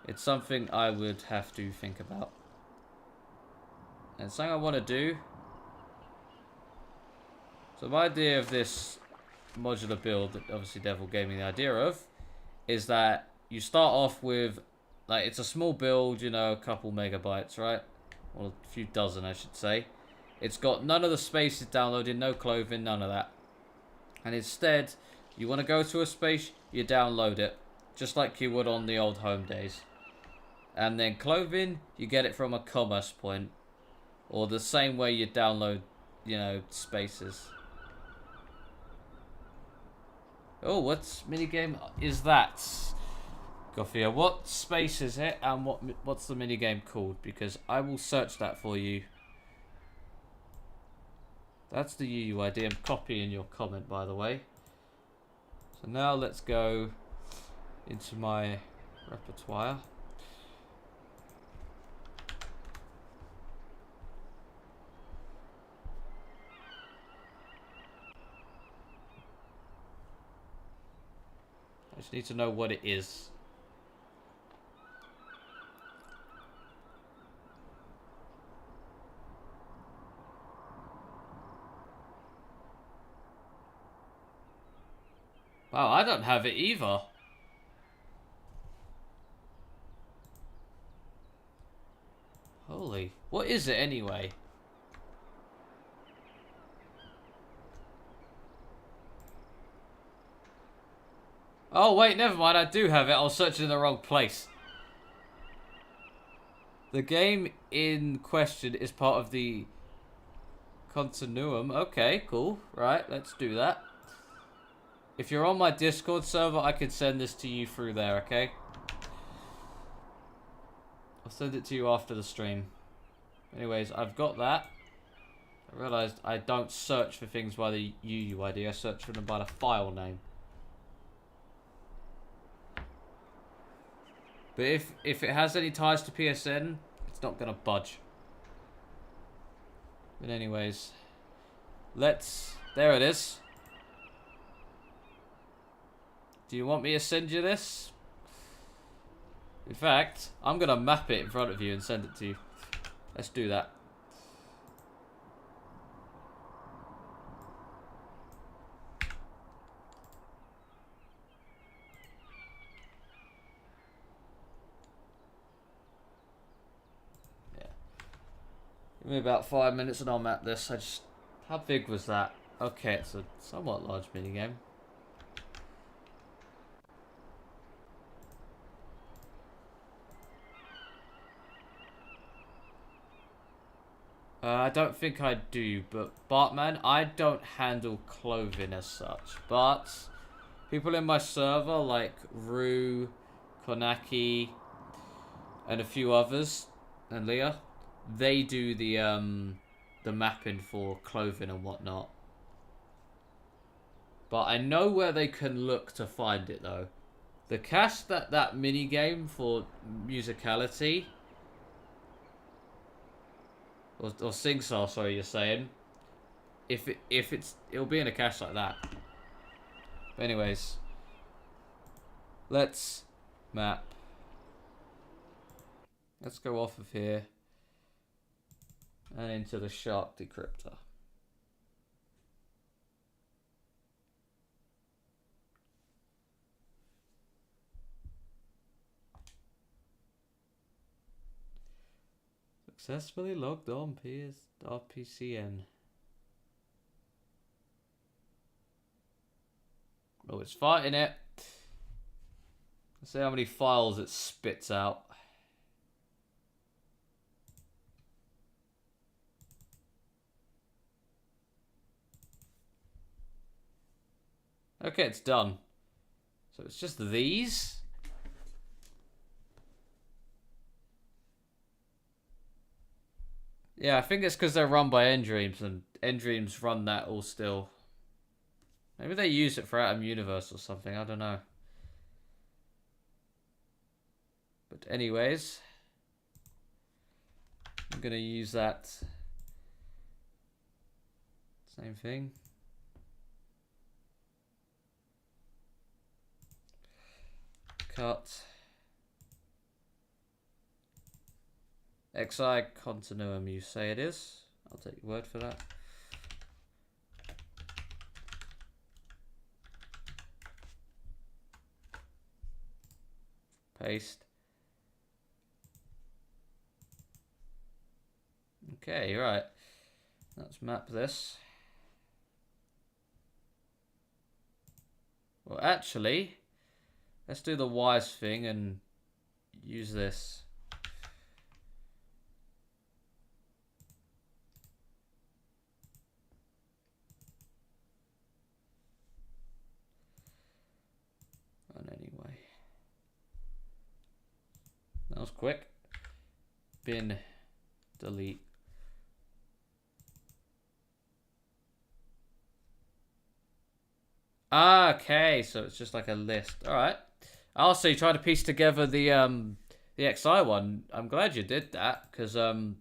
S1: it's something I would have to think about. And something I want to do. So my idea of this modular build that obviously Devil gave me the idea of is that you start off with, it's a small build, a couple megabytes, right? Well, a few dozen, I should say. It's got none of the spaces downloaded, no clothing, none of that. And instead, you want to go to a space, you download it. Just like you would on the old home days. And then clothing, you get it from a commerce point. Or the same way you download, spaces. Oh, what minigame is that? Gothia, what space is it, and what's the minigame called? Because I will search that for you. That's the UUID. I'm copying your comment, by the way. So now let's go into my repertoire. I just need to know what it is. Wow, I don't have it either. Holy, what is it anyway? Oh wait, never mind, I do have it. I was searching in the wrong place. The game in question is part of the Continuum. Okay, cool. Right, let's do that. If you're on my Discord server, I could send this to you through there, okay? I'll send it to you after the stream. Anyways, I've got that. I realized I don't search for things by the UUID. I search for them by the file name. But if it has any ties to PSN, it's not gonna budge. But anyways, there it is. Do you want me to send you this? In fact, I'm gonna map it in front of you and send it to you. Let's do that. Give me about 5 minutes and I'll map this. How big was that? Okay, it's a somewhat large minigame. I don't think I do, but Bartman, I don't handle clothing as such. But people in my server like Rue, Konaki, and a few others, and Leah, they do the mapping for clothing and whatnot. But I know where they can look to find it though. The cache that mini game for musicality or SingStar, sorry, you're saying. It'll be in a cache like that. But anyways, let's map. Let's go off of here and into the SHARC decryptor. Successfully logged on PSRPCN. Oh, it's fighting it. Let's see how many files it spits out. Okay, it's done. So it's just these. Yeah, I think it's because they're run by Endreams, and Endreams run that all still. Maybe they use it for Atom Universe or something, I don't know. But anyways, I'm going to use that same thing. Cut. XI continuum, you say it is. I'll take your word for that. Paste. Okay, right. Let's map this. Well, actually, let's do the wise thing and use this. And anyway, that was quick. Bin, delete. Okay, so it's just like a list. All right. Also, you try to piece together the XI one. I'm glad you did that because I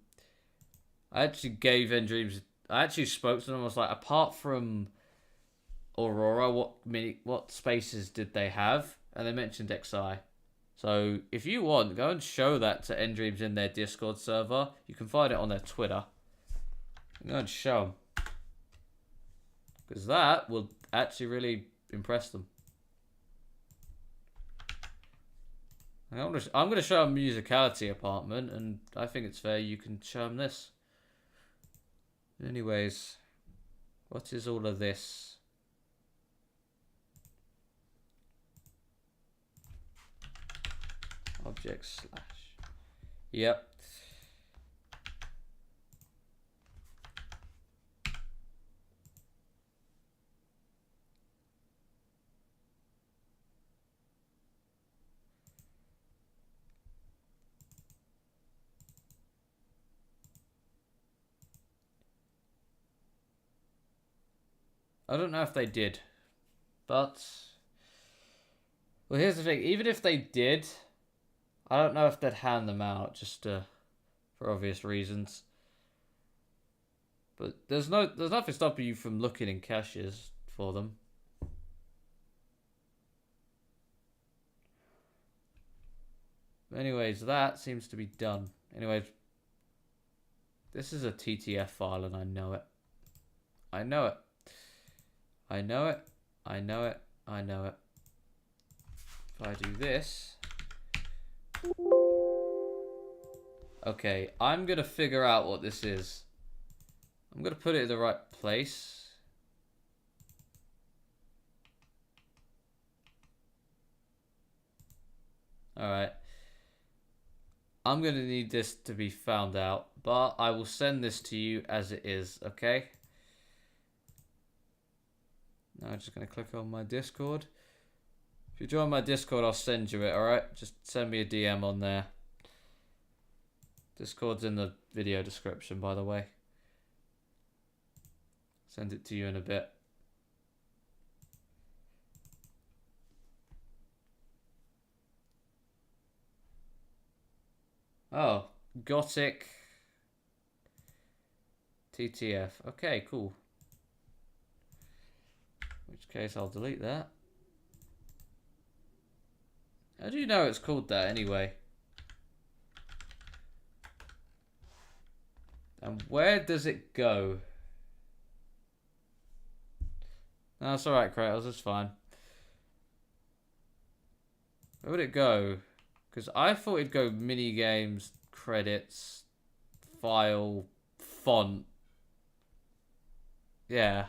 S1: actually gave Endreams. I actually spoke to them. I was like, apart from Aurora, what spaces did they have? And they mentioned XI. So if you want, go and show that to Endreams in their Discord server. You can find it on their Twitter. Go and show them. Because that will actually really impress them. I'm going to show them Musicality Apartment, and I think it's fair you can show them this. Anyways, what is all of this? Object slash. Yep. I don't know if they did, but well, here's the thing. Even if they did, I don't know if they'd hand them out just for obvious reasons. But there's nothing stopping you from looking in caches for them. Anyways, that seems to be done. Anyways, this is a TTF file, and I know it. I know it. I know it. I know it. I know it. If I do this. Okay, I'm going to figure out what this is. I'm going to put it in the right place. Alright. I'm going to need this to be found out, but I will send this to you as it is, okay? Now I'm just going to click on my Discord. If you join my Discord, I'll send you it, alright? Just send me a DM on there. Discord's in the video description, by the way. Send it to you in a bit. Oh, Gothic TTF. Okay, cool. In which case I'll delete that. How do you know it's called that anyway? And where does it go? No, it's alright, Kratos, it's fine. Where would it go? Because I thought it'd go minigames, credits, file, font. Yeah.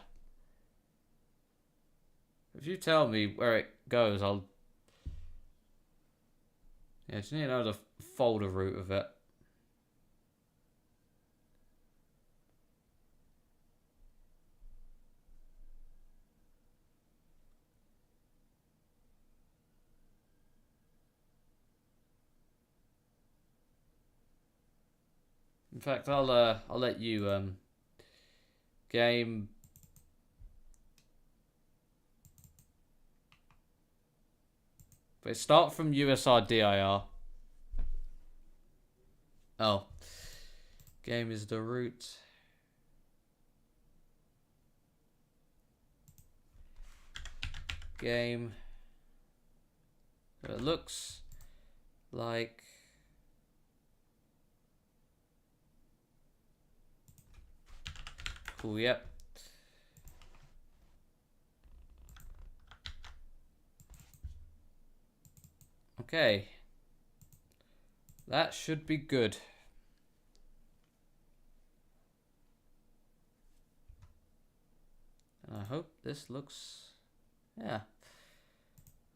S1: If you tell me where it goes, I'll Yeah, just need to know the folder root of it. In fact, I'll let you game. But start from USRDIR. Oh, game is the root. Game. So it looks like. Cool, yep. Okay. That should be good. And I hope this looks... Yeah.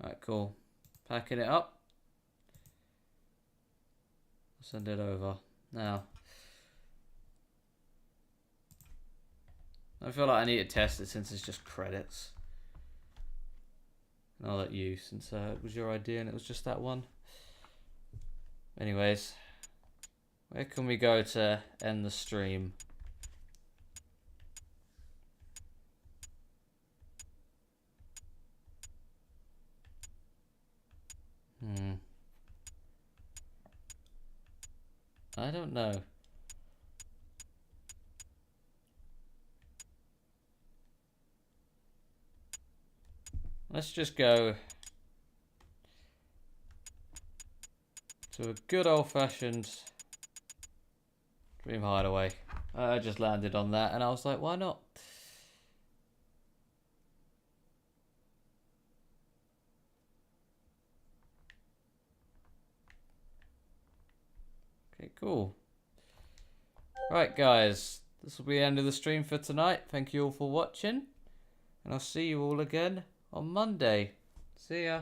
S1: Alright, cool. Packing it up. Send it over. Now. I feel like I need to test it since it's just credits. And I'll let you, since it was your idea and it was just that one. Anyways, where can we go to end the stream? I don't know. Let's just go to a good old-fashioned Dream Hideaway. I just landed on that and I was like, why not? Okay, cool. Right, guys. This will be the end of the stream for tonight. Thank you all for watching. And I'll see you all again on Monday. See ya.